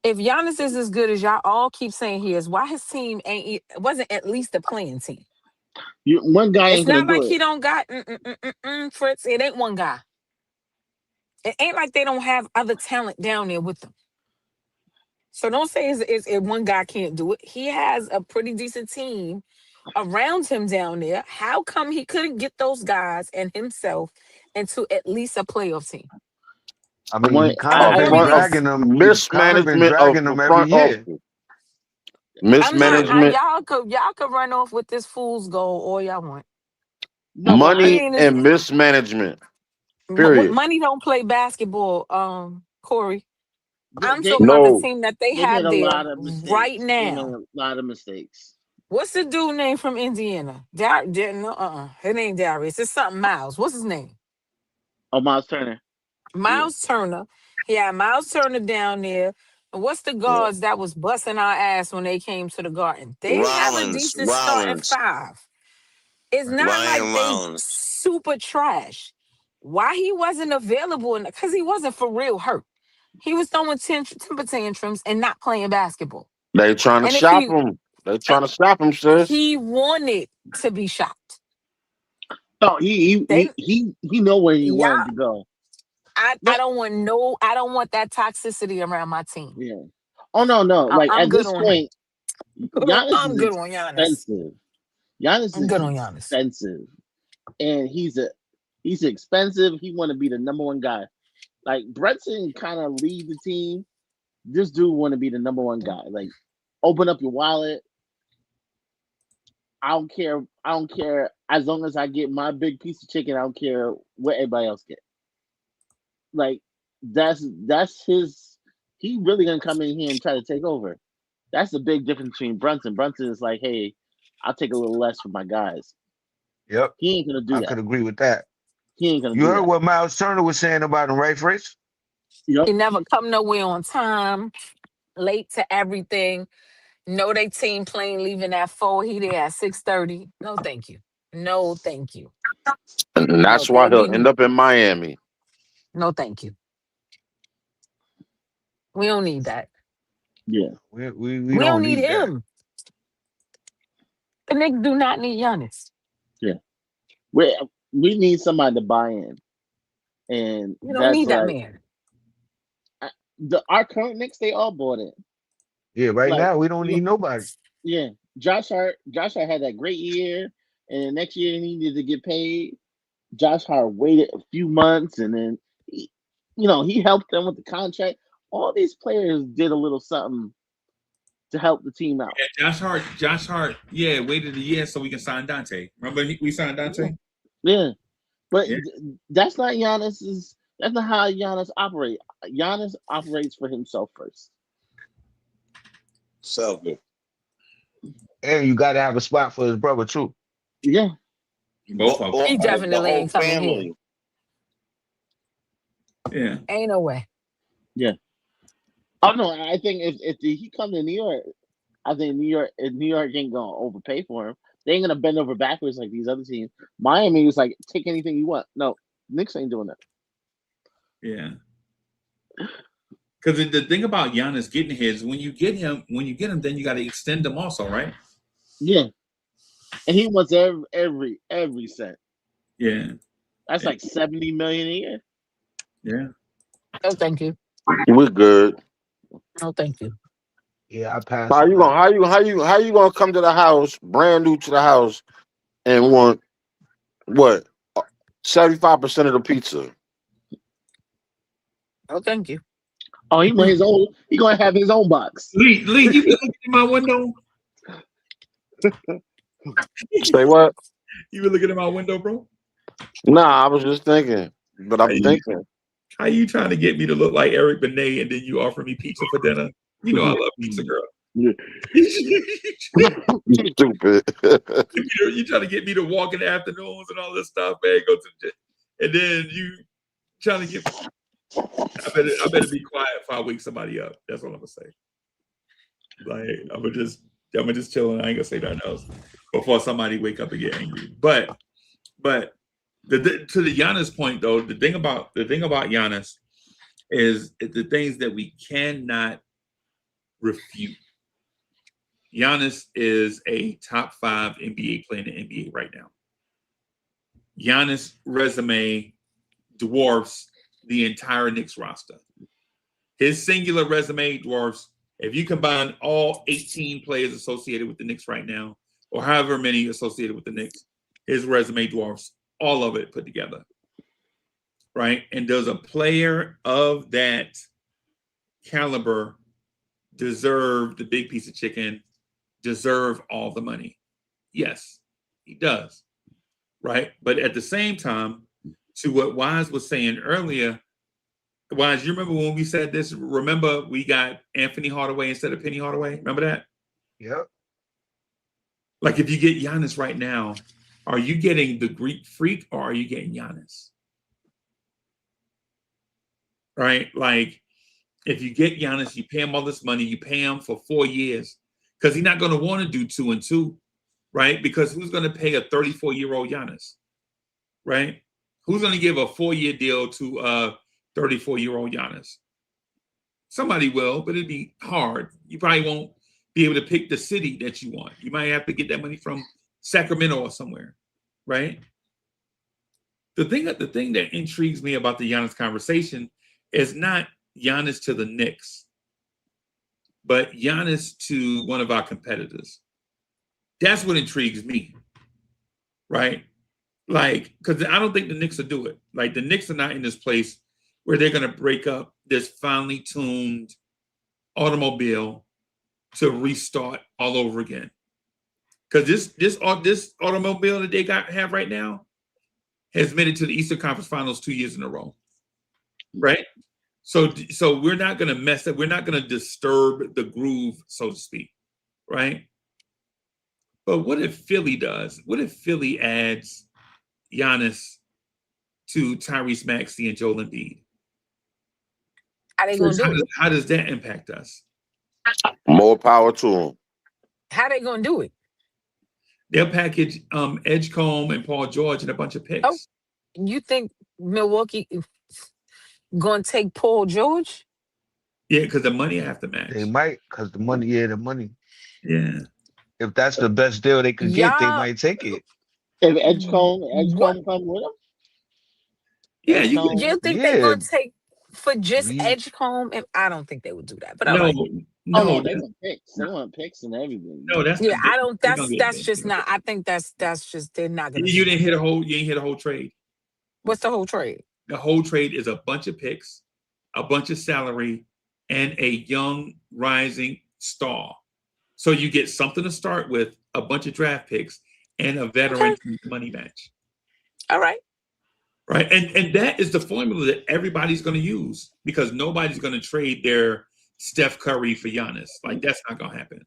If Giannis is as good as y'all all keep saying he is, why his team wasn't at least a playing team? One guy It's ain't gonna not do like it. he don't got Fritz. It ain't one guy. It ain't like they don't have other talent down there with them. So don't say it's one guy can't do it. He has a pretty decent team around him down there. How come he couldn't get those guys and himself into at least a playoff team? I mean, One, he kind Out of of A been front everything, dragging them. He kind of been Mismanagement of dragging the them every front year. office. I'm not. Mismanagement, Y'all could run off with this fool's goal all y'all want. no, but I money, mean, it's and mismanagement. Period. money don't play basketball. Corey, I'm they talking about the No. team that they they made have a there lot of right mistakes. They made now. a lot of mistakes. What's the dude name from Indiana? No, his name Darius. It's something Miles. What's his name? Oh, Miles Turner. Yeah. Miles Turner. He had Miles Turner down there. What's the guards that was busting our ass when they came to the Garden? They have a Rollins, decent starting five. It's not like Ryan they Rollins. super trash. Why he wasn't available? Because he wasn't for real hurt. He was throwing temper tantrums and not playing basketball. They trying to And if shop he him. They and trying to shop him, sis. he wanted to be shocked. No, he They he he he know where he y'all wanted to go. I don't want I don't want that toxicity around my team. Yeah. Oh no. Like I'm at good this on him. point, Giannis I'm is good on Giannis. expensive. Giannis I'm is good on Giannis. expensive, and he's expensive. He want to be the number one guy. Like Brunson kind of lead the team. This dude want to be the number one guy. Like, open up your wallet. I don't care. I don't care. As long as I get my big piece of chicken, I don't care what everybody else get. Like, that's his. He really gonna come in here and try to take over. That's the big difference between Brunson. Brunson is like, hey, I'll take a little less for my guys. Yep, He ain't gonna do I that. could agree with that. He ain't gonna You do heard that. what Miles Turner was saying about him, right, Fritz? Yep. He never come nowhere on time, late to everything. Know they team plane leaving at 4. He there at 6:30. No, thank you. No, thank you. And No, that's why they he'll end need up in Miami. no, thank you. We don't need that. Yeah. We We don't don't need need that. him. The Knicks do not need Giannis. Yeah. We need somebody to buy in, and We don't that's need that like man. our current Knicks. They all bought in. Yeah, right Like, now we don't need nobody. yeah, Josh Hart. Josh Hart had that great year, and the next year he needed to get paid. Josh Hart waited a few months, and then he helped them with the contract. All these players did a little something to help the team out. Yeah, Josh Hart, yeah, waited a year so we can sign Dante. Remember we signed Dante? Yeah, but Yeah. that's not Giannis's. That's not how Giannis operates. Giannis operates for himself first. Selfish. And you got to have a spot for his brother too. Yeah, Both of them. He The definitely whole ain't coming here. family. Yeah. Ain't no way. yeah. Oh no, I think if he come to New York, I think New York ain't gonna overpay for him. They ain't gonna bend over backwards like these other teams. Miami was like, take anything you want. No, Knicks ain't doing that. Yeah. Because the thing about Giannis getting his, when you get him, then you got to extend him also, right? Yeah, and he wants every cent. Yeah. That's like $70 million a year. Yeah. No, thank you. We're good. No, thank you. Yeah, I pass How on you that. gonna how you gonna come to the house, brand new to the house, and want what 75% of the pizza? No, thank you. Oh, he want his own. He gonna have his own box. Lee, you been looking in my window? Say what? You been looking in my window, bro? Nah, I was just thinking, but I'm thinking. How you trying to get me to look like Eric Benet and then you offer me pizza for dinner? You know I love pizza, girl. You stupid. You trying to get me to walk in the afternoons and all this stuff, man. Go to the gym. And then you trying to get I better be quiet if I wake somebody up. That's what I'm gonna say. Like I'm gonna just chill and I ain't gonna say nothing else before somebody wake up and get angry. But to the Giannis point though, the thing about Giannis is the things that we cannot refute. Giannis is a top 5 NBA player in the NBA right now. Giannis' resume dwarfs the entire Knicks roster. His singular resume dwarfs, if you combine all 18 players associated with the Knicks right now, or however many associated with the Knicks, his resume dwarfs all of it put together. Right? And does a player of that caliber deserve the big piece of chicken, deserve all the money? Yes, he does. Right? But at the same time, to what Wise was saying earlier, Wise, you remember when we said this? Remember we got Anthony Hardaway instead of Penny Hardaway? Remember that? Yep. Like if you get Giannis right now, are you getting the Greek freak or are you getting Giannis? Right? Like If you get Giannis, you pay him all this money, you pay him for 4 years because he's not going to want to do 2 and 2, right? Because who's going to pay a 34-year-old Giannis, right? Who's going to give a 4-year deal to a 34-year-old Giannis? Somebody will, but it'd be hard. You probably won't be able to pick the city that you want. You might have to get that money from Sacramento or somewhere, right? The thing that intrigues me about the Giannis conversation is not Giannis to the Knicks, but Giannis to one of our competitors. That's what intrigues me, right? Like, because I don't think the Knicks will do it. Like, the Knicks are not in this place where they're going to break up this finely tuned automobile to restart all over again. Because this automobile that they have right now has made it to the Eastern Conference Finals 2 years in a row, right? So we're not going to mess up. We're not going to disturb the groove, so to speak, right? But what if Philly does? What if Philly adds Giannis to Tyrese Maxey and Joel Embiid? How they gonna do it? How does that impact us? More power to them. How they gonna do it? They'll package Edgecombe and Paul George and a bunch of picks. Oh, you think Milwaukee gonna take Paul George? Yeah, because the money have to match. They might, because the money, the money. Yeah. If that's the best deal they could get, they Y'all- might take it. If Edgecombe come with him, Yeah, You think they're Yeah. gonna take for just We- Edgecombe? And I don't think they would do that. But no, alright. no, they want picks. They want picks and everything. no, that's Yeah, not- I don't. they're gonna get That's that. just not. I think that's just they're not gonna. You do didn't that. hit a whole. You ain't hit a whole trade. What's the whole trade? The whole trade is a bunch of picks, a bunch of salary, and a young rising star. So you get something to start with, a bunch of draft picks, and a veteran money match. All right. Right. And that is the formula that everybody's going to use because nobody's going to trade their Steph Curry for Giannis. Like, that's not going to happen.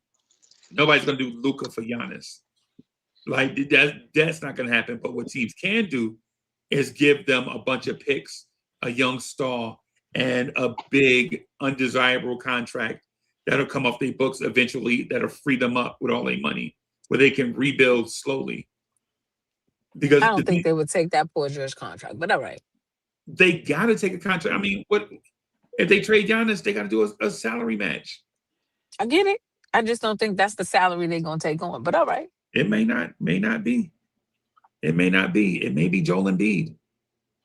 Nobody's going to do Luka for Giannis. Like, that's not going to happen. But what teams can do is give them a bunch of picks, a young star, and a big undesirable contract that'll come off their books eventually, that'll free them up with all their money, where they can rebuild slowly. Because I don't think they would take that Paul George contract, but all right. they got to take a contract. I mean, what if they trade Giannis? They got to do a salary match. I get it. I just don't think that's the salary they're gonna take on. But all right. It may not be. It may not be. It may be Joel Embiid.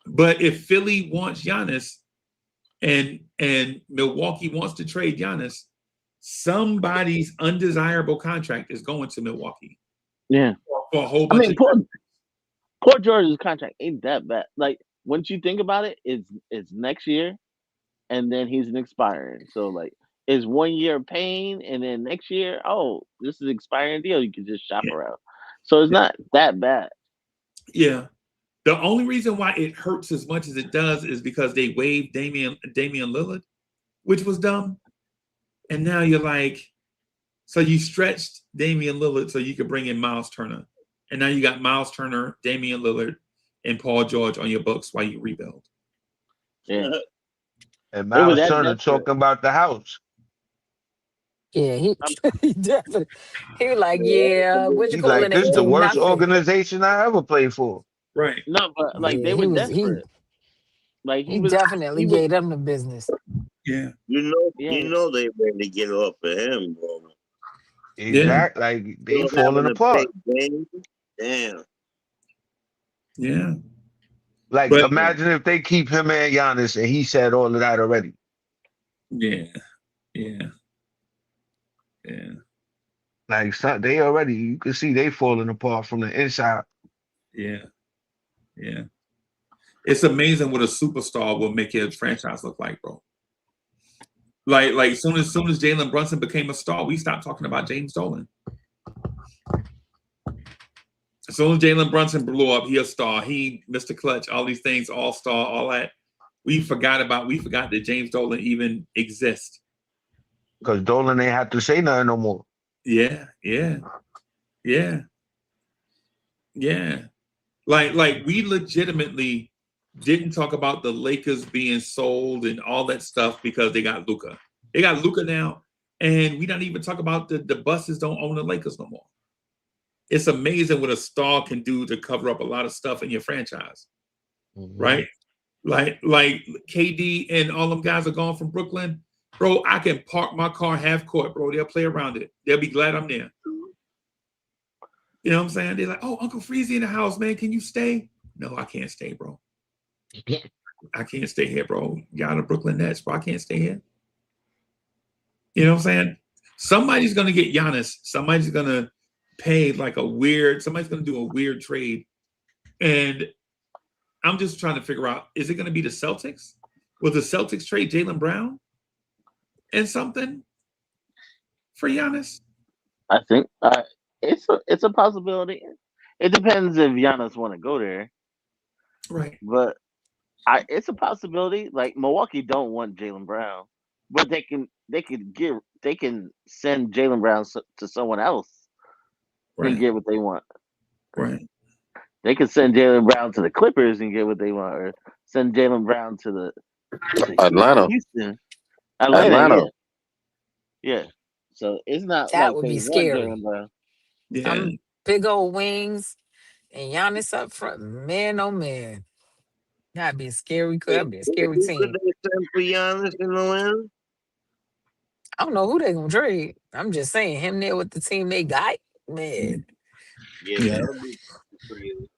But if Philly wants Giannis and Milwaukee wants to trade Giannis, somebody's undesirable contract is going to Milwaukee. Yeah. For a whole bunch of Paul George's contract ain't that bad. Like, once you think about it, it's next year, and then he's an expiring. So, like, it's 1 year of pain, and then next year, oh, this is an expiring deal. You can just shop around. So it's not that bad. Yeah. The only reason why it hurts as much as it does is because they waived Damian Lillard, which was dumb. And now you're like, so you stretched Damian Lillard so you could bring in Miles Turner. And now you got Miles Turner, Damian Lillard, and Paul George on your books while you rebuild. Yeah. And Miles that Turner desperate. talking about the house. Yeah, he definitely. He was like, yeah, what you He's call like, it? this is the Do worst nothing. organization I ever played for. Right. No, but like Yeah, they he were was- he- desperate. Like He definitely gave them the business. Yeah. You Yeah. know they ready to get off of him, bro. Exactly. Like they Still falling having a apart. big game. Damn. Yeah. Like But- imagine if they keep him and Giannis and he said all of that already. Yeah. Yeah. Yeah. Like they already, you can see they falling apart from the inside. Yeah. Yeah. It's amazing what a superstar will make your franchise look like, bro. Like soon as Jalen Brunson became a star, we stopped talking about James Dolan. As soon as Jalen Brunson blew up, he a star. He Mr. Clutch, all these things, all star, all that. We forgot that James Dolan even exists. Because Dolan ain't have to say nothing no more. Yeah. Like we legitimately didn't talk about the Lakers being sold and all that stuff because they got Luka. They got Luka now, and we don't even talk about the buses don't own the Lakers no more. It's amazing what a star can do to cover up a lot of stuff in your franchise, right? Like KD and all them guys are gone from Brooklyn, bro. I can park my car half court, bro. They'll play around it. They'll be glad I'm there. You know what I'm saying? They're like, oh, Uncle Freezy in the house, man. Can you stay? No, I can't stay, bro. I can't stay here, bro. Y'all the Brooklyn Nets, bro. I can't stay here. You know what I'm saying? Somebody's gonna get Giannis. Somebody's gonna pay like somebody's gonna do a weird trade. And I'm just trying to figure out, is it gonna be the Celtics? Will the Celtics trade Jaylen Brown and something for Giannis? I think it's a possibility. It depends if Giannis want to go there, Right. but it's a possibility. Like Milwaukee don't want Jaylen Brown, but they can send Jaylen Brown to someone else and get what they want. Right. They can send Jaylen Brown to the Clippers and get what they want, or send Jaylen Brown to Atlanta. Houston, Atlanta. Yeah. So it's not That like would they be want scary. Jaylen Brown. Yeah. Big old wings and Giannis up front. Man, oh man. That'd be a scary. That'd be a scary Who could team. they send for Giannis in the win? I don't know who they gonna trade. I'm just saying, him there with the team they got, man. Yeah, Yeah. that would be crazy.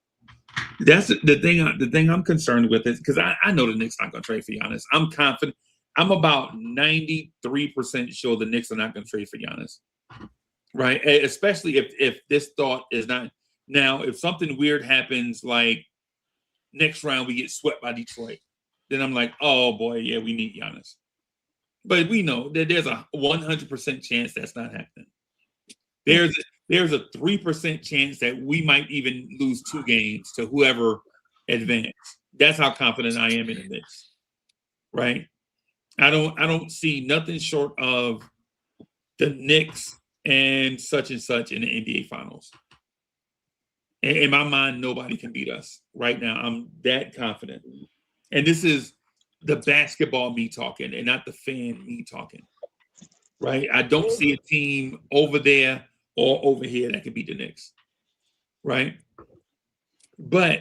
That's the thing. The thing I'm concerned with is because I know the Knicks not going to trade for Giannis. I'm confident. I'm about 93% sure the Knicks are not going to trade for Giannis, right? Especially if this thought is not now. If something weird happens, like next round we get swept by Detroit, then I'm like, oh boy, yeah, we need Giannis. But we know that there's a 100% chance that's not happening. There's a 3% chance that we might even lose 2 games to whoever advanced. That's how confident I am in the Knicks, right? I don't see nothing short of the Knicks and such in the NBA Finals. In my mind, nobody can beat us right now. I'm that confident, and this is the basketball me talking, and not the fan me talking, right? I don't see a team over there or over here that could beat the Knicks, right? But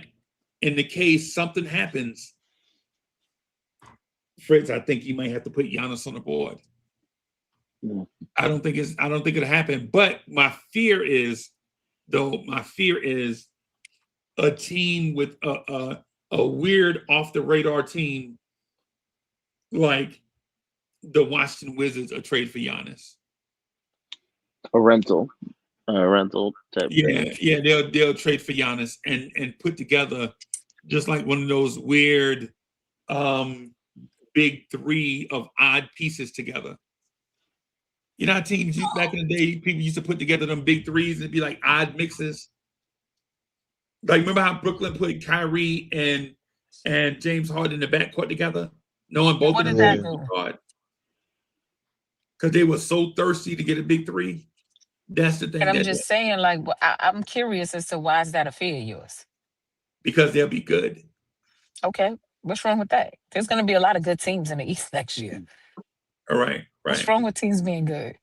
in the case something happens, Fritz, I think you might have to put Giannis on the board. I don't think it'll happen. But my fear is a team with a weird off the radar team like the Washington Wizards are trade for Giannis. A rental type. Yeah, they'll trade for Giannis and put together just like one of those weird big 3 of odd pieces together. You know how teams back in the day, people used to put together them big 3s and it'd be like odd mixes. Like remember how Brooklyn put Kyrie and James Harden in the backcourt together, knowing both What of did them that do? because they were so thirsty to get a big 3. That's the thing. And I'm just saying, like, I'm curious as to why is that a fear of yours? Because they'll be good. Okay, what's wrong with that? There's going to be a lot of good teams in the East next year. All right. What's wrong with teams being good?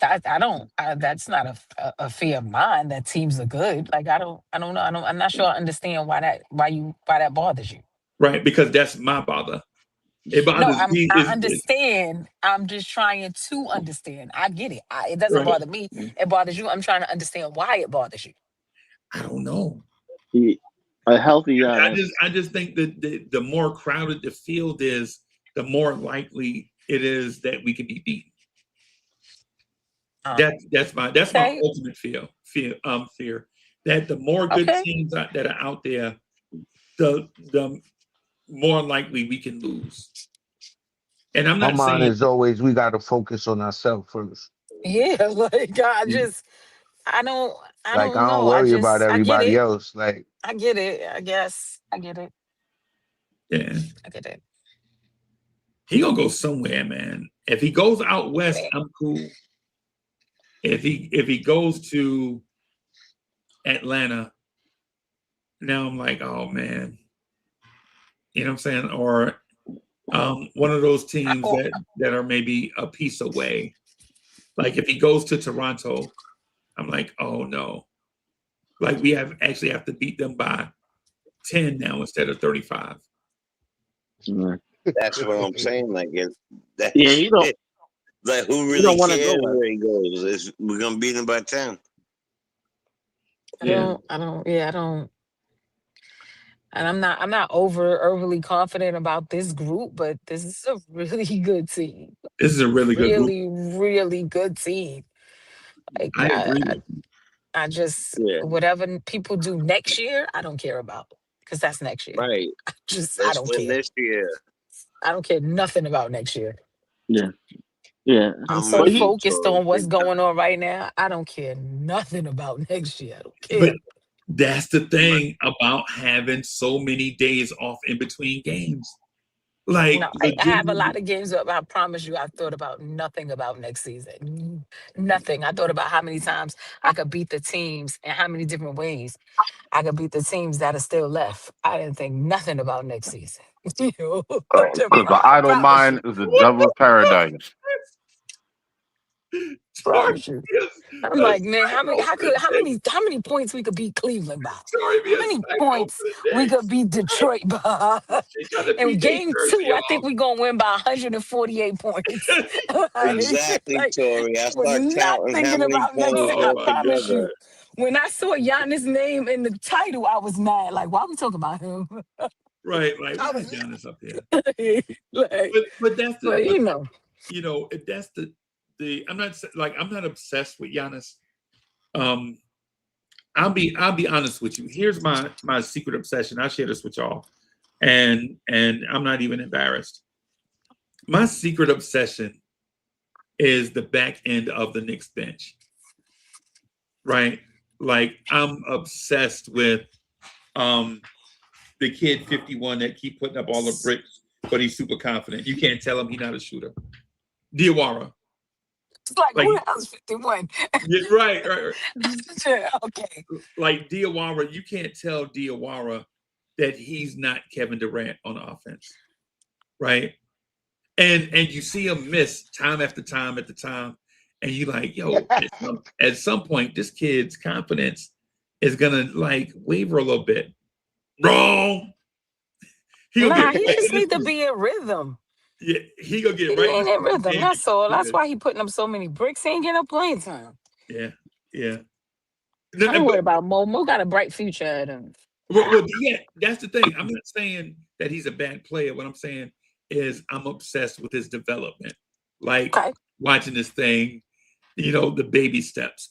I don't. That's not a fear of mine that teams are good. Like I don't know. I'm not sure I understand why that bothers you. Right, because that's my bother. It No, bothers me. I understand. I'm just trying to understand. I get it. It doesn't bother me. It bothers you. I'm trying to understand why it bothers you. I don't know. A healthy Giannis. I just think that the more crowded the field is, the more likely it is that we can be beaten. That's my ultimate fear. That the more good teams that are out there, the more likely we can lose. And I'm not My mind saying is always we got to focus on ourselves first. Yeah, like I don't know. I don't worry about everybody else. Like I get it. I guess I get it. Yeah, I get it. He gonna go somewhere, man. If he goes out west, I'm cool. If he goes to Atlanta, now I'm like, oh man, you know what I'm saying? Or one of those teams that are maybe a piece away. Like if he goes to Toronto, I'm like, oh no. Like we actually have to beat them by 10 now instead of 35. That's what I'm saying. Like you don't. Like who You really don't want to cares go. where he goes? We're gonna beat him by 10. I don't. And I'm not overly confident about this group, but this is a really good team. This is a really good group. Really good team. Like I agree. I just Yeah. whatever people do next year, I don't care about because that's next year. Right. I Let's don't win care. this year. I don't care nothing about next year. Yeah. I'm I'm so with you, focused Tori. on what's going on right now. I don't care nothing about next year. I don't care. But that's the thing about having so many days off in between games. Like No, I have a lot of games up. I promise you, I've thought about nothing about next season. Nothing. I thought about how many times I could beat the teams and how many different ways I could beat the teams that are still left. I didn't think nothing about next season. Because the idle mind is the devil's paradise. Promise you. I'm like, man, how many points we could beat Cleveland by? How many points we could beat Detroit by? In game 2, I think we're gonna win by 148 points. Exactly, Tori. I We're start not counting how thinking many about next points season. I promise altogether. you. When I saw Giannis' name in the title, I was mad. Like, why are we talking about him? Right, like we got Giannis up here. Like, but that's the but, you know. You know, if that's the I'm not obsessed with Giannis. I'll be honest with you. Here's my secret obsession. I'll share this with y'all. And I'm not even embarrassed. My secret obsession is the back end of the Knicks bench. Right? Like I'm obsessed with the kid 51 that keep putting up all the bricks, but he's super confident. You can't tell him he's not a shooter. Diawara. It's like who the hell's 51? Yeah, right. Okay. Like Diawara, you can't tell Diawara that he's not Kevin Durant on offense. Right? And you see him miss time after time after time. And you're like, yo, at some point, this kid's confidence is gonna like waver a little bit. Wrong. He just need to be in rhythm. Yeah, he gonna get he right in rhythm. That's all. That's why he putting up so many bricks. He ain't getting no playing time. Yeah. I don't worry about Mo. Mo got a bright future at him. Well, yeah, that's the thing. I'm not saying that he's a bad player. What I'm saying is I'm obsessed with his development. Like watching this thing, you know, the baby steps,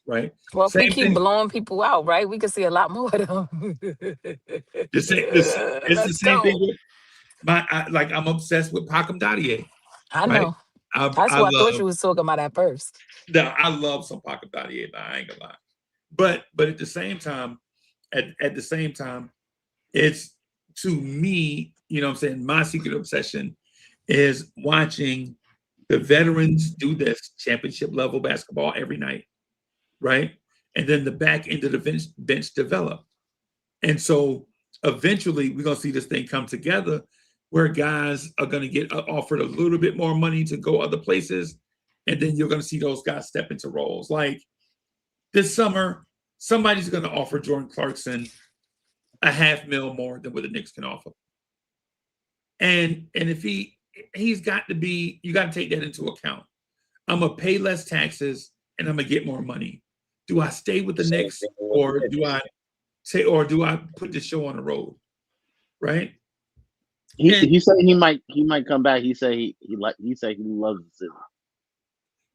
right? Well, if we keep blowing people out, right, we can see a lot more of them. It's the same thing with I'm obsessed with Pakem Dadier. I know. Right? That's what I thought you was talking about at first. No, I love some Pakem Dadier, but I ain't gonna lie. But at the same time, it's to me, you know what I'm saying, my secret obsession is watching the veterans do this championship level basketball every night, right? And then the back end of the bench develop. And so eventually we're going to see this thing come together where guys are going to get offered a little bit more money to go other places. And then you're going to see those guys step into roles. Like this summer, somebody's going to offer Jordan Clarkson $500,000 more than what the Knicks can offer. And if he's got to be, you got to take that into account. I'm going to pay less taxes and I'm going to get more money. Do I stay with the Knicks or do I put the show on the road? Right? He said he might come back. He said he loves the city.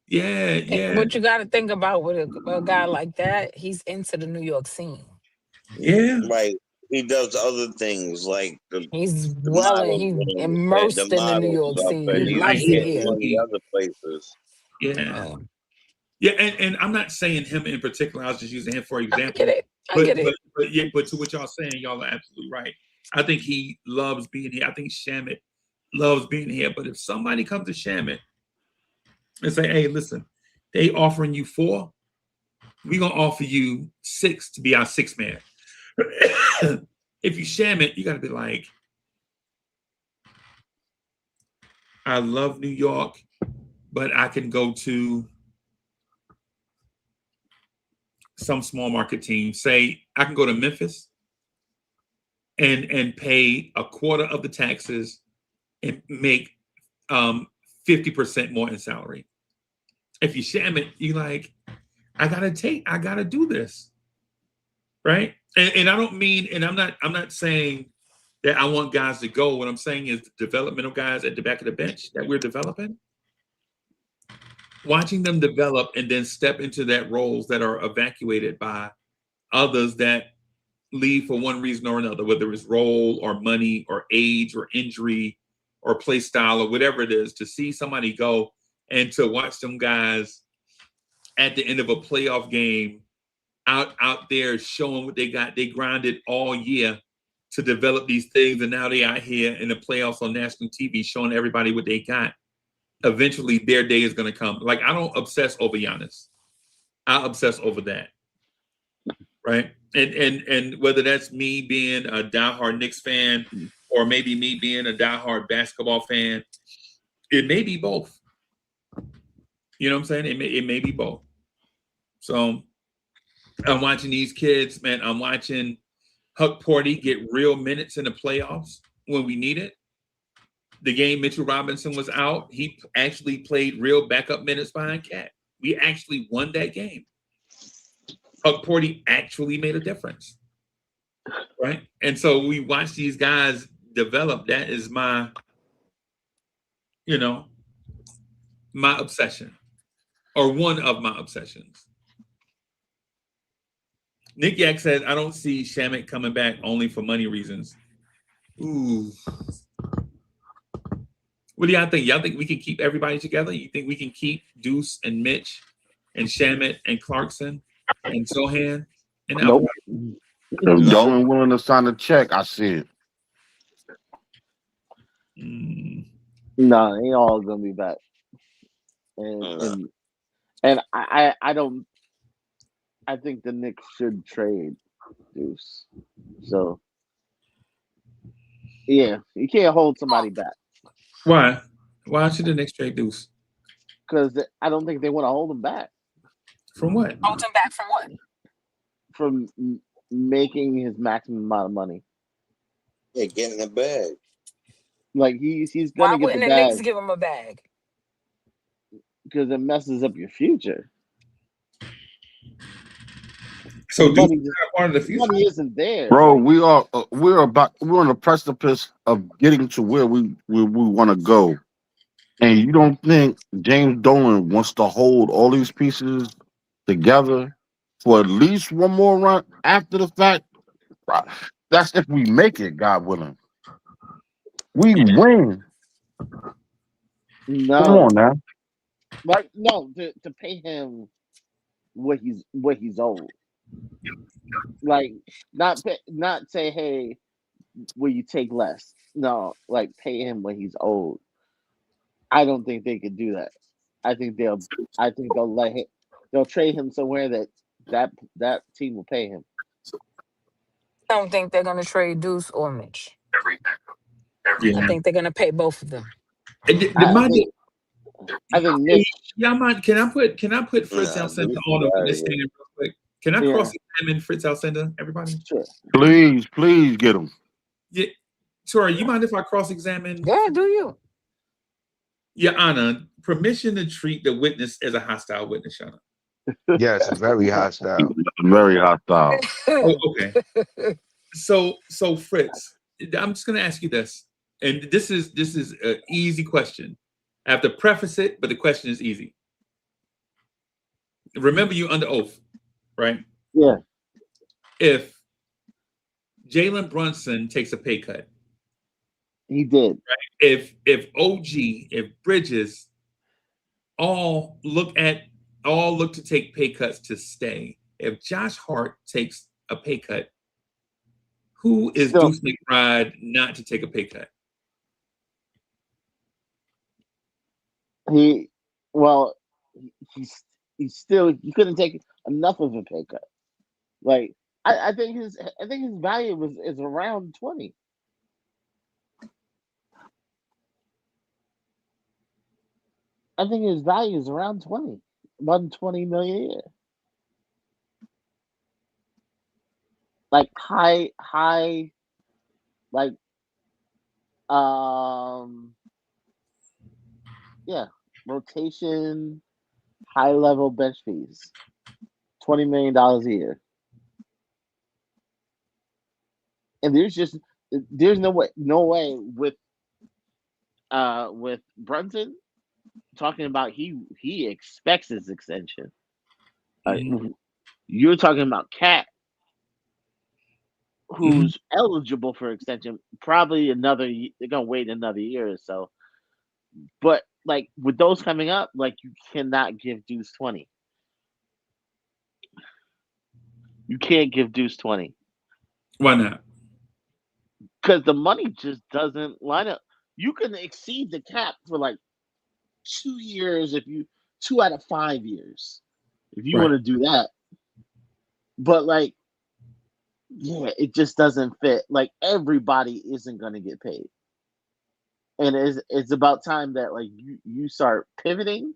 Yeah. What you got to think about with a guy like that, he's into the New York scene. Yeah. Right. He does other things like he's immersed in the New York scene. He loves it here. Other places. Yeah. Yeah, and I'm not saying him in particular. I was just using him for example. I get it. But to what y'all saying, y'all are absolutely right. I think he loves being here. I think Shamit loves being here. But if somebody comes to Shamit and say, "Hey, listen, they offering you 4, we're gonna offer you 6 to be our 6th man. If you sham it, you gotta be like, I love New York, but I can go to some small market team. Say I can go to Memphis and pay a quarter of the taxes and make 50% more in salary. If you sham it, you like, I gotta do this. Right. And I don't mean, and I'm not saying that I want guys to go. What I'm saying is the developmental guys at the back of the bench that we're developing, watching them develop and then step into that roles that are evacuated by others that leave for one reason or another, whether it's role or money or age or injury or play style or whatever it is, to see somebody go and to watch them guys at the end of a playoff game out there showing what they got. They grinded all year to develop these things, and now they out here in the playoffs on national TV showing everybody what they got. Eventually, their day is going to come. Like, I don't obsess over Giannis. I obsess over that, right? And whether that's me being a diehard Knicks fan or maybe me being a diehard basketball fan, it may be both. You know what I'm saying? It may be both. So I'm watching these kids, man. I'm watching Huck Porty get real minutes in the playoffs when we need it. The game Mitchell Robinson was out, he actually played real backup minutes behind Cat. We actually won that game. Huck Porty actually made a difference, right? And so we watch these guys develop. That is my, my obsession, or one of my obsessions. Nick Yak says, I don't see Shamet coming back only for money reasons. Ooh. What do y'all think? Y'all think we can keep everybody together? You think we can keep Deuce and Mitch and Shamet and Clarkson and Sohan? And Nope. If Dolan willing to sign a check, I see it. No, they all gonna be back. And I don't. I think the Knicks should trade Deuce. So yeah, you can't hold somebody back. Why? Why should the Knicks trade Deuce? Because I don't think they want to hold him back. From what? Hold him back from what? From making his maximum amount of money. Yeah, getting the bag. Like he's Why gonna get wouldn't the the Knicks bag give him a bag? because it messes up your future. So The Deuce money, is not part of the future? money isn't there, Bro, Like, we're on the precipice of getting to where we want to go. And you don't think James Dolan wants to hold all these pieces together for at least one more run after the fact? That's if we make it, God willing. We win. Come no, on now. like no, to pay him what he's owed. Like not say, hey, will you take less? No, like pay him what he's owed. I don't think they could do that. I think they'll let him. They'll trade him somewhere that team will pay him. I don't think they're gonna trade Deuce or Mitch. Yeah. I think they're gonna pay both of them. I think Mitch. Can I put Fritz Nah, Alcindor Deuce on is up in outta this here. thing real quick? Can I Yeah. cross-examine Fritz Alcindor, everybody? Sure. Please get him. Yeah. Tori, you mind if I cross-examine? Yeah, do you? Your Honor, permission to treat the witness as a hostile witness, Your Honor. Yes, very hostile. Very hostile. Oh, okay. So Fritz, I'm just gonna ask you this, and this is an easy question. I have to preface it, but the question is easy. Remember, you under oath, right? Yeah. If Jalen Brunson takes a pay cut, He did. if OG, if Bridges, all look to take pay cuts to stay. If Josh Hart takes a pay cut, who is Still- Deuce McBride not to take a pay cut? He he couldn't take enough of a pay cut. Like I think his value is around 20. I think his value is around 20, 120 million a year. Like high, like yeah, rotation, high level bench fees, $20 million a year. And there's no way with Brunson talking about he expects his extension. You're talking about Cat, who's eligible for extension, probably they're gonna wait another year or so. But like with those coming up, like you cannot give Deuce 20. You can't give Deuce 20. Why not? Because the money just doesn't line up. You can exceed the cap for like 2 years 2 out of 5 years if you want to do that. But like, yeah, it just doesn't fit. Like everybody isn't gonna get paid. And it's about time that like you start pivoting,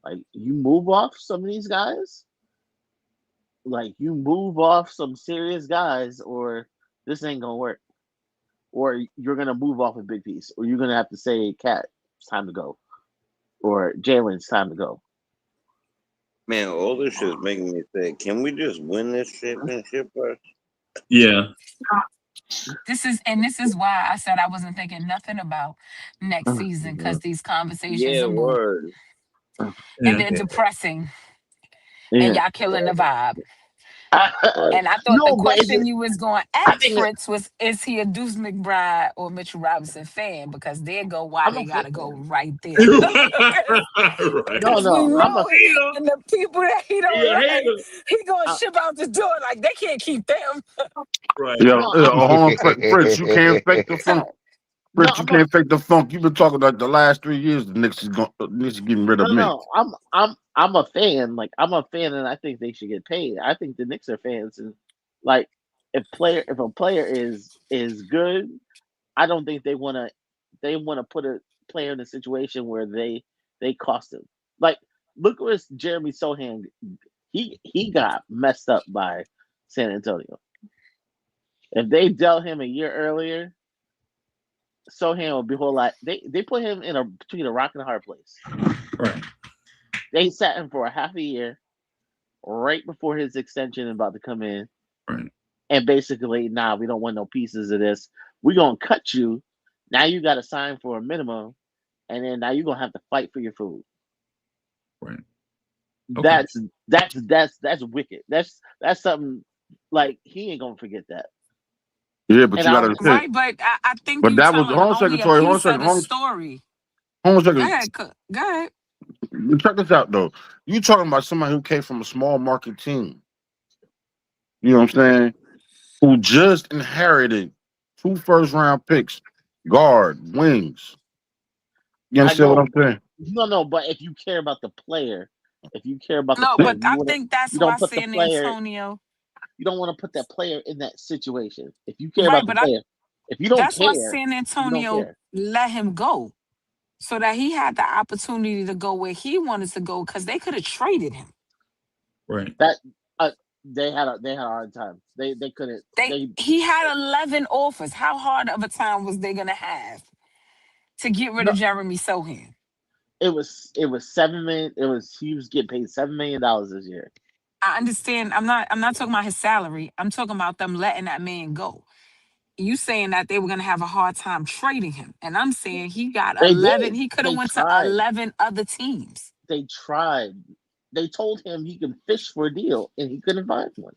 like you move off some of these guys, like you move off some serious guys, or this ain't gonna work, or you're gonna move off a big piece, or you're gonna have to say, Cat, it's time to go, or Jalen, it's time to go. Man, all this shit is making me say, can we just win this championship first? Yeah. This is why I said I wasn't thinking nothing about next season, because these conversations are moot word. and they're depressing, and y'all killing the vibe. And I thought the No, but question you was going to I ask think Fritz was, is he a Deuce McBride or Mitchell Robinson fan? Because there go why I'm they a got to fan. go right there. No, Because we I'm know a and the people that he don't like, he going to I- ship out the door. Like, they can't keep them. Right. Yeah, no, yeah. I'm Hold a on, Fritz. You can't fake the funk. no, Fritz, you can't fake the funk. You've been talking about the last 3 years. The Knicks is getting rid of me. no. I'm a fan. Like I'm a fan, and I think they should get paid. I think the Knicks are fans, and like if a player is good, I don't think they want to put a player in a situation where they cost him. Like look where Jeremy Sohan, he got messed up by San Antonio. If they dealt him a year earlier, Sohan would be whole lot. They put him between a rock and a hard place. Right. They sat him for a half a year, right before his extension about to come in, Right. and basically, nah, we don't want no pieces of this. We're gonna cut you. Now you got to sign for a minimum, and then now you're gonna have to fight for your food. Right. Okay. That's wicked. That's something like he ain't gonna forget that. Yeah, but And you I got don't. to think. Right, but I think But you that was telling hold on a second, only a Tori. Hold on a piece of second. the story. Hold on a Go second. ahead. Go ahead. Check this out though. You talking about somebody who came from a small market team. You know what I'm saying? Who just inherited 2 first-round picks, guard, wings. You I understand what I'm know. saying? No. But if you care about the player, No, but I think that's you why don't put the San player. Antonio. You don't want to put that player in that situation. If you care Right, about the but player, if you don't that's why care, San you don't Antonio care. let him go, so that he had the opportunity to go where he wanted to go, because they could have traded him. Right. That they had a hard time. They couldn't. He had 11 offers. How hard of a time was they gonna have to get rid No, of Jeremy Sohan? it was $7 million. He was getting paid $7 million this year. I understand. I'm not talking about his salary. I'm talking about them letting that man go. You saying that they were gonna have a hard time trading him, and I'm saying he got They 11. did. He could have They went to tried. 11 other teams. They tried. They told him he can fish for a deal, and he couldn't find one.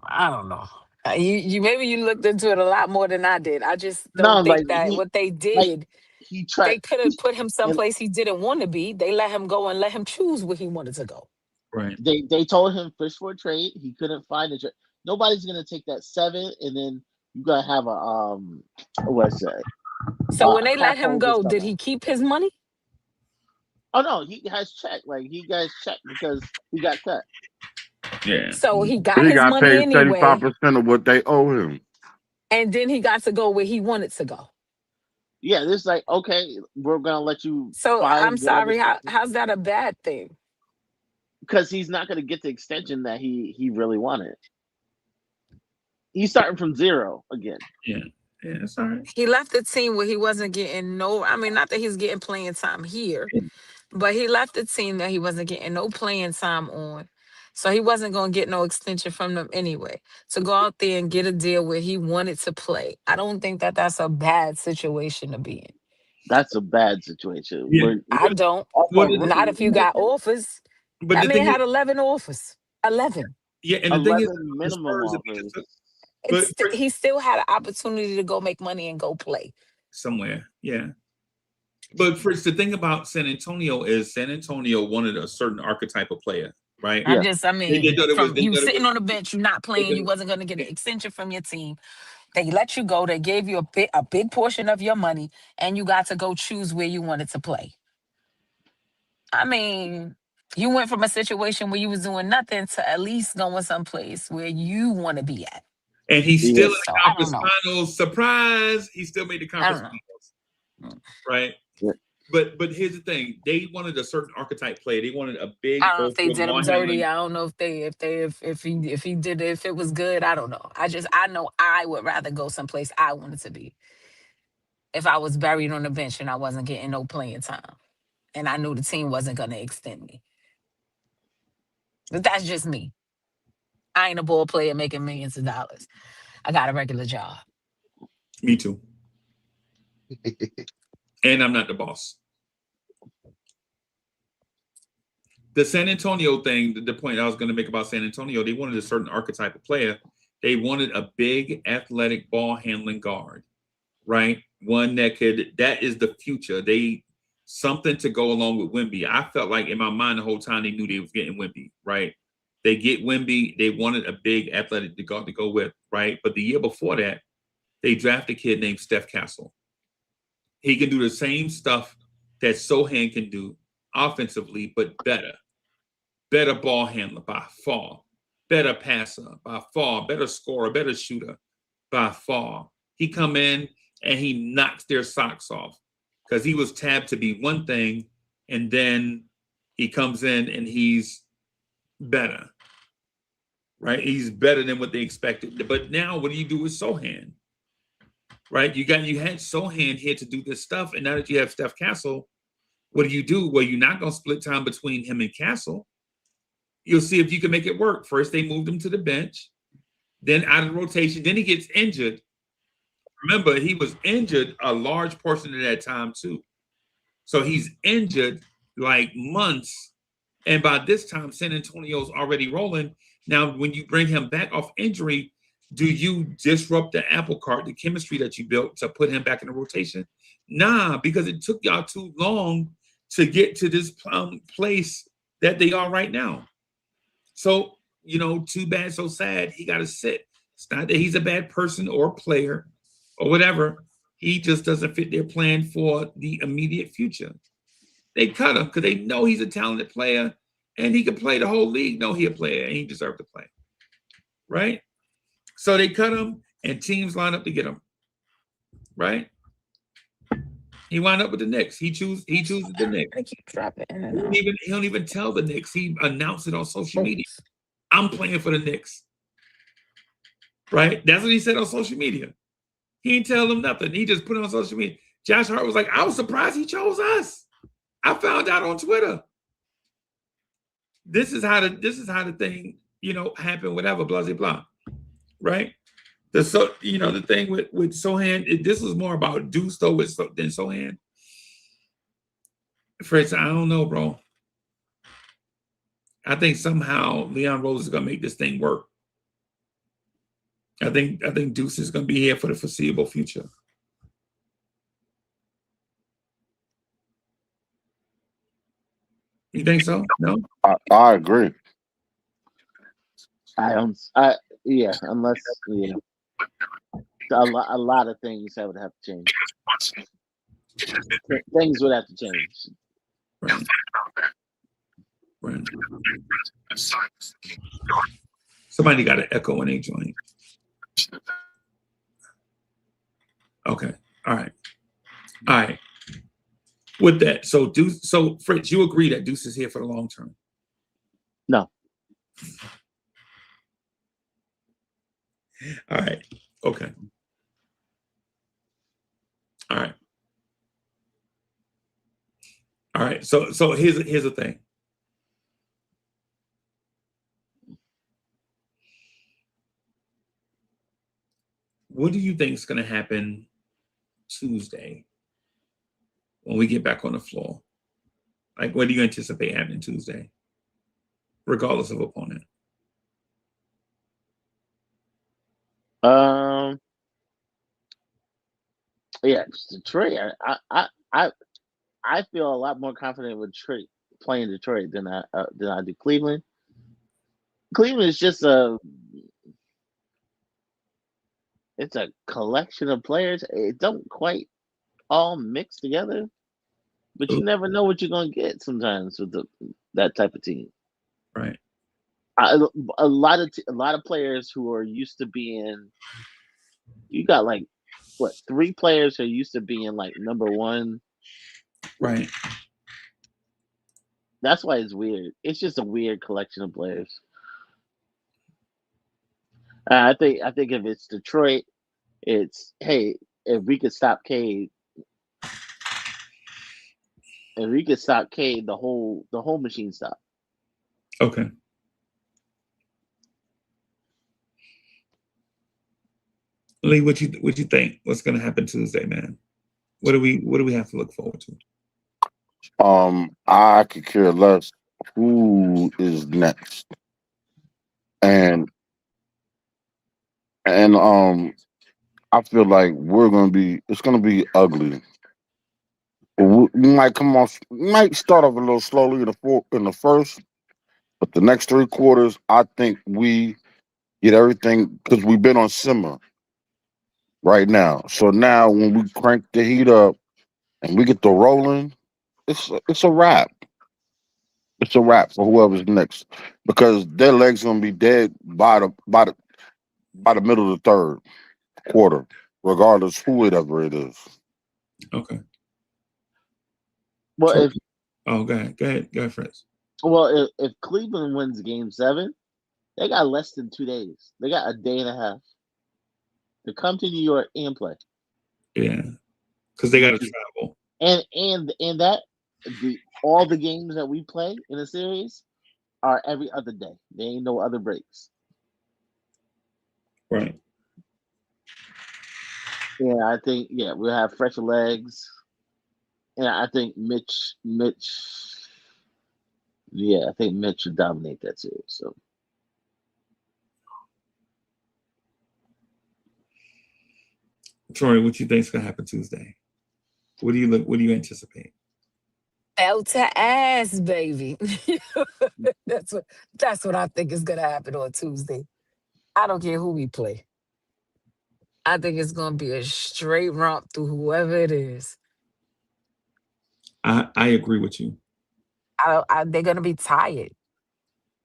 I don't know. You maybe you looked into it a lot more than I did. I just No, don't like think that what they like did, he tried. they could have put him And someplace he didn't want to be. They let him go and let him choose where he wanted to go. Right. they told him fish for a trade. He couldn't find a trade. Nobody's gonna take that 7, and then you gotta have what's that? So when A they let cap him hold this go, did summer. he keep his money? Oh no, he has check. Like he got check because he got cut. Yeah. So he got He his got money paid anyway, 35% of what they owe him. and then he got to go where he wanted to go. Yeah, this like okay, we're gonna let you So I'm find whatever sorry, how's that a bad thing? because he's not gonna get the extension that he really wanted. He's starting from zero again. Yeah. Yeah, it's all right. He left the team where he wasn't getting no, I mean, not that he's getting playing time here, but he left the team that he wasn't getting no playing time on. So he wasn't going to get no extension from them anyway. To go out there and get a deal where he wanted to play, I don't think that that's a bad situation to be in. That's a bad situation. Yeah. I don't. What is Not if you got offers. but That the man thing is, had 11 offers. 11. yeah, and the thing is 11 the minimum Spurs, offers. but He still had an opportunity to go make money and go play. somewhere, yeah. But Fritz, the thing about San Antonio is San Antonio wanted a certain archetype of player, right? Yeah. I They mean, thought it was, from they you thought it sitting was, on the bench, you not they playing, you thought wasn't going to get an extension from your team. They let you go. They gave you a big portion of your money, and you got to go choose where you wanted to play. I mean, you went from a situation where you was doing nothing to at least going someplace where you want to be at. and he's still in Yes. the So I don't conference know. finals. Surprise! He still made the I conference don't know. finals, right? Yeah. But here's the thing: they wanted a certain archetype player. They wanted a I big, don't know if both they with did him ball dirty. handling. I don't know if he did it, if it was good. I don't know. I know I would rather go someplace I wanted to be if I was buried on the bench and I wasn't getting no playing time, and I knew the team wasn't going to extend me. But that's just me. I ain't a ball player making millions of dollars. I got a regular job. Me too. And I'm not the boss. The San Antonio thing, the point I was going to make about San Antonio, they wanted a certain archetype of player. They wanted a big, athletic, ball handling guard, right? One that is the future. They something to go along with Wemby. I felt like in my mind the whole time they knew they was getting Wemby, right? They get Wemby. They wanted a big, athletic guard to go with, right? But the year before that, they drafted a kid named Steph Castle. He can do the same stuff that Sohan can do offensively, but better. Better ball handler by far. Better passer by far. Better scorer, better shooter by far. He come in and he knocks their socks off because he was tabbed to be one thing, and then he comes in and he's better, right? He's better than what they expected. But now what do you do with Sohan? Right? You had Sohan here to do this stuff, and now that you have Steph Castle, what do? Well, you're not going to split time between him and Castle. You'll see if you can make it work. First, they moved him to the bench, then out of rotation. Then he gets injured. Remember, he was injured a large portion of that time, too. So he's injured like months. And by this time, San Antonio's already rolling. Now, when you bring him back off injury, do you disrupt the apple cart, the chemistry that you built to put him back in the rotation? Nah, because it took y'all too long to get to this place that they are right now. So, too bad, so sad. He got to sit. It's not that he's a bad person or player or whatever. He just doesn't fit their plan for the immediate future. They cut him because they know he's a talented player and he could play the whole league. Know he's a player and he deserved to play. Right? So they cut him and teams line up to get him. Right? He wound up with the Knicks. He chooses the Knicks. I keep dropping in He and out. don't even tell the Knicks. He announced it on social media. I'm playing for the Knicks. Right? That's what he said on social media. He didn't tell them nothing. He just put it on social media. Josh Hart was like, I was surprised he chose us. I found out on Twitter. This is how the thing, happened, whatever, blah, blah, blah. Right? The thing with Sohan, this was more about Deuce though than Sohan. Fritz, I don't know, bro. I think somehow Leon Rose is gonna make this thing work. I think Deuce is gonna be here for the foreseeable future. You think so? No? I agree. I don't. Yeah, unless a lot of things that would have to change. Things would have to change. Right. Right. Somebody got an echo in a joint. Okay. All right. All right. With that, so Fritz, you agree that Deuce is here for the long term? No. All right. Okay. All right. All right. So here's the thing. What do you think is going to happen Tuesday when we get back on the floor? Like, what do you anticipate happening Tuesday, regardless of opponent? Yeah, Detroit. I feel a lot more confident with Detroit playing Detroit than I do Cleveland. Cleveland is just it's a collection of players. It don't quite all mix together, but you never know what you're gonna get sometimes with that type of team. Right. A lot of players who are used to being. You got like what 3 players who are used to being like number 1. Right. That's why it's weird. It's just a weird collection of players. I think if it's Detroit, it's hey, if we could stop Cade, the whole machine stop. Okay. Lee, what you think? What's going to happen Tuesday, man? What do we have to look forward to? I could care less who is next, and I feel like it's gonna be ugly. We might start off a little slowly in the first, but the next 3 quarters, I think we get everything because we've been on simmer right now. So now when we crank the heat up and we get the rolling, it's a wrap. It's a wrap for whoever's next because their legs gonna be dead by the middle of the third quarter, regardless who it ever it is. Okay. Well, go ahead, Fritz. Well, if Cleveland wins Game 7, they got less than 2 days. They got a day and a half to come to New York and play. Yeah, because they got to travel. And that all the games that we play in a series are every other day. There ain't no other breaks. Right. Yeah, I think we'll have fresh legs. And I think Mitch. Yeah, I think Mitch should dominate that series. So. Troy, what you think is gonna happen Tuesday? What do you anticipate? Belt to ass, baby. That's what I think is gonna happen on Tuesday. I don't care who we play. I think it's gonna be a straight romp through whoever it is. I agree with you. They're gonna be tired,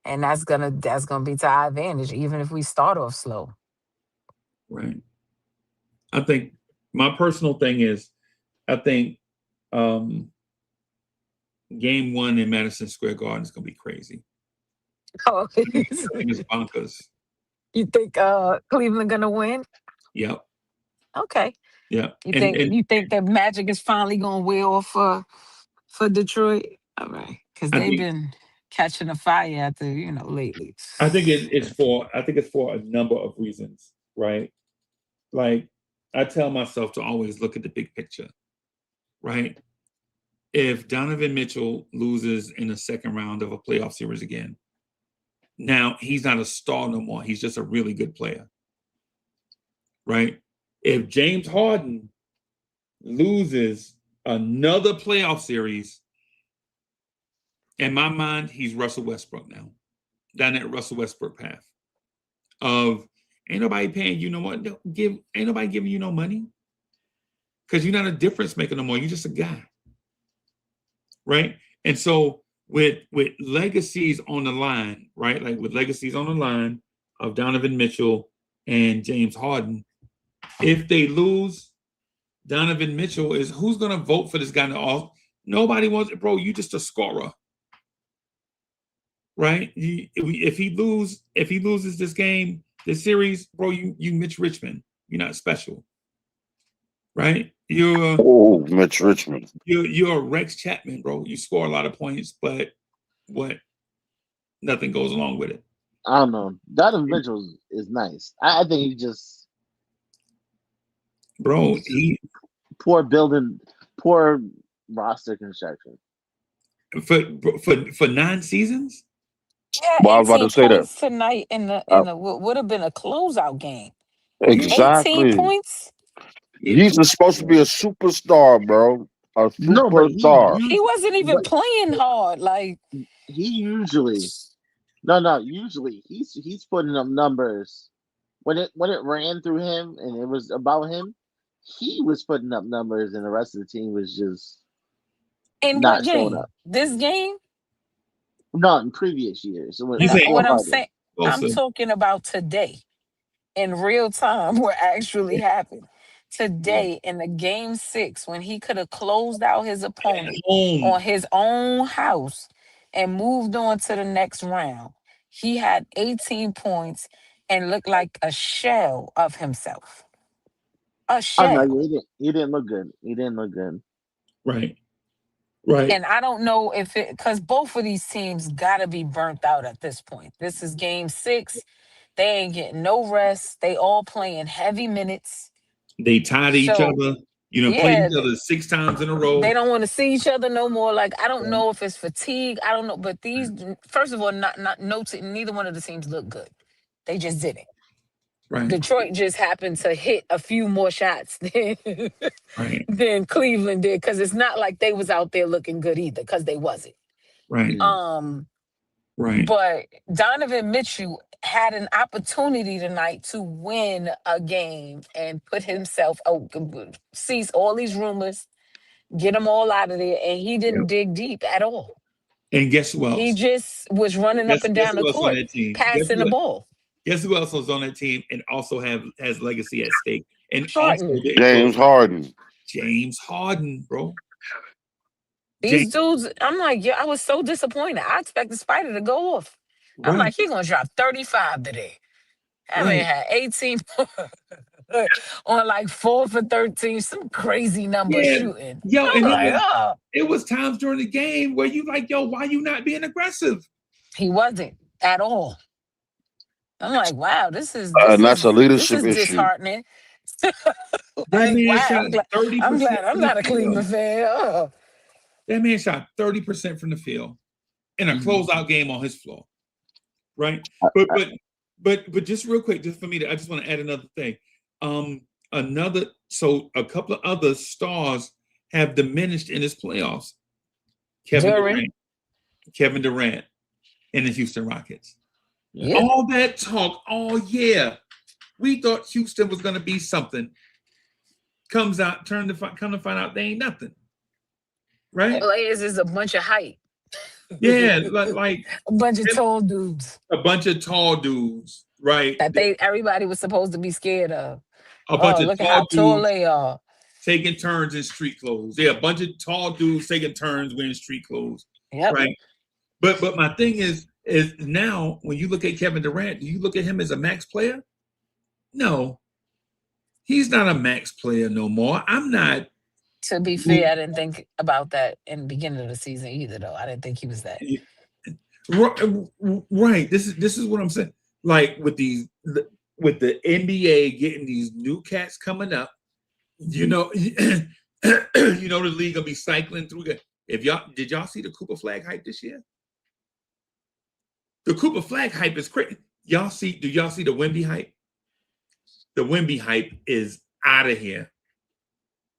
and that's gonna be to our advantage, even if we start off slow. Right. I think my personal thing is, I think Game 1 in Madison Square Garden is gonna be crazy. Oh, It's bonkers. you think Cleveland gonna win? Yep. Okay. Yeah. You think that Magic is finally gonna wear off for Detroit? All right, because they've been catching a fire after lately. I think it's for a number of reasons, right? Like I tell myself to always look at the big picture, right? If Donovan Mitchell loses in the second round of a playoff series again, now he's not a star no more. He's just a really good player, right? If James Harden loses another playoff series, in my mind, he's Russell Westbrook now, down that Russell Westbrook path of ain't nobody paying you no more. Ain't nobody giving you no money because you're not a difference maker no more. You're just a guy, right? And so with legacies on the line, right? Like with legacies on the line of Donovan Mitchell and James Harden, if they lose, Donovan Mitchell is who's going to vote for this guy? Nobody wants it, bro. You just a scorer, right? If he loses this game, this series, bro, you Mitch Richmond. You're not special, right? Mitch Richmond. You're a Rex Chapman, bro. You score a lot of points, but what? Nothing goes along with it. I don't know. Donovan Mitchell is nice. I think he just, bro. Poor roster construction. For 9 seasons. Yeah, Well, I was about 18 to say that. points tonight in the what would have been a closeout game. Exactly. 18 points. He's supposed to be a superstar, bro. A No, but superstar. He wasn't even playing hard. Like he usually, usually he's putting up numbers when it ran through him and it was about him. He was putting up numbers, and the rest of the team was just in not what showing game? up. This game? No, in previous years. What I'm saying, I'm talking about today, in real time, what actually happened today in the game 6 when he could have closed out his opponent on his own house and moved on to the next round. He had 18 points and looked like a shell of himself. A shell. Oh, no, he didn't look good. He didn't look good. Right. Right. And I don't know if because both of these teams got to be burnt out at this point. This is game 6. They ain't getting no rest. They all playing heavy minutes. They tied each other. Played each other 6 times in a row. They don't want to see each other no more. Like, I don't know if it's fatigue. I don't know. But these, first of all, neither one of the teams look good. They just didn't. Right. Detroit just happened to hit a few more shots than Cleveland did, because it's not like they was out there looking good either, because they wasn't. Right. Right. But Donovan Mitchell had an opportunity tonight to win a game and put himself cease all these rumors, get them all out of there, and he didn't dig deep at all. And guess who else? He just was running up and down the court, passing the ball. Guess who else was on that team and also has legacy at stake? And James Harden. James Harden, bro. These dudes, I'm like, I was so disappointed. I expected Spider to go off. I'm like, he's gonna drop 35 today. I mean, had 18 on like 4 for 13, some crazy number shooting. Yo, and it was times during the game where you like, yo, why you not being aggressive? He wasn't at all. I'm like, wow, this is that's a leadership issue. Disheartening. That man shot 30%. I'm glad I'm not a Cleveland fan. That man shot 30% from the field in a closeout game on his floor, right? But just real quick, just for me, I just want to add another thing. A couple of other stars have diminished in his playoffs. Kevin Durant and the Houston Rockets. Yeah. All that talk, we thought Houston was going to be something. Comes out, come to find out they ain't nothing. Right? Players is a bunch of hype. Yeah, like a bunch of tall dudes. A bunch of tall dudes, right? That everybody was supposed to be scared of. A bunch of tall dudes they are. Taking turns in street clothes. Yeah, a bunch of tall dudes taking turns wearing street clothes. Yep. Right. But my thing is now when you look at Kevin Durant, do you look at him as a max player? No. He's not a max player no more. I'm not. To be fair, I didn't think about that in the beginning of the season either, though. I didn't think he was that. Right. This is what I'm saying. Like with the NBA getting these new cats coming up, the league will be cycling through. Did y'all see the Cooper Flag hype this year? The Cooper Flag hype is crazy. Do y'all see the Wemby hype? The Wemby hype is out of here.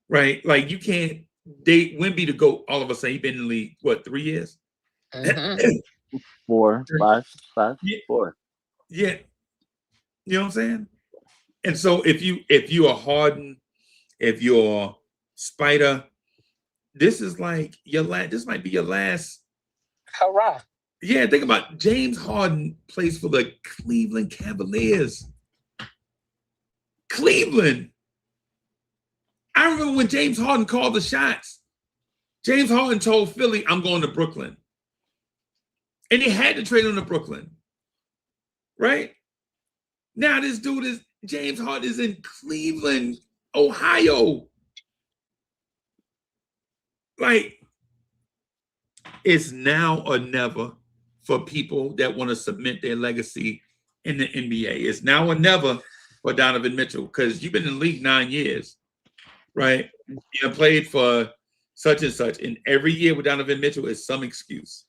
Right? Like you can't date Wemby to go all of a sudden. He's been in the league, 3 years? Mm-hmm. 4, 5, 4. Yeah. You know what I'm saying? And so if you're Harden, if you're Spider, this is like your last. This might be your last. Hurrah. Yeah, think about James Harden plays for the Cleveland Cavaliers. Cleveland. I remember when James Harden called the shots. James Harden told Philly, I'm going to Brooklyn. And they had to trade him to Brooklyn. Right? Now this dude is, James Harden is in Cleveland, Ohio. Like, it's now or never for people that want to submit their legacy in the NBA. It's now or never for Donovan Mitchell, because you've been in the league 9 years, right? You played for such and such, and every year with Donovan Mitchell is some excuse,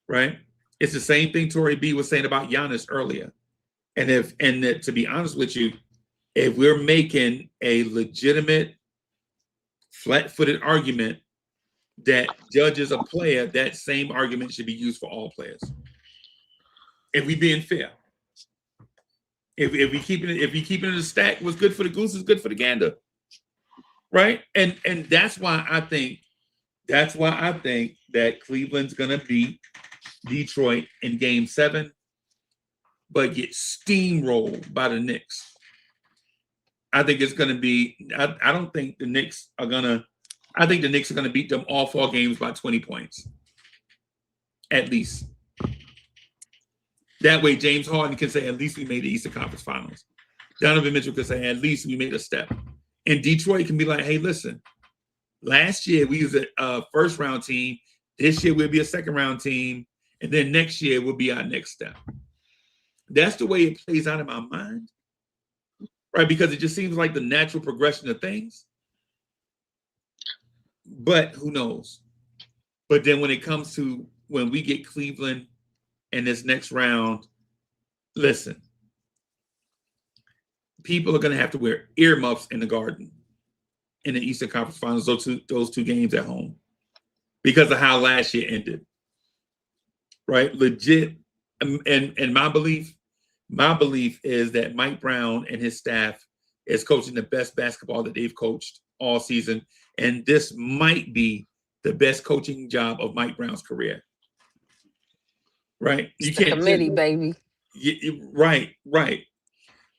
right? It's the same thing Tori B was saying about Giannis earlier. And to be honest with you, if we're making a legitimate, flat-footed argument that judges a player, that same argument should be used for all players. If we being fair, if we keeping it in the stack, what's good for the goose is good for the gander, right? And that's why I think that Cleveland's gonna beat Detroit in Game 7, but get steamrolled by the Knicks. I think it's gonna be. I don't think the Knicks are gonna. I think the Knicks are going to beat them all 4 games by 20 points, at least. That way, James Harden can say, at least we made the Eastern Conference Finals. Donovan Mitchell can say, at least we made a step. And Detroit can be like, hey, listen, last year we was a first-round team. This year we'll be a second-round team. And then next year will be our next step. That's the way it plays out in my mind, right? Because it just seems like the natural progression of things. But who knows? But then when it comes to when we get Cleveland in this next round, listen, people are going to have to wear earmuffs in the Garden in the Eastern Conference Finals, those two games at home, because of how last year ended. Right? Legit. And my belief is that Mike Brown and his staff is coaching the best basketball that they've coached all season. And this might be the best coaching job of Mike Brown's career. Right? You can't committee, baby. Right.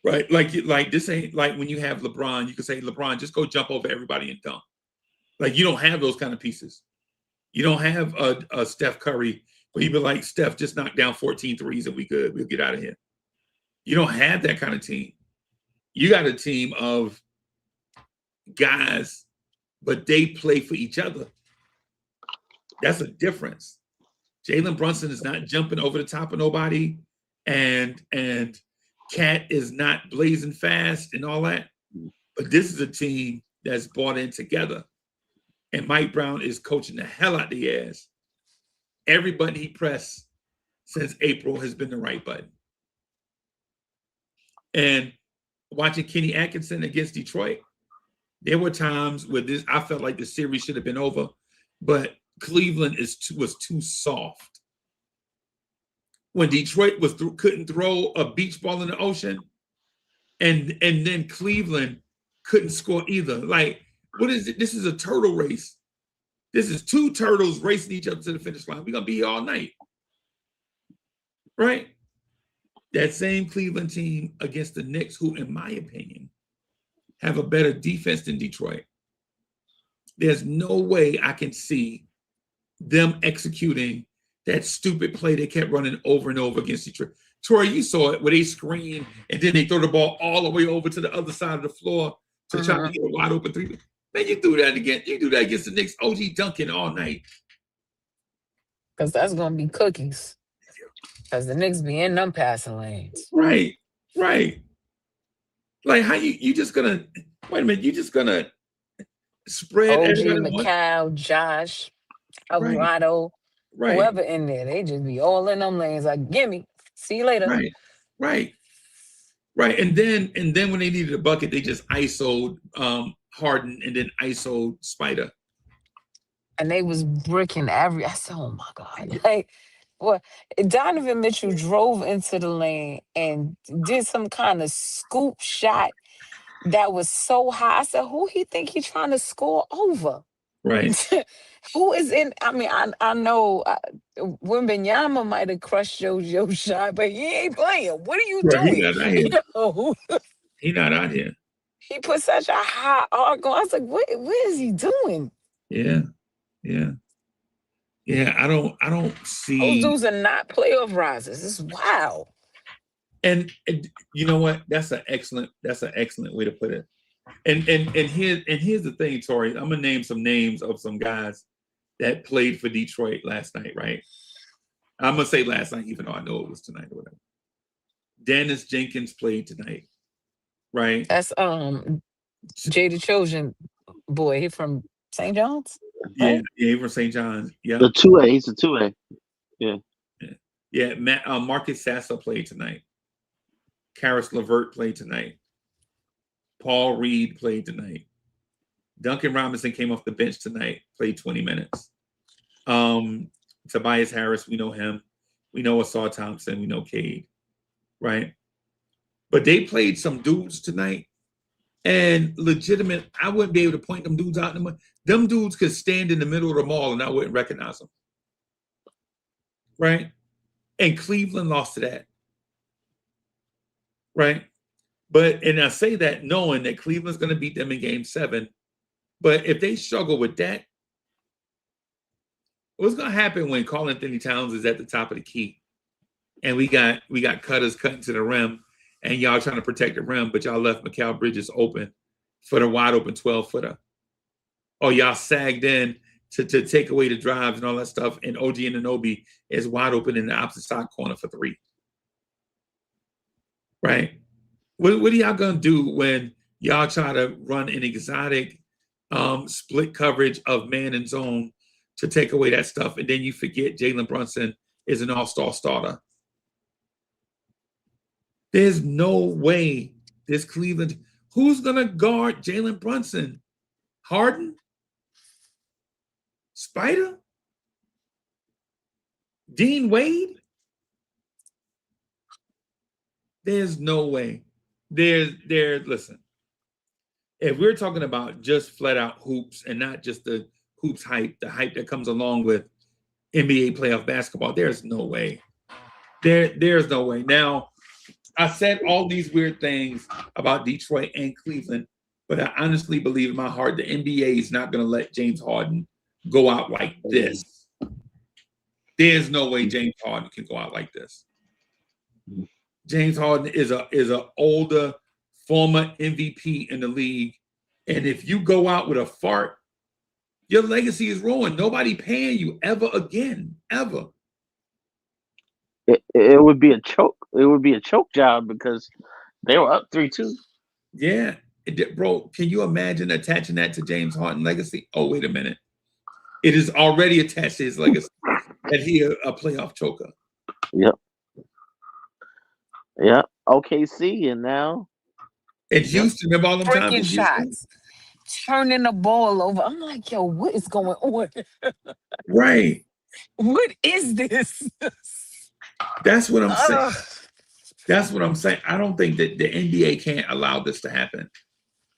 Like this ain't like when you have LeBron, you can say, LeBron, just go jump over everybody and dunk. Like, you don't have those kind of pieces. You don't have a Steph Curry where you be like, Steph, just knock down 14 threes and we good. We'll get out of here. You don't have that kind of team. You got a team of guys, but they play for each other. That's a difference. Jalen Brunson is not jumping over the top of nobody, and Cat is not blazing fast and all that. But this is a team that's bought in together. And Mike Brown is coaching the hell out the ass. Every button he pressed since April has been the right button. And watching Kenny Atkinson against Detroit, there were times where I felt like the series should have been over, but Cleveland was too soft. When Detroit couldn't throw a beach ball in the ocean, and then Cleveland couldn't score either. Like, what is it? This is a turtle race. This is 2 turtles racing each other to the finish line. We're gonna be here all night, right? That same Cleveland team against the Knicks, who, in my opinion, have a better defense than Detroit. There's no way I can see them executing that stupid play they kept running over and over against Detroit. Troy, you saw it where they screen and then they throw the ball all the way over to the other side of the floor to try to get a wide open 3. Man, you do that again. You do that against the Knicks. OG Duncan all night. Because that's going to be cookies. Because the Knicks be in them passing lanes. Right. Like, how you just gonna wait a minute? You just gonna spread OG, everybody McCall, Josh, Alvarado, whoever in there, they just be all in them lanes. Like, gimme, see you later. Right. And then when they needed a bucket, they just ISO'd Harden and then ISO'd Spider. And they was bricking I said, oh my God. Like, well, Donovan Mitchell drove into the lane and did some kind of scoop shot that was so high. I said, who he think he trying to score over? Right. Who is in? I mean, I know Wembenyama might have crushed your shot, but he ain't playing. What are you Right. He doing? not out here. You know, He not out here. he put such a high arc on. I was like, what is he doing? Yeah. Yeah. Yeah. I don't Those see. dudes are not playoff risers. It's wild. And you know what? That's an excellent way to put it. And here's the thing, Tori. I'm gonna name some names of some guys that played for Detroit last night, right? I'm gonna say last night, even though I know it was tonight or whatever. Dennis Jenkins played tonight, right? That's Jay the Trojan boy. He from St. John's, Yeah, right? yeah, he from St. John's. Yeah, The 2A, he's a 2A. yeah. Marcus Sasser played tonight. Karis LeVert played tonight. Paul Reed played tonight. Duncan Robinson came off the bench tonight, played 20 minutes. Tobias Harris, we know him. We know Asar Thompson. We know Cade, right? But they played some dudes tonight, and legitimate. I wouldn't be able to point them dudes out. Them dudes could stand in the middle of the mall, and I wouldn't recognize them, right? And Cleveland lost to that, right? And I say that knowing that Cleveland's going to beat them in Game 7. But if they struggle with that, what's going to happen when Karl-Anthony Towns is at the top of the key, and we got cutters cutting to the rim, and y'all trying to protect the rim, but y'all left Mikal Bridges open for the wide open 12-footer, or y'all sagged in to take away the drives and all that stuff, and OG Anunoby is wide open in the opposite side corner for 3, right? What are y'all gonna do when y'all try to run an exotic split coverage of man and zone to take away that stuff, and then you forget Jalen Brunson is an all-star starter? There's no way this Cleveland. Who's gonna guard Jalen Brunson? Harden? Spider? Dean Wade? There's no way. Listen, if we're talking about just flat out hoops and not just the hoops hype, the hype that comes along with NBA playoff basketball, there's no way. There's no way. Now, I said all these weird things about Detroit and Cleveland, but I honestly believe in my heart the NBA is not going to let James Harden go out like this. There's no way James Harden can go out like this. James Harden is a older, former MVP in the league, and if you go out with a fart, your legacy is ruined. Nobody paying you ever again, ever. It would be a choke. It would be a choke job because they were up 3-2. Yeah, bro. Can you imagine attaching that to James Harden legacy? Oh, wait a minute. It is already attached to his legacy that he a playoff choker. Yep. Yeah. OKC and now. And Houston, remember all them times in Breaking Houston? shots, turning the ball over. I'm like, yo, what is going on? Right. What is this? That's what I'm saying. That's what I'm saying. I don't think that the NBA can't allow this to happen.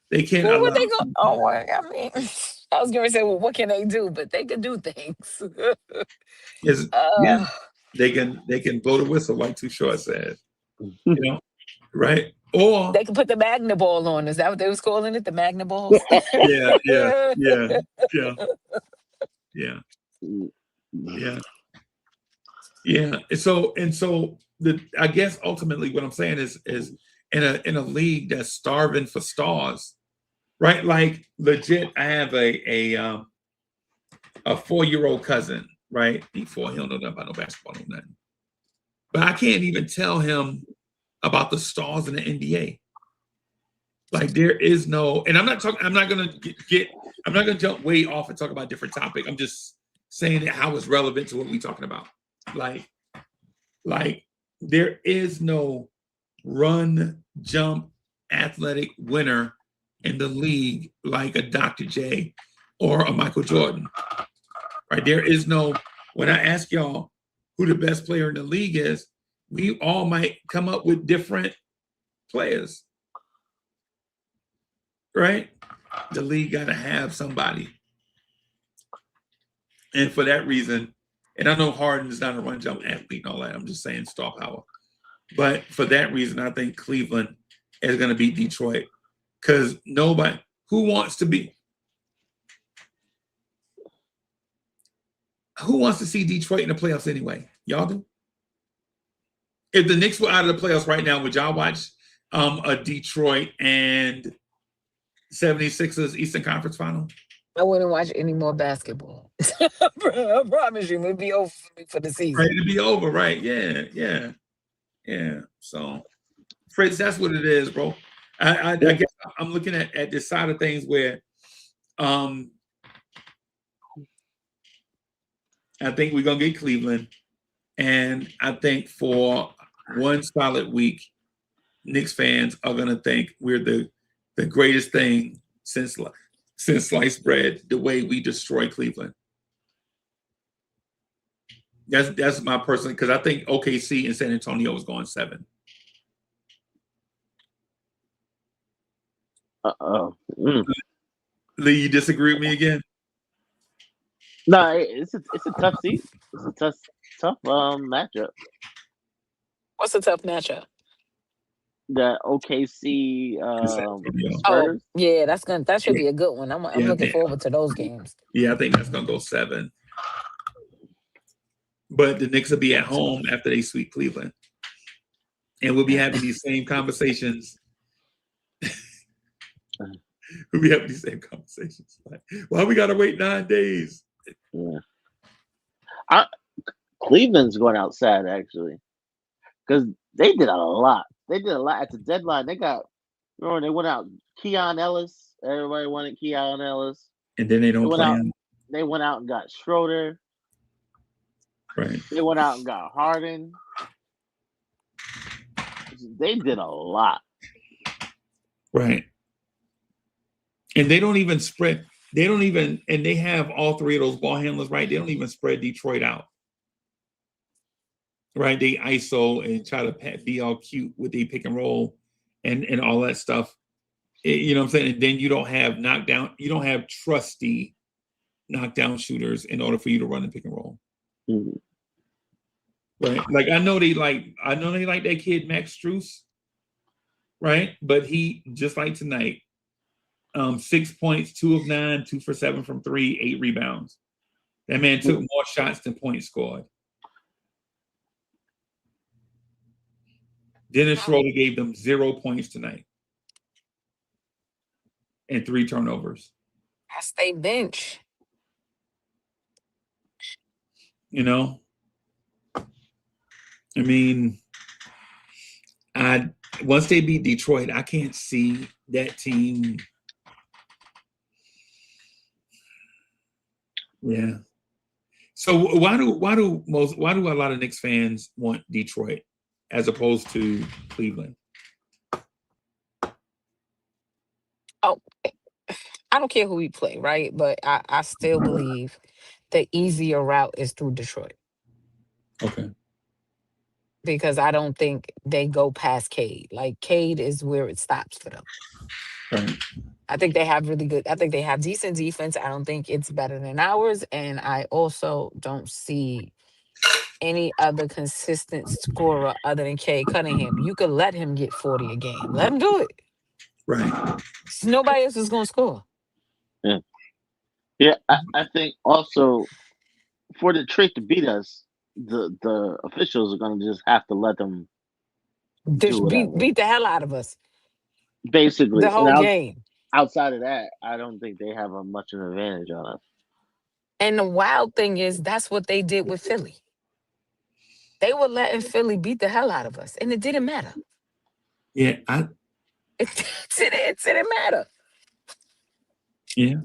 They can't Well, allow. what they go? Oh, well, I mean, I was going to say, well, what can they do? But they can do things. Yeah, they can blow the whistle like Too Short said. You know, right? Or they can put the Magna Ball on. Is that what they was calling it? The Magna Balls? Yeah. So I guess ultimately what I'm saying is in a league that's starving for stars, right? Like legit, I have a 4-year-old cousin, right? He don't know nothing about no basketball, no nothing. But I can't even tell him about the stars in the NBA. Like there is no, and I'm not gonna jump way off and talk about a different topic. I'm just saying how it's relevant to what we're talking about. Like there is no run, jump, athletic winner in the league like a Dr. J or a Michael Jordan. Right? There is no, when I ask y'all who the best player in the league is, we all might come up with different players. Right? The league got to have somebody. And for that reason, and I know Harden is not a run jump athlete and all that. I'm just saying star power. But for that reason, I think Cleveland is going to beat Detroit because nobody who wants to see Detroit in the playoffs anyway? Y'all do? If the Knicks were out of the playoffs right now, would y'all watch a Detroit and 76ers Eastern Conference final? I wouldn't watch any more basketball. I promise you, it'd be over for me for the season. Right, it'd be over, right? Yeah. So, Fritz, that's what it is, bro. I guess I'm looking at this side of things where I think we're gonna get Cleveland, and I think for one solid week, Knicks fans are gonna think we're the greatest thing since sliced bread. The way we destroy Cleveland. That's my personal, because I think OKC and San Antonio is going 7. Lee, you disagree with me again? No, it's a tough season. It's a tough matchup. What's a tough matchup? The OKC Oh, Spurs. yeah, that should be a good one. I'm looking forward to those games. Yeah, I think that's gonna go 7. But the Knicks will be at home after they sweep Cleveland, and we'll be having these same conversations. We'll be having these same conversations. Like, why we gotta wait 9 days? Yeah. Cleveland's going out sad actually, because they did a lot. They did a lot at the deadline. They went out Keon Ellis. Everybody wanted Keon Ellis, and then they don't play him. They went out and got Schroeder. Right. They went out and got Harden. They did a lot. Right. And they don't even spread. And they have all 3 of those ball handlers, right? They don't even spread Detroit out. Right? They ISO and try to be all cute with the pick and roll and all that stuff. You know what I'm saying? And then you don't have trusty knockdown shooters in order for you to run the pick and roll. Mm-hmm. Right. Like I know they like that kid Max Strus, right? But he, just like tonight, 6 points, 2 of 9, 2 for 7 from 3, 8 rebounds. That man took more shots than points scored. Dennis Schroeder gave them 0 points tonight and 3 turnovers. That's they bench. You know, I mean, once they beat Detroit, I can't see that team. Yeah. So why do a lot of Knicks fans want Detroit as opposed to Cleveland? Oh, I don't care who we play, right? But I still believe the easier route is through Detroit. Okay. Because I don't think they go past Cade. Like Cade is where it stops for them. Right. I think they have decent defense. I don't think it's better than ours. And I also don't see any other consistent scorer other than Cade Cunningham. You could let him get 40 a game. Let him do it. Right. Nobody else is going to score. Yeah, I think also for Detroit to beat us, the officials are going to just have to let them beat the hell out of us. Basically. The whole game. Outside of that, I don't think they have much of an advantage on us. And the wild thing is, that's what they did with Philly. They were letting Philly beat the hell out of us, and it didn't matter. Yeah, it didn't matter. Yeah.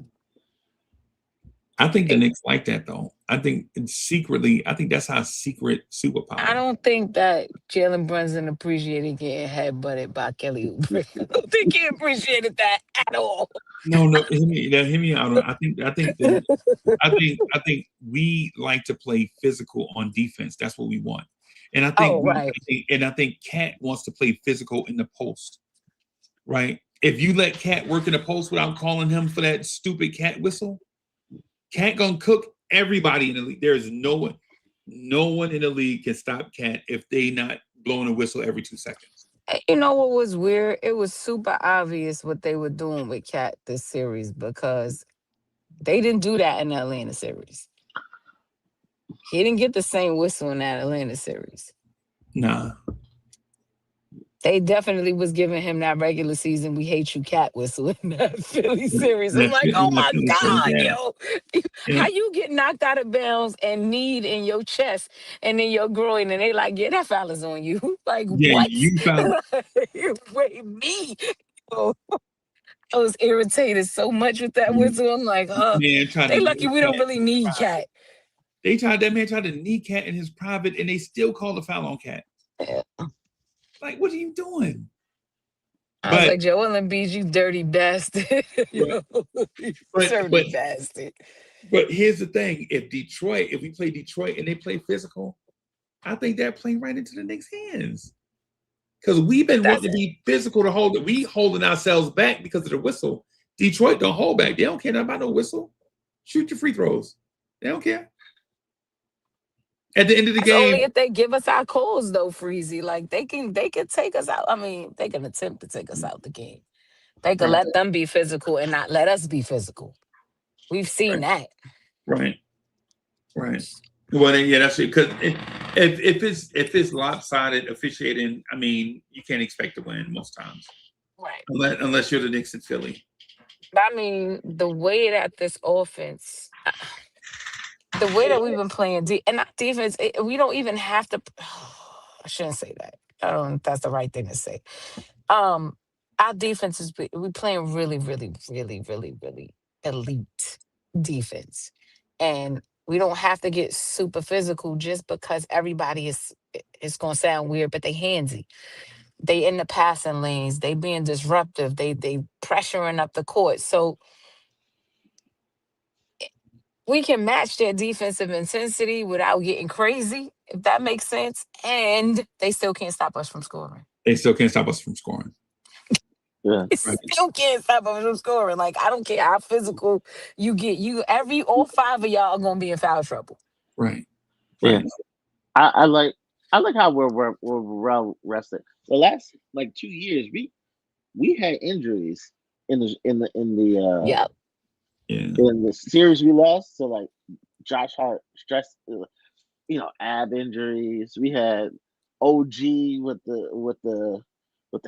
I think the Knicks like that, though. I think that's our secret superpower. I don't think that Jalen Brunson appreciated getting headbutted by Kelly Oubre. I don't think he appreciated that at all. No, hear me out. I think we like to play physical on defense. That's what we want. And I think I think Cat wants to play physical in the post. Right? If you let Cat work in the post without calling him for that stupid cat whistle, Cat gonna cook everybody in the league. There is no one in the league can stop Cat if they not blowing a whistle every 2 seconds. You know what was weird? It was super obvious what they were doing with Cat this series because they didn't do that in the Atlanta series. He didn't get the same whistle in that Atlanta series. Nah. They definitely was giving him that regular season "We Hate You" Cat whistle in that Philly series. I'm like, oh my God, yo. How you get knocked out of bounds and kneed in your chest and in your groin and they like, yeah, that foul is on you. Like, Yeah, what? you found Wait, me? Oh, I was irritated so much with that whistle. I'm like, man tried they to lucky we don't really need Cat. That man tried to knee Cat in his private and they still called the foul on Cat. Yeah. Like, what are you doing? I was like, Joel Embiid, you dirty bastard. You dirty bastard. But here's the thing. If we play Detroit and they play physical, I think that playing right into the Knicks' hands. Because we've been wanting to be physical to hold it. We holding ourselves back because of the whistle. Detroit don't hold back. They don't care about no whistle. Shoot your free throws. They don't care. At the end of the game, only if they give us our calls, though, Freezy. Like they can take us out. I mean, they can attempt to take us out the game. They can let them be physical and not let us be physical. We've seen that. Right. Well, yeah, that's it. Because if it's lopsided officiating, I mean, you can't expect to win most times. Right. Unless you're the Knicks in Philly. But I mean, the way that this offense. The way that we've been playing, and our defense, we don't even have to. I shouldn't say that. I don't know if that's the right thing to say. Our defense is we playing really, really, really, really, really elite defense, and we don't have to get super physical just because everybody is. It's gonna sound weird, but they handsy. They in the passing lanes. They being disruptive. They pressuring up the court. So we can match their defensive intensity without getting crazy, if that makes sense. And they still can't stop us from scoring. They still can't stop us from scoring. Yeah. They still can't stop us from scoring. Like, I don't care how physical you get. All 5 of y'all are gonna be in foul trouble. Right. Yeah. I like how we're well rested. The last 2 years, we had injuries in the in the series we lost. So Josh Hart stress, ab injuries. We had OG with the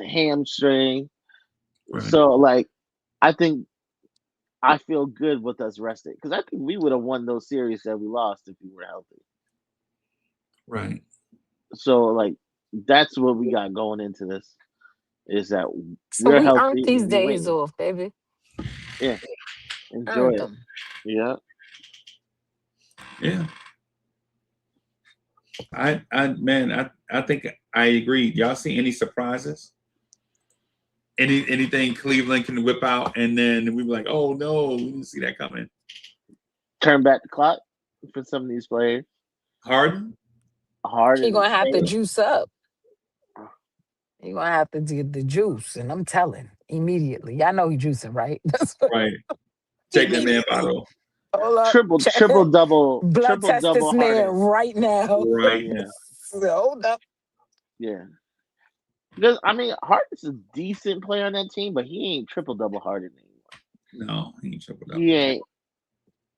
hamstring. Right. So I think I feel good with us resting because I think we would have won those series that we lost if we were healthy. Right. So that's what we got going into this is that So we're we healthy. earned these days off, baby. Yeah. Enjoy it. Them. Yeah. Yeah. I think I agree. Y'all see any surprises? Anything Cleveland can whip out, and then we were like, oh no, we didn't see that coming. Turn back the clock for some of these players. Harden. He gonna have to juice up. He gonna have to get the juice, and I'm telling immediately. Y'all know he juicing, right? Right. Take that man bottle. Hold up. Triple double. Blood triple test double this man Harden. right now. Right. Yeah. Hold up. Yeah. Because Harden's a decent player on that team, but he ain't triple double Harden anymore. No, he ain't triple double.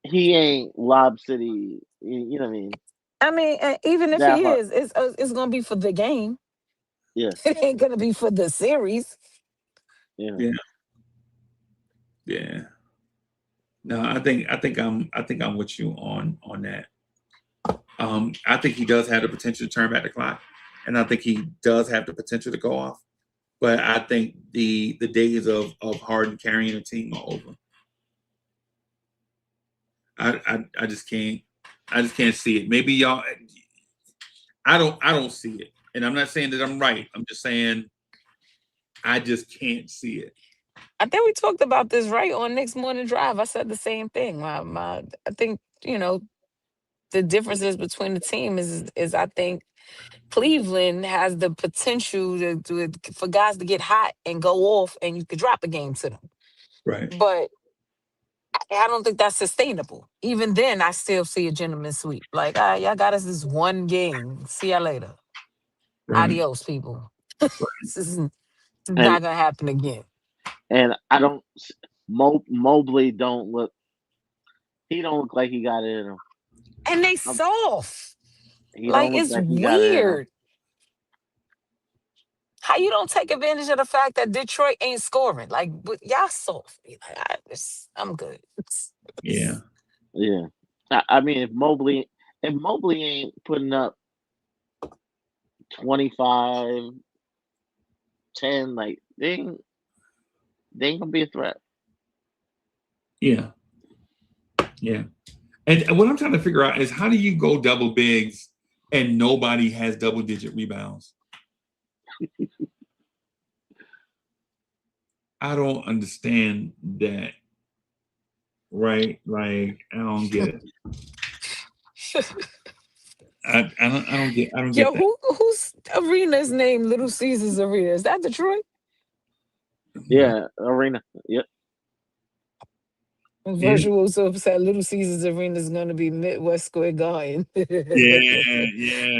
He ain't Lob City. You know what I mean? I mean, even if he is, it's gonna be for the game. Yeah. It ain't gonna be for the series. Yeah. Yeah. No, I think I'm with you on that. I think he does have the potential to turn back the clock, and I think he does have the potential to go off. But I think the days of Harden carrying a team are over. I just can't see it. Maybe y'all. I don't see it, and I'm not saying that I'm right. I'm just saying I just can't see it. I think we talked about this right on Next Morning Drive. I said the same thing. I think the differences between the team is I think Cleveland has the potential for guys to get hot and go off, and you could drop a game to them. Right. But I don't think that's sustainable. Even then, I still see a gentleman's sweep. Like, all right, y'all got us this one game. See y'all later. Right. Adios, people. This is And not gonna happen again. and I don't Mobley don't look. He don't look like he got it in him. And they Um, soft. He Like, don't look it's like he got it in him. weird. How you don't take advantage of the fact that Detroit ain't scoring? Like, but y'all soft. Like, I'm good. Yeah. Yeah. I mean, if Mobley ain't putting up 25, 10, like they ain't gonna be a threat. Yeah. Yeah. And what I'm trying to figure out is how do you go double bigs and nobody has double digit rebounds? I don't understand that. Right? Like I don't get it. I don't get Yo, that. whose arena's named Little Caesars Arena? Is that Detroit? Yeah, arena. Yep. Virtual so upset Little Caesars Arena is gonna be Midwest Square Garden. Yeah.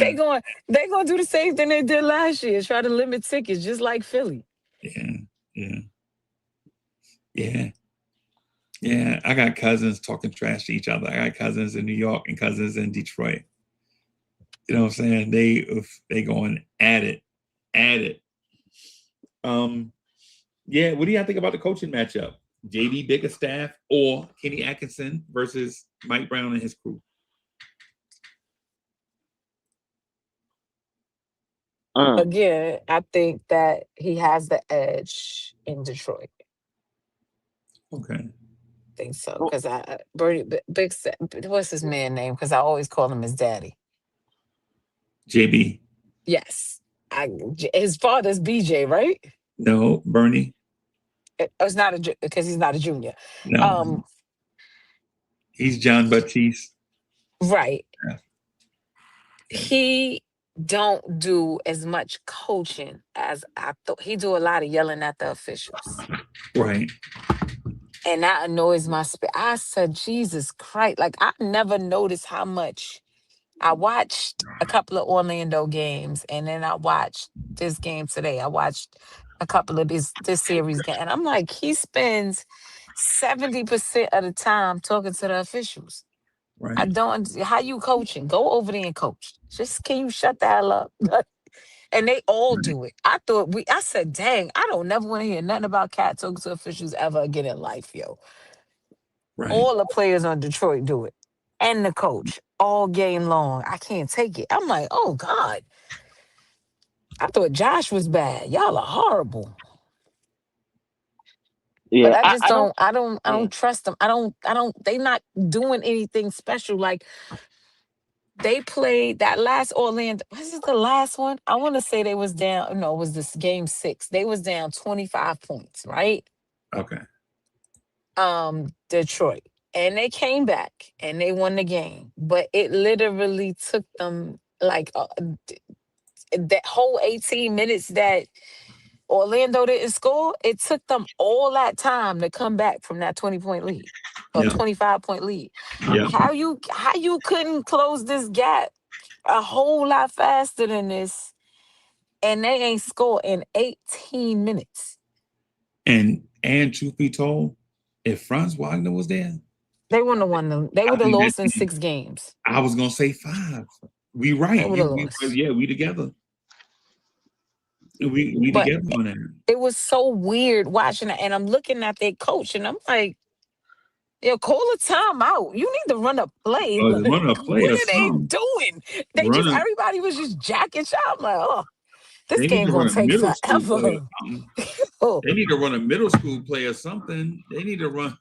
they going they gonna do the same thing they did last year, try to limit tickets just like Philly. Yeah. I got cousins talking trash to each other. I got cousins in New York and cousins in Detroit. You know what I'm saying? They going at it. Yeah, what do you think about the coaching matchup? JB Bickerstaff or Kenny Atkinson versus Mike Brown and his crew? Again, I think that he has the edge in Detroit. Okay. I think so. Because Big, what's his man name? Because I always call him his daddy. JB. Yes. His father's BJ, right? No, Bernie. It's not because he's not a junior. No. He's John Baptiste. Right. Yeah. He don't do as much coaching as I thought. He do a lot of yelling at the officials. Right. And that annoys my spirit. I said, Jesus Christ. Like, I never noticed how much. I watched a couple of Orlando games, and then I watched this game today. I watched a couple of this series game. And I'm like, he spends 70% of the time talking to the officials. Right. I don't, how you coaching? Go over there and coach. Just, can you shut the hell up? And they all do it. I said, dang, I don't never want to hear nothing about cat talking to officials ever again in life, yo. Right. All the players on Detroit do it. And the coach all game long. I can't take it. I'm like, oh God. I thought Josh was bad. Y'all are horrible. Yeah, But I just I don't yeah. trust them. They not doing anything special. Like, they played that last Orlando. Was it the last one? I want to say they was down. No, it was this game 6. They was down 25 points, right? Okay. Detroit. And they came back and they won the game. But it literally took them like that whole 18 minutes that Orlando didn't score. It took them all that time to come back from that 20-point lead or 25-point lead. Yeah. How you couldn't close this gap a whole lot faster than this, and they ain't score in 18 minutes. And truth be told, if Franz Wagner was there, they wouldn't have won them. They would have lost in 6 games. I was gonna say 5. We right. They would have lost. We together. We together on that. It was so weird watching it, and I'm looking at their coach, and I'm like, yo, call a timeout. You need to run a play. Run a play. What are they doing? Everybody was just jacking shot. I'm like, oh, this game gonna take forever. They need to run a middle school play or something. They need to run.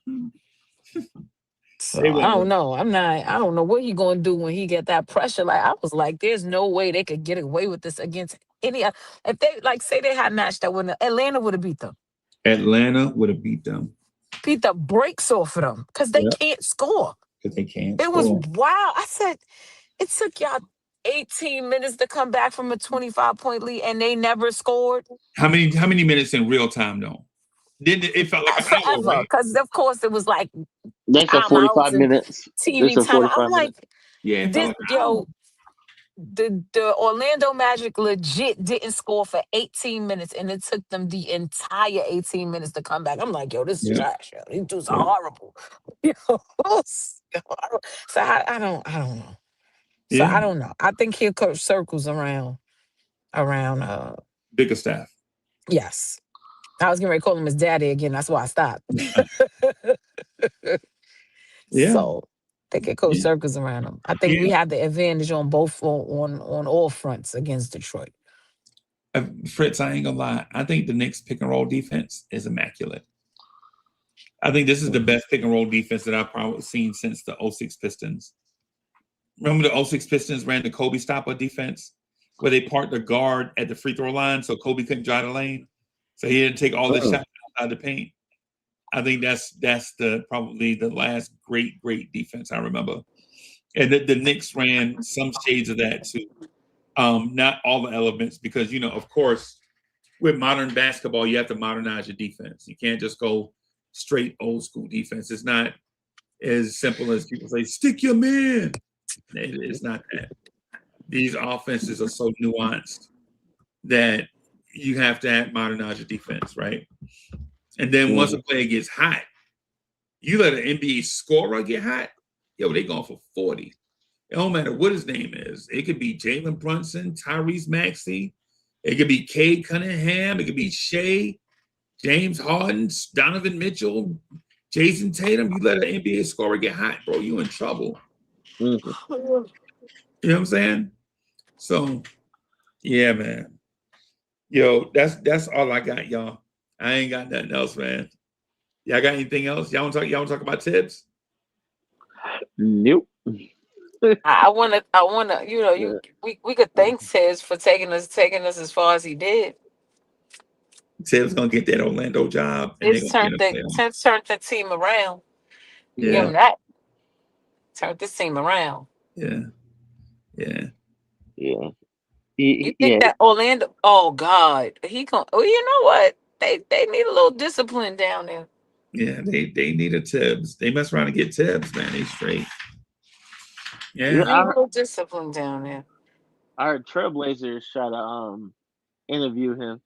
So, I don't know. I don't know what he gonna do when he get that pressure. Like, I was like, there's no way they could get away with this against any. If they say they had matched that with Atlanta, would have beat them. Atlanta would have beat them. Beat the brakes off of them because they can't score. Because they can't. It was wild. I said it took y'all 18 minutes to come back from a 25-point lead, and they never scored. How many minutes in real time though? Didn't it felt like forever? Because of course it was like They said timeouts 45 and minutes. They TV said time. I'm 45 minutes. like, Yeah, it felt this like an hour. yo, the Orlando Magic legit didn't score for 18 minutes, and it took them the entire 18 minutes to come back. I'm like, yo, this is Yeah, trash. Yo. These dudes are yeah, horrible. Yo, so I don't know. So yeah. I don't know. I think he'll coach circles around. Bigger staff. Yes, I was getting ready to call him his daddy again. That's why I stopped. Yeah, So they can coach yeah, circles around him. I think we yeah. have the advantage on both on all fronts against Detroit. Fritz, I ain't gonna lie. I think the Knicks pick and roll defense is immaculate. I think this is the best pick and roll defense that I've probably seen since the '06 Pistons. Remember the '06 Pistons ran the Kobe stopper defense where they parked the guard at the free throw line so Kobe couldn't drive the lane, so he didn't take all the shots out of the paint. I think that's the probably the last great defense I remember. And the Knicks ran some shades of that too. Not all the elements because of course, with modern basketball, you have to modernize your defense. You can't just go straight old school defense. It's not as simple as people say, stick your man. It's not that. These offenses are so nuanced that you have to modernize your defense, right? And then once a player gets hot, you let an NBA scorer get hot, yo, they going for 40. It don't matter what his name is. It could be Jalen Brunson, Tyrese Maxey. It could be Cade Cunningham. It could be Shea, James Harden, Donovan Mitchell, Jason Tatum. You let an NBA scorer get hot, bro, you in trouble. Mm-hmm. You know what I'm saying? So, yeah, man. Yo, that's all I got, y'all. I ain't got nothing else, man. Y'all got anything else? Y'all want to talk about Tibbs? Nope. I wanna, we could thank Tibbs for taking us as far as he did. Tibbs gonna get that Orlando job, and they're Tibbs gonna get a playoff. turned the team around. You give Yeah, him that. Turned this team around. yeah, yeah. Yeah. You think Yeah. that Orlando? Oh God, he going. Oh, you know what? They need a little discipline down there. Yeah, they need a Tibbs. They mess around and get Tibbs, man. They straight. They Yeah, need a little discipline down there. Our Trailblazers try to interview him.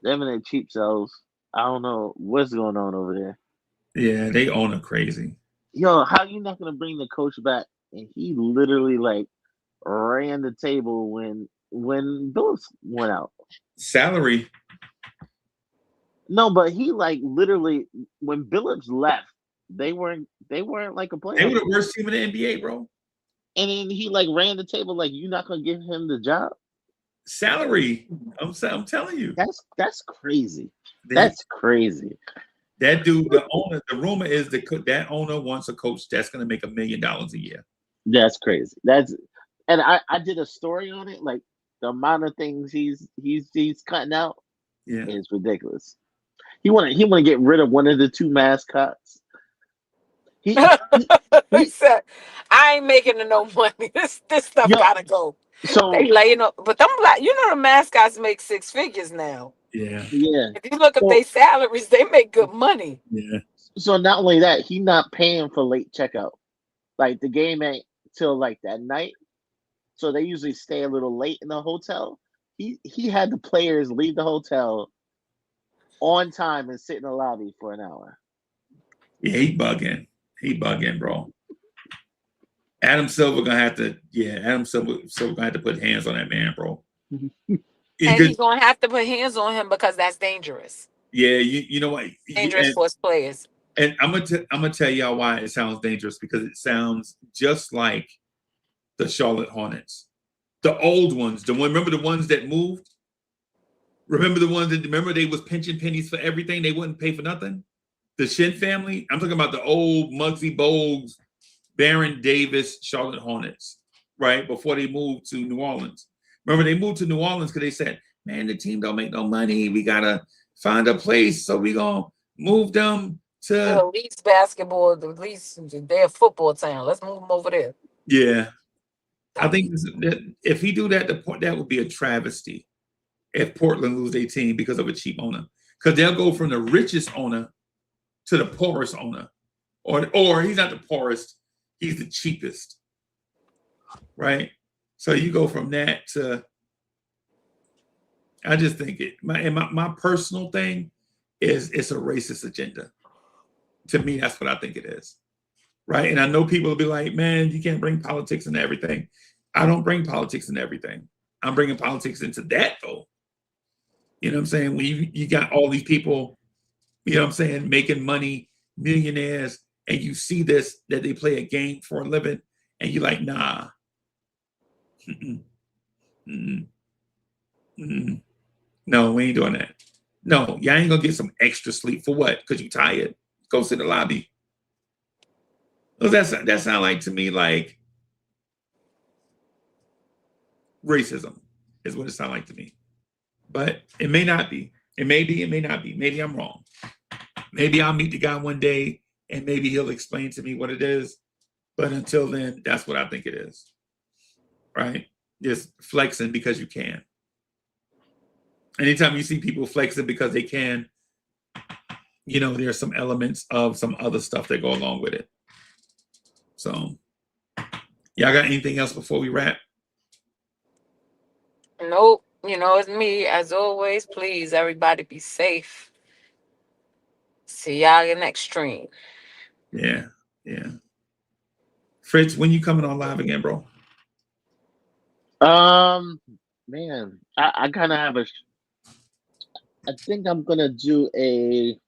Them and their cheap selves. I don't know what's going on over there. yeah. They own a crazy. Yo, how you not gonna bring the coach back? And he literally like ran the table when Billups went out. Salary. No, but he like literally when Billups left, they weren't like a player. They were the worst team in the NBA, bro. And then he like ran the table like you're not gonna give him the job. Salary. I'm telling you. That's crazy. That's crazy. That dude, the owner, the rumor is that owner wants a coach that's going to make $1 million a year. That's crazy. And I did a story on it. Like the amount of things he's cutting out is ridiculous. He want to get rid of one of the two mascots. He said, "I ain't making no money. This stuff gotta go." So they laying up, but them black, the mascots make 6 figures now. Yeah. If you look at their salaries, they make good money. Yeah. So not only that, he not paying for late checkout. Like the game ain't till like that night, so they usually stay a little late in the hotel. He had the players leave the hotel on time and sit in the lobby for an hour. Yeah, he bugging, bro. Adam Silver gonna have to. Yeah, Adam Silver gonna have to put hands on that man, bro. And he's gonna have to put hands on him because that's dangerous. Yeah, you know what? Dangerous for his players. And I'm gonna tell y'all why it sounds dangerous, because it sounds just like the Charlotte Hornets, the old ones. Remember the ones that moved. Remember they was pinching pennies for everything. They wouldn't pay for nothing. The Shin family. I'm talking about the old Muggsy Bogues, Baron Davis, Charlotte Hornets, right before they moved to New Orleans. Remember, they moved to New Orleans because they said, man, the team don't make no money. We got to find a place. So we going to move them to... The least basketball, they're a football town. Let's move them over there. Yeah. I think that if he do that, that would be a travesty if Portland lose their team because of a cheap owner. Because they'll go from the richest owner to the poorest owner or he's not the poorest, he's the cheapest, right? So you go from that to, I just think my personal thing is it's a racist agenda. To me, that's what I think it is, right? And I know people will be like, man, you can't bring politics into everything. I don't bring politics into everything. I'm bringing politics into that, though. You know what I'm saying? When you got all these people, you know what I'm saying, making money, millionaires, and you see this, that they play a game for a living, and you're like, nah. No, we ain't doing that. No, y'all ain't gonna get some extra sleep for what? Because you tired. Go to the lobby. That sound like to me like racism is what it sounds like to me. But it may not be. It may be, it may not be. Maybe I'm wrong. Maybe I'll meet the guy one day and maybe he'll explain to me what it is. But until then, that's what I think it is. Right? Just flexing because you can. Anytime you see people flexing because they can, you know, there's some elements of some other stuff that go along with it. So, y'all got anything else before we wrap? Nope. You know, it's me. As always, please, everybody be safe. See y'all in the next stream. Yeah. Fritz, when you coming on live again, bro? Man, I kind of have I think I'm gonna do a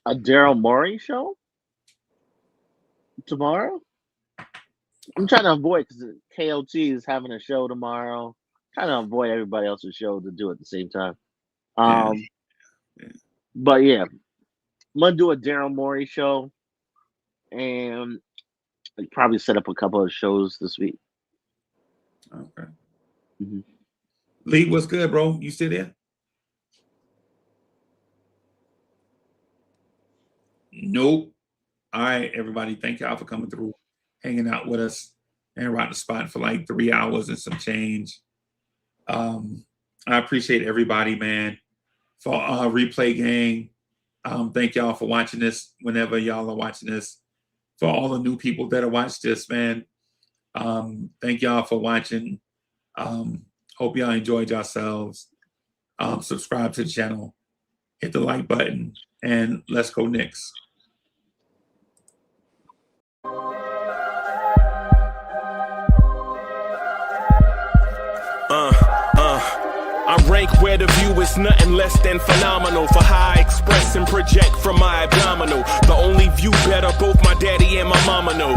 Daryl Morey show tomorrow. I'm trying to avoid because KOT is having a show tomorrow. Trying to avoid everybody else's show to do it at the same time. But yeah, I'm gonna do a Daryl Morey show, and I'll probably set up a couple of shows this week. Okay. Mm-hmm. Lee, what's good, bro? You still there? Nope. All right, everybody. Thank y'all for coming through, hanging out with us, and rocking the spot for like 3 hours and some change. I appreciate everybody, man, for Replay Gang. Thank y'all for watching this whenever y'all are watching this. For all the new people that are watching this, man, thank y'all for watching. Hope y'all enjoyed yourselves. Subscribe to the channel, hit the like button, and let's go Knicks. I rank where the view is nothing less than phenomenal. For how I express and project from my abdominal. The only view better, both my daddy and my mama know.